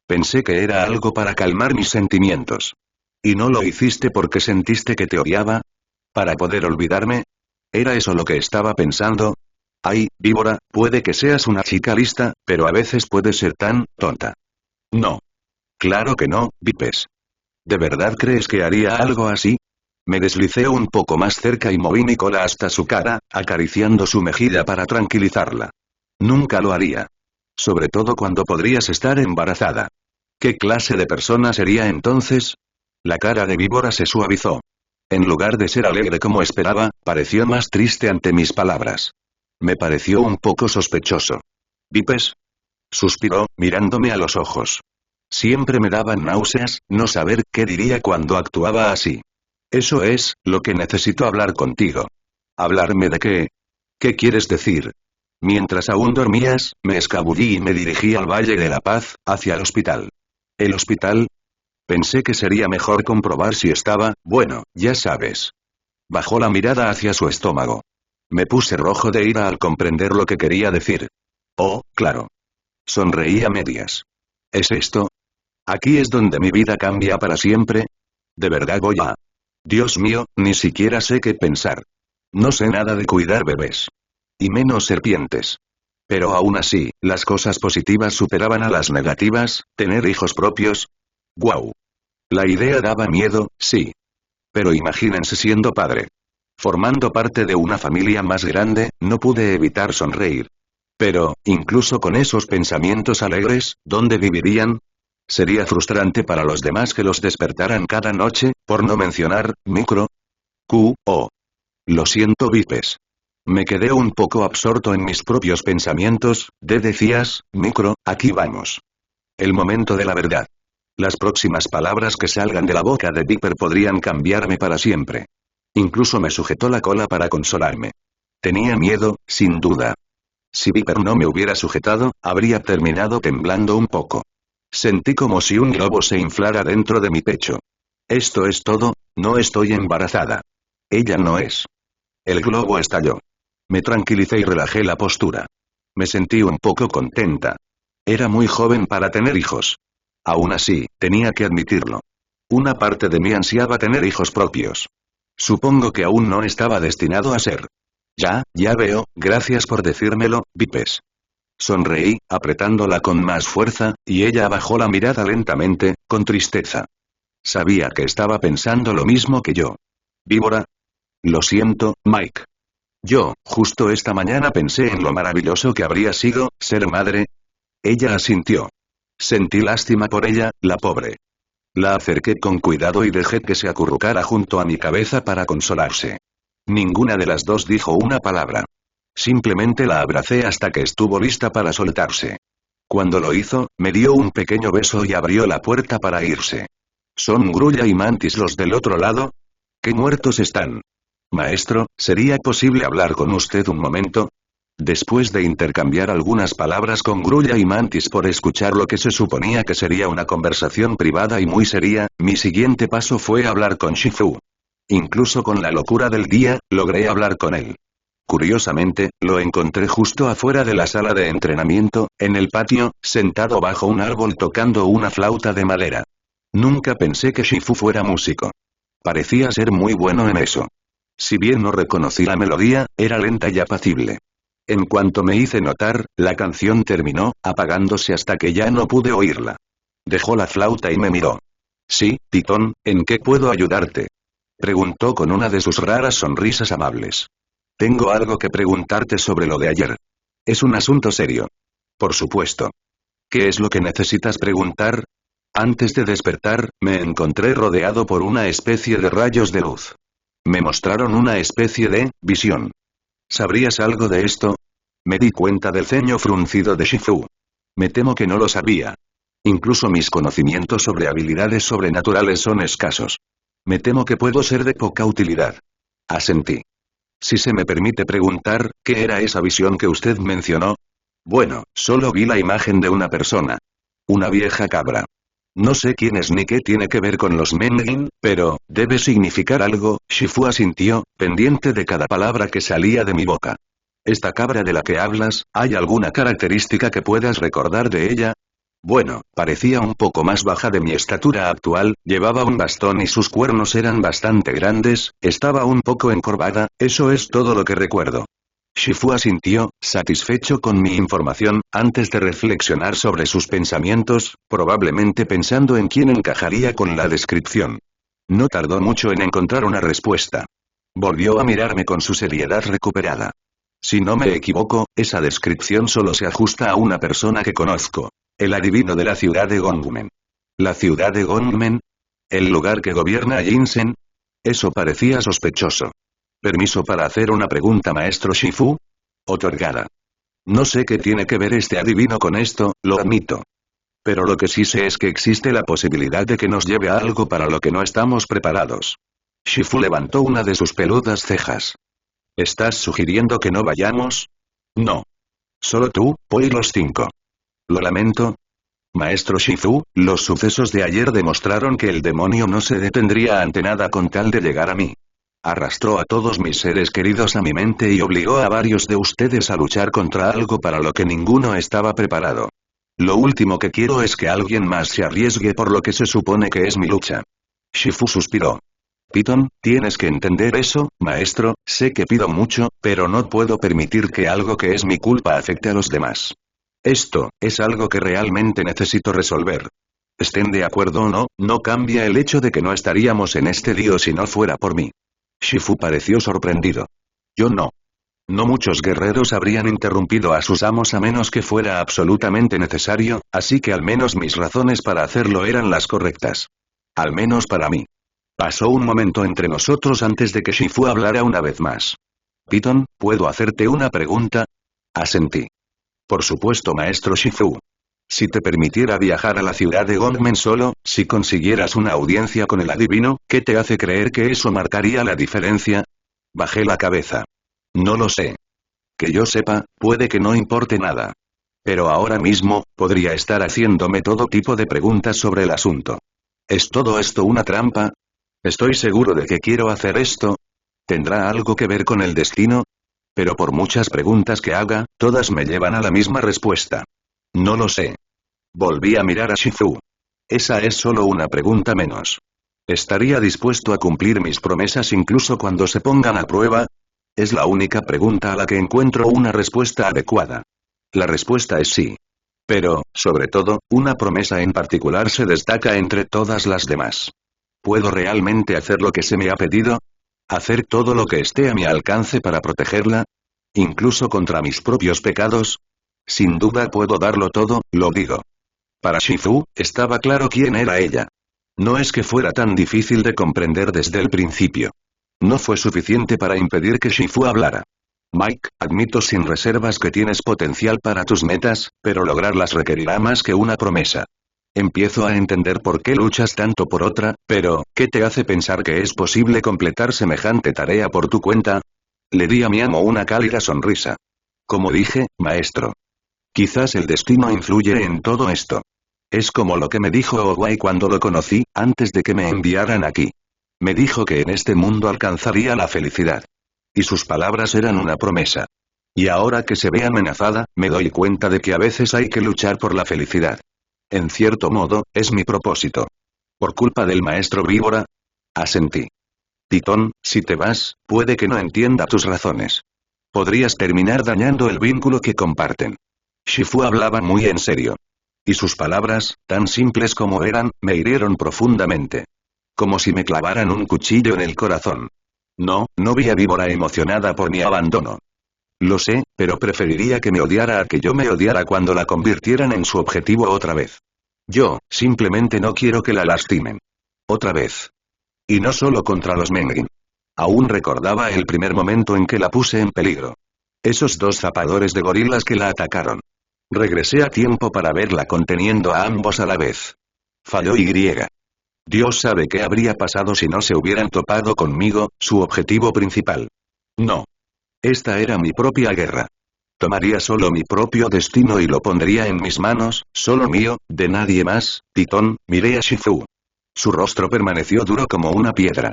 Pensé que era algo para calmar mis sentimientos. ¿Y no lo hiciste porque sentiste que te odiaba? ¿Para poder olvidarme? ¿Era eso lo que estaba pensando? Ay, Víbora, puede que seas una chica lista, pero a veces puedes ser tan tonta. No. Claro que no, Vipes. ¿De verdad crees que haría algo así? Me deslicé un poco más cerca y moví mi cola hasta su cara, acariciando su mejilla para tranquilizarla. Nunca lo haría. Sobre todo cuando podrías estar embarazada. ¿Qué clase de persona sería entonces? La cara de Víbora se suavizó. En lugar de ser alegre como esperaba, pareció más triste ante mis palabras. Me pareció un poco sospechoso. ¿Vipes? Suspiró, mirándome a los ojos. Siempre me daban náuseas, no saber qué diría cuando actuaba así. Eso es, lo que necesito hablar contigo. ¿Hablarme de qué? ¿Qué quieres decir? Mientras aún dormías, me escabullí y me dirigí al Valle de la Paz, hacia el hospital. ¿El hospital? Pensé que sería mejor comprobar si estaba, bueno, ya sabes. Bajó la mirada hacia su estómago. Me puse rojo de ira al comprender lo que quería decir. Oh, claro. Sonreí a medias. ¿Es esto? ¿Aquí es donde mi vida cambia para siempre? ¿De verdad voy a...? Dios mío, ni siquiera sé qué pensar. No sé nada de cuidar bebés. Y menos serpientes. Pero aún así, las cosas positivas superaban a las negativas, tener hijos propios. ¡Guau! La idea daba miedo, sí. Pero imagínense siendo padre. Formando parte de una familia más grande, no pude evitar sonreír. Pero, incluso con esos pensamientos alegres, ¿dónde vivirían? Sería frustrante para los demás que los despertaran cada noche, por no mencionar, micro. Lo siento, Vipes. Me quedé un poco absorto en mis propios pensamientos, decías, micro, aquí vamos. El momento de la verdad. Las próximas palabras que salgan de la boca de Viper podrían cambiarme para siempre. Incluso me sujetó la cola para consolarme. Tenía miedo, sin duda. Si Viper no me hubiera sujetado, habría terminado temblando un poco. Sentí como si un globo se inflara dentro de mi pecho. Esto es todo, no estoy embarazada. Ella no es. El globo estalló. Me tranquilicé y relajé la postura. Me sentí un poco contenta. Era muy joven para tener hijos. Aún así, tenía que admitirlo. Una parte de mí ansiaba tener hijos propios. Supongo que aún no estaba destinado a ser. Ya veo, gracias por decírmelo, Vipes. Sonreí, apretándola con más fuerza, y ella bajó la mirada lentamente, con tristeza. Sabía que estaba pensando lo mismo que yo. ¿Víbora? Lo siento, Mike. Yo, justo esta mañana pensé en lo maravilloso que habría sido, ser madre. Ella asintió. Sentí lástima por ella, la pobre. La acerqué con cuidado y dejé que se acurrucara junto a mi cabeza para consolarse. Ninguna de las dos dijo una palabra. Simplemente la abracé hasta que estuvo lista para soltarse. Cuando lo hizo, me dio un pequeño beso y abrió la puerta para irse. ¿Son Grulla y Mantis los del otro lado? ¿Qué muertos están? Maestro, ¿sería posible hablar con usted un momento? Después de intercambiar algunas palabras con Grulla y Mantis por escuchar lo que se suponía que sería una conversación privada y muy seria, mi siguiente paso fue hablar con Shifu. Incluso con la locura del día, logré hablar con él. Curiosamente, lo encontré justo afuera de la sala de entrenamiento, en el patio, sentado bajo un árbol tocando una flauta de madera. Nunca pensé que Shifu fuera músico. Parecía ser muy bueno en eso. Si bien no reconocí la melodía, era lenta y apacible. En cuanto me hice notar, la canción terminó, apagándose hasta que ya no pude oírla. Dejó la flauta y me miró. Sí, Pitón, ¿en qué puedo ayudarte? Preguntó con una de sus raras sonrisas amables. Tengo algo que preguntarte sobre lo de ayer. Es un asunto serio. Por supuesto. ¿Qué es lo que necesitas preguntar? Antes de despertar, me encontré rodeado por una especie de rayos de luz. Me mostraron una especie de visión. ¿Sabrías algo de esto? Me di cuenta del ceño fruncido de Shifu. Me temo que no lo sabía. Incluso mis conocimientos sobre habilidades sobrenaturales son escasos. Me temo que puedo ser de poca utilidad. Asentí. Si se me permite preguntar, ¿qué era esa visión que usted mencionó? Bueno, solo vi la imagen de una persona. Una vieja cabra. No sé quién es ni qué tiene que ver con los Menjin, pero, debe significar algo, Shifu asintió, pendiente de cada palabra que salía de mi boca. ¿Esta cabra de la que hablas, hay alguna característica que puedas recordar de ella? Bueno, parecía un poco más baja de mi estatura actual, llevaba un bastón y sus cuernos eran bastante grandes, estaba un poco encorvada, eso es todo lo que recuerdo. Shifu asintió, satisfecho con mi información, antes de reflexionar sobre sus pensamientos, probablemente pensando en quién encajaría con la descripción. No tardó mucho en encontrar una respuesta. Volvió a mirarme con su seriedad recuperada. Si no me equivoco, esa descripción solo se ajusta a una persona que conozco. El adivino de la ciudad de Gongmen. ¿La ciudad de Gongmen? ¿El lugar que gobierna a Jinsen? Eso parecía sospechoso. ¿Permiso para hacer una pregunta, maestro Shifu? Otorgada. No sé qué tiene que ver este adivino con esto, lo admito. Pero lo que sí sé es que existe la posibilidad de que nos lleve a algo para lo que no estamos preparados. Shifu levantó una de sus peludas cejas. ¿Estás sugiriendo que no vayamos? No. Solo tú, Po y los 5. Lo lamento. Maestro Shifu, los sucesos de ayer demostraron que el demonio no se detendría ante nada con tal de llegar a mí. Arrastró a todos mis seres queridos a mi mente y obligó a varios de ustedes a luchar contra algo para lo que ninguno estaba preparado. Lo último que quiero es que alguien más se arriesgue por lo que se supone que es mi lucha. Shifu suspiró. Piton, tienes que entender eso, maestro, sé que pido mucho, pero no puedo permitir que algo que es mi culpa afecte a los demás. Esto, es algo que realmente necesito resolver. Estén de acuerdo o no, no cambia el hecho de que no estaríamos en este lío si no fuera por mí. Shifu pareció sorprendido. Yo no. No muchos guerreros habrían interrumpido a sus amos a menos que fuera absolutamente necesario, así que al menos mis razones para hacerlo eran las correctas. Al menos para mí. Pasó un momento entre nosotros antes de que Shifu hablara una vez más. Piton, ¿puedo hacerte una pregunta? Asentí. Por supuesto, maestro Shifu. Si te permitiera viajar a la ciudad de Gongmen solo, si consiguieras una audiencia con el adivino, ¿qué te hace creer que eso marcaría la diferencia? Bajé la cabeza. No lo sé. Que yo sepa, puede que no importe nada. Pero ahora mismo, podría estar haciéndome todo tipo de preguntas sobre el asunto. ¿Es todo esto una trampa? ¿Estoy seguro de que quiero hacer esto? ¿Tendrá algo que ver con el destino? Pero por muchas preguntas que haga, todas me llevan a la misma respuesta. No lo sé. Volví a mirar a Shifu. Esa es solo una pregunta menos. ¿Estaría dispuesto a cumplir mis promesas incluso cuando se pongan a prueba? Es la única pregunta a la que encuentro una respuesta adecuada. La respuesta es sí. Pero, sobre todo, una promesa en particular se destaca entre todas las demás. ¿Puedo realmente hacer lo que se me ha pedido? ¿Hacer todo lo que esté a mi alcance para protegerla? ¿Incluso contra mis propios pecados? Sin duda puedo darlo todo, lo digo. Para Shifu, estaba claro quién era ella. No es que fuera tan difícil de comprender desde el principio. No fue suficiente para impedir que Shifu hablara. Mike, admito sin reservas que tienes potencial para tus metas, pero lograrlas requerirá más que una promesa. Empiezo a entender por qué luchas tanto por otra, pero, ¿qué te hace pensar que es posible completar semejante tarea por tu cuenta? Le di a mi amo una cálida sonrisa. Como dije, maestro. Quizás el destino influye en todo esto. Es como lo que me dijo Owai cuando lo conocí, antes de que me enviaran aquí. Me dijo que en este mundo alcanzaría la felicidad. Y sus palabras eran una promesa. Y ahora que se ve amenazada, me doy cuenta de que a veces hay que luchar por la felicidad. En cierto modo, es mi propósito. ¿Por culpa del maestro víbora? Asentí. Pitón, si te vas, puede que no entienda tus razones. Podrías terminar dañando el vínculo que comparten. Shifu hablaba muy en serio. Y sus palabras, tan simples como eran, me hirieron profundamente. Como si me clavaran un cuchillo en el corazón. No vi a víbora emocionada por mi abandono. Lo sé, pero preferiría que me odiara a que yo me odiara cuando la convirtieran en su objetivo otra vez. Yo, simplemente no quiero que la lastimen. Otra vez. Y no solo contra los Mengin. Aún recordaba el primer momento en que la puse en peligro. Esos dos zapadores de gorilas que la atacaron. Regresé a tiempo para verla conteniendo a ambos a la vez. Falló Y. Dios sabe qué habría pasado si no se hubieran topado conmigo, su objetivo principal. No. Esta era mi propia guerra. Tomaría solo mi propio destino y lo pondría en mis manos, solo mío, de nadie más. Pitón, miré a Shifu. Su rostro permaneció duro como una piedra.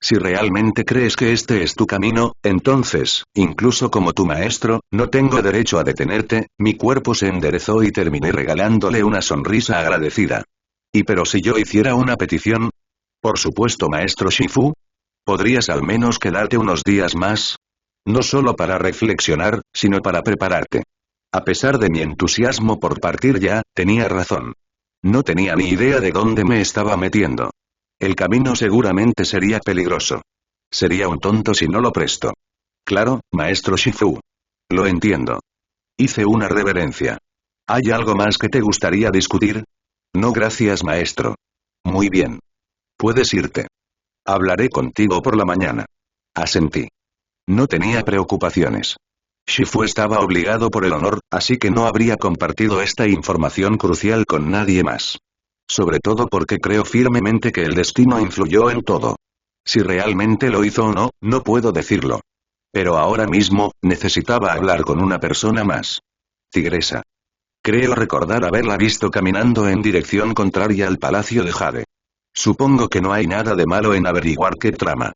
Si realmente crees que este es tu camino, entonces, incluso como tu maestro, no tengo derecho a detenerte. Mi cuerpo se enderezó y terminé regalándole una sonrisa agradecida. ¿Y pero si yo hiciera una petición? Por supuesto, maestro Shifu. ¿Podrías al menos quedarte unos días más? No solo para reflexionar, sino para prepararte. A pesar de mi entusiasmo por partir ya, tenía razón. No tenía ni idea de dónde me estaba metiendo. El camino seguramente sería peligroso. Sería un tonto si no lo presto. Claro, maestro Shifu. Lo entiendo. Hice una reverencia. ¿Hay algo más que te gustaría discutir? No, gracias, maestro. Muy bien. Puedes irte. Hablaré contigo por la mañana. Asentí. No tenía preocupaciones. Shifu estaba obligado por el honor, así que no habría compartido esta información crucial con nadie más. Sobre todo porque creo firmemente que el destino influyó en todo. Si realmente lo hizo o no, no puedo decirlo. Pero ahora mismo, necesitaba hablar con una persona más. Tigresa. Creo recordar haberla visto caminando en dirección contraria al palacio de Jade. Supongo que no hay nada de malo en averiguar qué trama.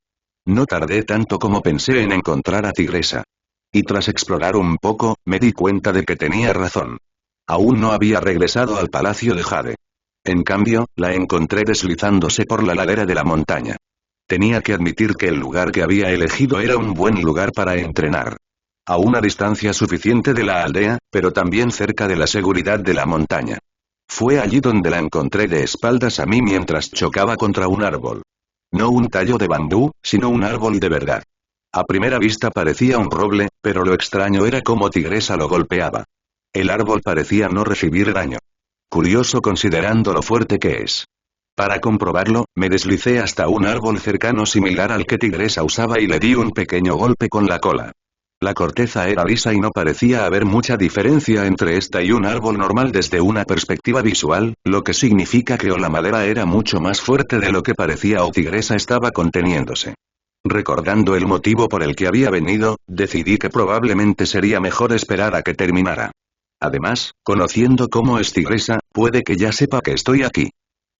No tardé tanto como pensé en encontrar a Tigresa. Y tras explorar un poco, me di cuenta de que tenía razón. Aún no había regresado al palacio de Jade. En cambio, la encontré deslizándose por la ladera de la montaña. Tenía que admitir que el lugar que había elegido era un buen lugar para entrenar. A una distancia suficiente de la aldea, pero también cerca de la seguridad de la montaña. Fue allí donde la encontré de espaldas a mí mientras chocaba contra un árbol. No un tallo de bambú, sino un árbol de verdad. A primera vista parecía un roble, pero lo extraño era cómo Tigresa lo golpeaba. El árbol parecía no recibir daño. Curioso considerando lo fuerte que es. Para comprobarlo, me deslicé hasta un árbol cercano similar al que Tigresa usaba y le di un pequeño golpe con la cola. La corteza era lisa y no parecía haber mucha diferencia entre esta y un árbol normal desde una perspectiva visual, lo que significa que o la madera era mucho más fuerte de lo que parecía o Tigresa estaba conteniéndose. Recordando el motivo por el que había venido, decidí que probablemente sería mejor esperar a que terminara. Además, conociendo cómo es Tigresa, puede que ya sepa que estoy aquí.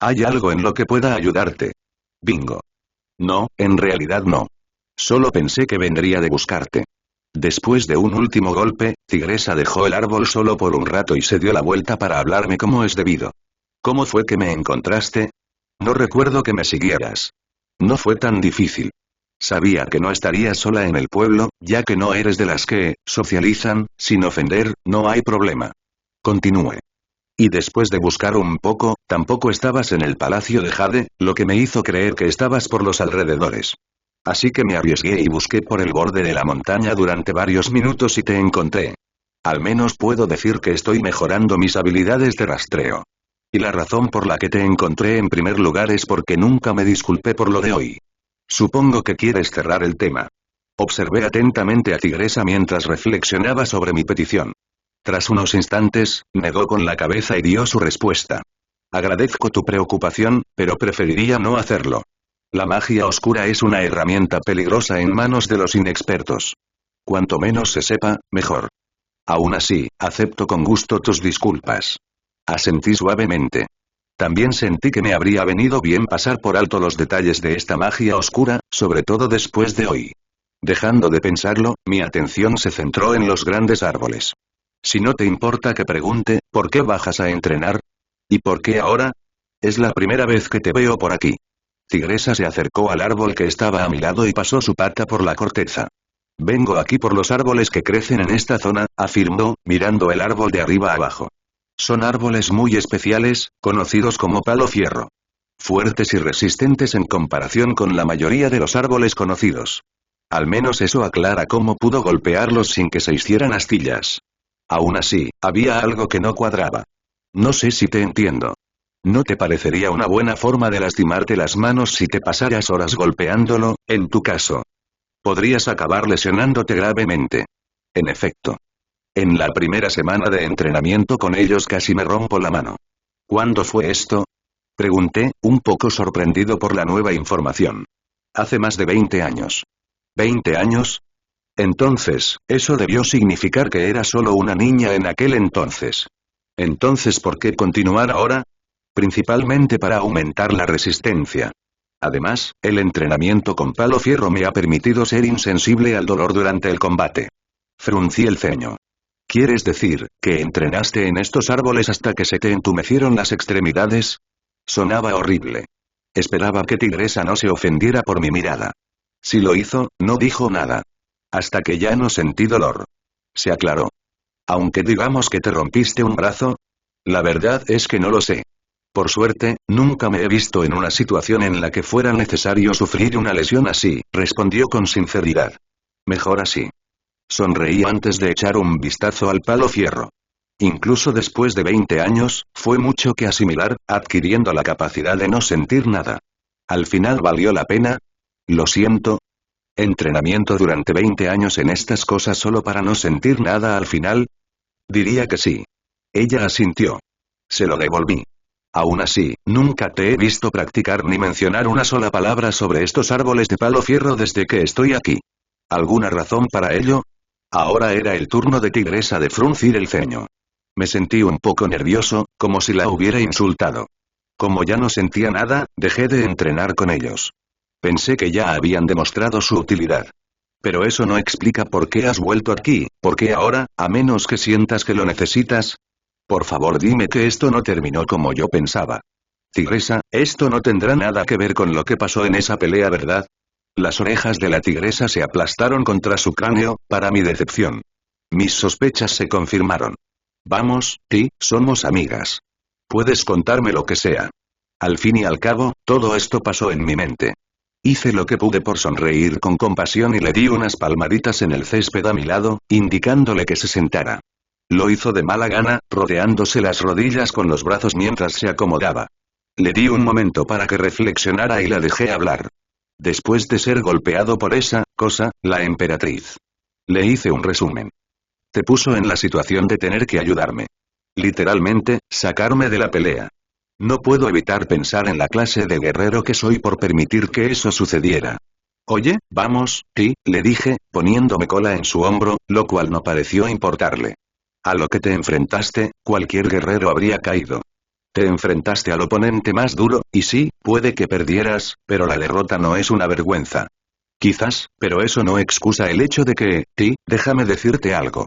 ¿Hay algo en lo que pueda ayudarte? Bingo. No, en realidad no. Solo pensé que vendría de buscarte. Después de un último golpe, Tigresa dejó el árbol solo por un rato y se dio la vuelta para hablarme como es debido. ¿Cómo fue que me encontraste? No recuerdo que me siguieras. No fue tan difícil. Sabía que no estarías sola en el pueblo, ya que no eres de las que socializan, sin ofender, no hay problema. Continúe. Y después de buscar un poco, tampoco estabas en el palacio de Jade, lo que me hizo creer que estabas por los alrededores. Así que me arriesgué y busqué por el borde de la montaña durante varios minutos y te encontré. Al menos puedo decir que estoy mejorando mis habilidades de rastreo. Y la razón por la que te encontré en primer lugar es porque nunca me disculpé por lo de hoy. Supongo que quieres cerrar el tema. Observé atentamente a Tigresa mientras reflexionaba sobre mi petición. Tras unos instantes, negó con la cabeza y dio su respuesta. Agradezco tu preocupación, pero preferiría no hacerlo. La magia oscura es una herramienta peligrosa en manos de los inexpertos. Cuanto menos se sepa, mejor. Aún así, acepto con gusto tus disculpas. Asentí suavemente. También sentí que me habría venido bien pasar por alto los detalles de esta magia oscura, sobre todo después de hoy. Dejando de pensarlo, mi atención se centró en los grandes árboles. Si no te importa que pregunte, ¿por qué bajas a entrenar? ¿Y por qué ahora? Es la primera vez que te veo por aquí. Tigresa se acercó al árbol que estaba a mi lado y pasó su pata por la corteza. Vengo aquí por los árboles que crecen en esta zona, afirmó, mirando el árbol de arriba abajo. Son árboles muy especiales, conocidos como palo fierro. Fuertes y resistentes en comparación con la mayoría de los árboles conocidos. Al menos eso aclara cómo pudo golpearlos sin que se hicieran astillas. Aún así, había algo que no cuadraba. No sé si te entiendo. ¿No te parecería una buena forma de lastimarte las manos si te pasaras horas golpeándolo, en tu caso? Podrías acabar lesionándote gravemente. En efecto. En la primera semana de entrenamiento con ellos casi me rompo la mano. ¿Cuándo fue esto? Pregunté, un poco sorprendido por la nueva información. Hace más de 20 años. ¿20 años? Entonces, eso debió significar que era solo una niña en aquel entonces. Entonces, ¿por qué continuar ahora? Principalmente para aumentar la resistencia. Además, el entrenamiento con palo fierro me ha permitido ser insensible al dolor durante el combate. Fruncí el ceño. ¿Quieres decir, que entrenaste en estos árboles hasta que se te entumecieron las extremidades? Sonaba horrible. Esperaba que Tigresa no se ofendiera por mi mirada. Si lo hizo, no dijo nada. Hasta que ya no sentí dolor. Se aclaró. Aunque digamos que te rompiste un brazo. La verdad es que no lo sé. Por suerte, nunca me he visto en una situación en la que fuera necesario sufrir una lesión así, respondió con sinceridad. Mejor así. Sonreí antes de echar un vistazo al palo fierro. Incluso después de 20 años, fue mucho que asimilar, adquiriendo la capacidad de no sentir nada. ¿Al final valió la pena? Lo siento. ¿Entrenamiento durante 20 años en estas cosas solo para no sentir nada al final? Diría que sí. Ella asintió. Se lo devolví. Aún así, nunca te he visto practicar ni mencionar una sola palabra sobre estos árboles de palo fierro desde que estoy aquí. ¿Alguna razón para ello? Ahora era el turno de Tigresa de fruncir el ceño. Me sentí un poco nervioso, como si la hubiera insultado. Como ya no sentía nada, dejé de entrenar con ellos. Pensé que ya habían demostrado su utilidad. Pero eso no explica por qué has vuelto aquí, por qué ahora, a menos que sientas que lo necesitas. Por favor dime que esto no terminó como yo pensaba. Tigresa, esto no tendrá nada que ver con lo que pasó en esa pelea, ¿verdad? Las orejas de la tigresa se aplastaron contra su cráneo, para mi decepción. Mis sospechas se confirmaron. Vamos, Ti, somos amigas. Puedes contarme lo que sea. Al fin y al cabo, todo esto pasó en mi mente. Hice lo que pude por sonreír con compasión y le di unas palmaditas en el césped a mi lado, indicándole que se sentara. Lo hizo de mala gana, rodeándose las rodillas con los brazos mientras se acomodaba. Le di un momento para que reflexionara y la dejé hablar. Después de ser golpeado por esa cosa, la emperatriz. Le hice un resumen. Te puso en la situación de tener que ayudarme. Literalmente, sacarme de la pelea. No puedo evitar pensar en la clase de guerrero que soy por permitir que eso sucediera. Oye, vamos, Ti, le dije, poniéndome cola en su hombro, lo cual no pareció importarle. A lo que te enfrentaste, cualquier guerrero habría caído. Te enfrentaste al oponente más duro, y sí, puede que perdieras, pero la derrota no es una vergüenza. Quizás, pero eso no excusa el hecho de que, Ti, déjame decirte algo.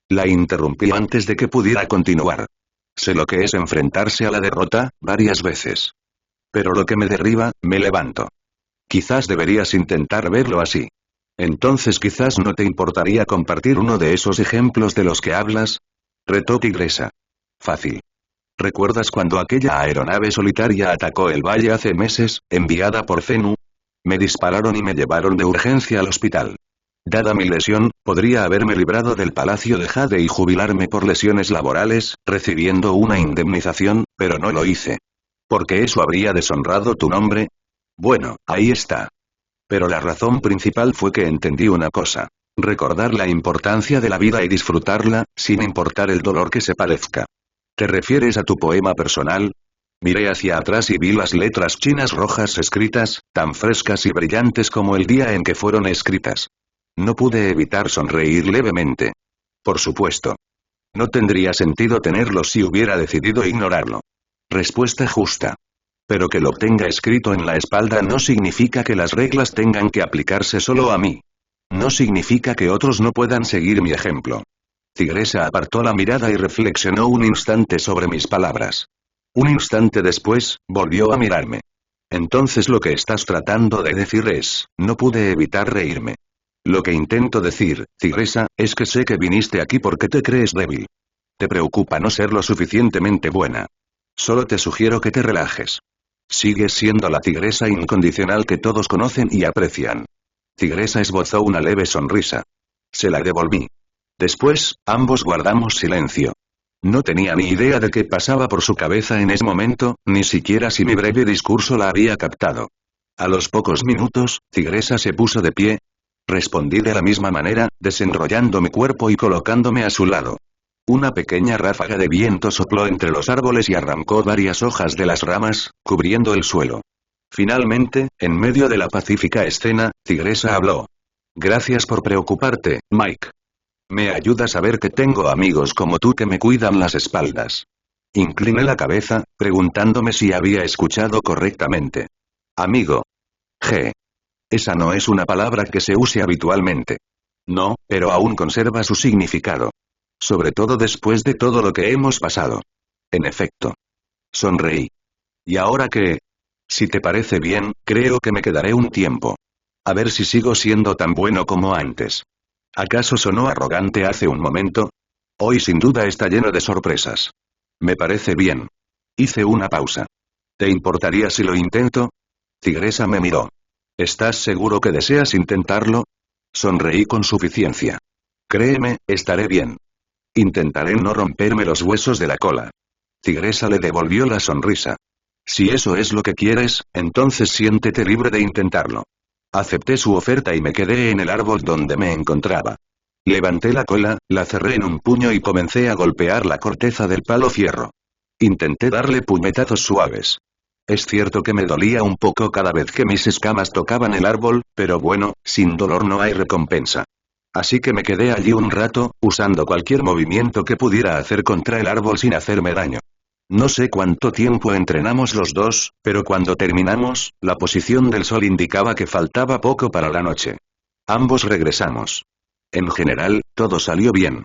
La interrumpí antes de que pudiera continuar. Sé lo que es enfrentarse a la derrota, varias veces. Pero lo que me derriba, me levanto. Quizás deberías intentar verlo así. Entonces quizás no te importaría compartir uno de esos ejemplos de los que hablas. Retó Tigresa. Fácil. ¿Recuerdas cuando aquella aeronave solitaria atacó el valle hace meses, enviada por Zenu? Me dispararon y me llevaron de urgencia al hospital. Dada mi lesión, podría haberme librado del Palacio de Jade y jubilarme por lesiones laborales, recibiendo una indemnización, pero no lo hice. ¿Porque eso habría deshonrado tu nombre? Bueno, ahí está. Pero la razón principal fue que entendí una cosa. Recordar la importancia de la vida y disfrutarla, sin importar el dolor que se parezca. ¿Te refieres a tu poema personal? Miré hacia atrás y vi las letras chinas rojas escritas, tan frescas y brillantes como el día en que fueron escritas. No pude evitar sonreír levemente. Por supuesto. No tendría sentido tenerlo si hubiera decidido ignorarlo. Respuesta justa. Pero que lo tenga escrito en la espalda no significa que las reglas tengan que aplicarse solo a mí. No significa que otros no puedan seguir mi ejemplo. Tigresa apartó la mirada y reflexionó un instante sobre mis palabras. Un instante después, volvió a mirarme. Entonces lo que estás tratando de decir es, no pude evitar reírme. Lo que intento decir, Tigresa, es que sé que viniste aquí porque te crees débil. Te preocupa no ser lo suficientemente buena. Solo te sugiero que te relajes. Sigues siendo la tigresa incondicional que todos conocen y aprecian. Tigresa esbozó una leve sonrisa. Se la devolví. Después, ambos guardamos silencio. No tenía ni idea de qué pasaba por su cabeza en ese momento, ni siquiera si mi breve discurso la había captado. A los pocos minutos, Tigresa se puso de pie. Respondí de la misma manera, desenrollando mi cuerpo y colocándome a su lado. Una pequeña ráfaga de viento sopló entre los árboles y arrancó varias hojas de las ramas, cubriendo el suelo. Finalmente, en medio de la pacífica escena, Tigresa habló. Gracias por preocuparte, Mike. Me ayuda a saber que tengo amigos como tú que me cuidan las espaldas. Incliné la cabeza, preguntándome si había escuchado correctamente. Amigo. G. Esa no es una palabra que se use habitualmente. No, pero aún conserva su significado. Sobre todo después de todo lo que hemos pasado. En efecto. Sonreí. ¿Y ahora qué? Si te parece bien, creo que me quedaré un tiempo. A ver si sigo siendo tan bueno como antes. ¿Acaso sonó arrogante hace un momento? Hoy sin duda está lleno de sorpresas. Me parece bien. Hice una pausa. ¿Te importaría si lo intento? Tigresa me miró. ¿Estás seguro que deseas intentarlo? Sonreí con suficiencia. Créeme, estaré bien. Intentaré no romperme los huesos de la cola. Tigresa le devolvió la sonrisa. Si eso es lo que quieres, entonces siéntete libre de intentarlo. Acepté su oferta y me quedé en el árbol donde me encontraba. Levanté la cola, la cerré en un puño y comencé a golpear la corteza del palo fierro. Intenté darle puñetazos suaves. Es cierto que me dolía un poco cada vez que mis escamas tocaban el árbol, pero bueno, sin dolor no hay recompensa. Así que me quedé allí un rato, usando cualquier movimiento que pudiera hacer contra el árbol sin hacerme daño. No sé cuánto tiempo entrenamos los dos, pero cuando terminamos, la posición del sol indicaba que faltaba poco para la noche. Ambos regresamos. En general, todo salió bien.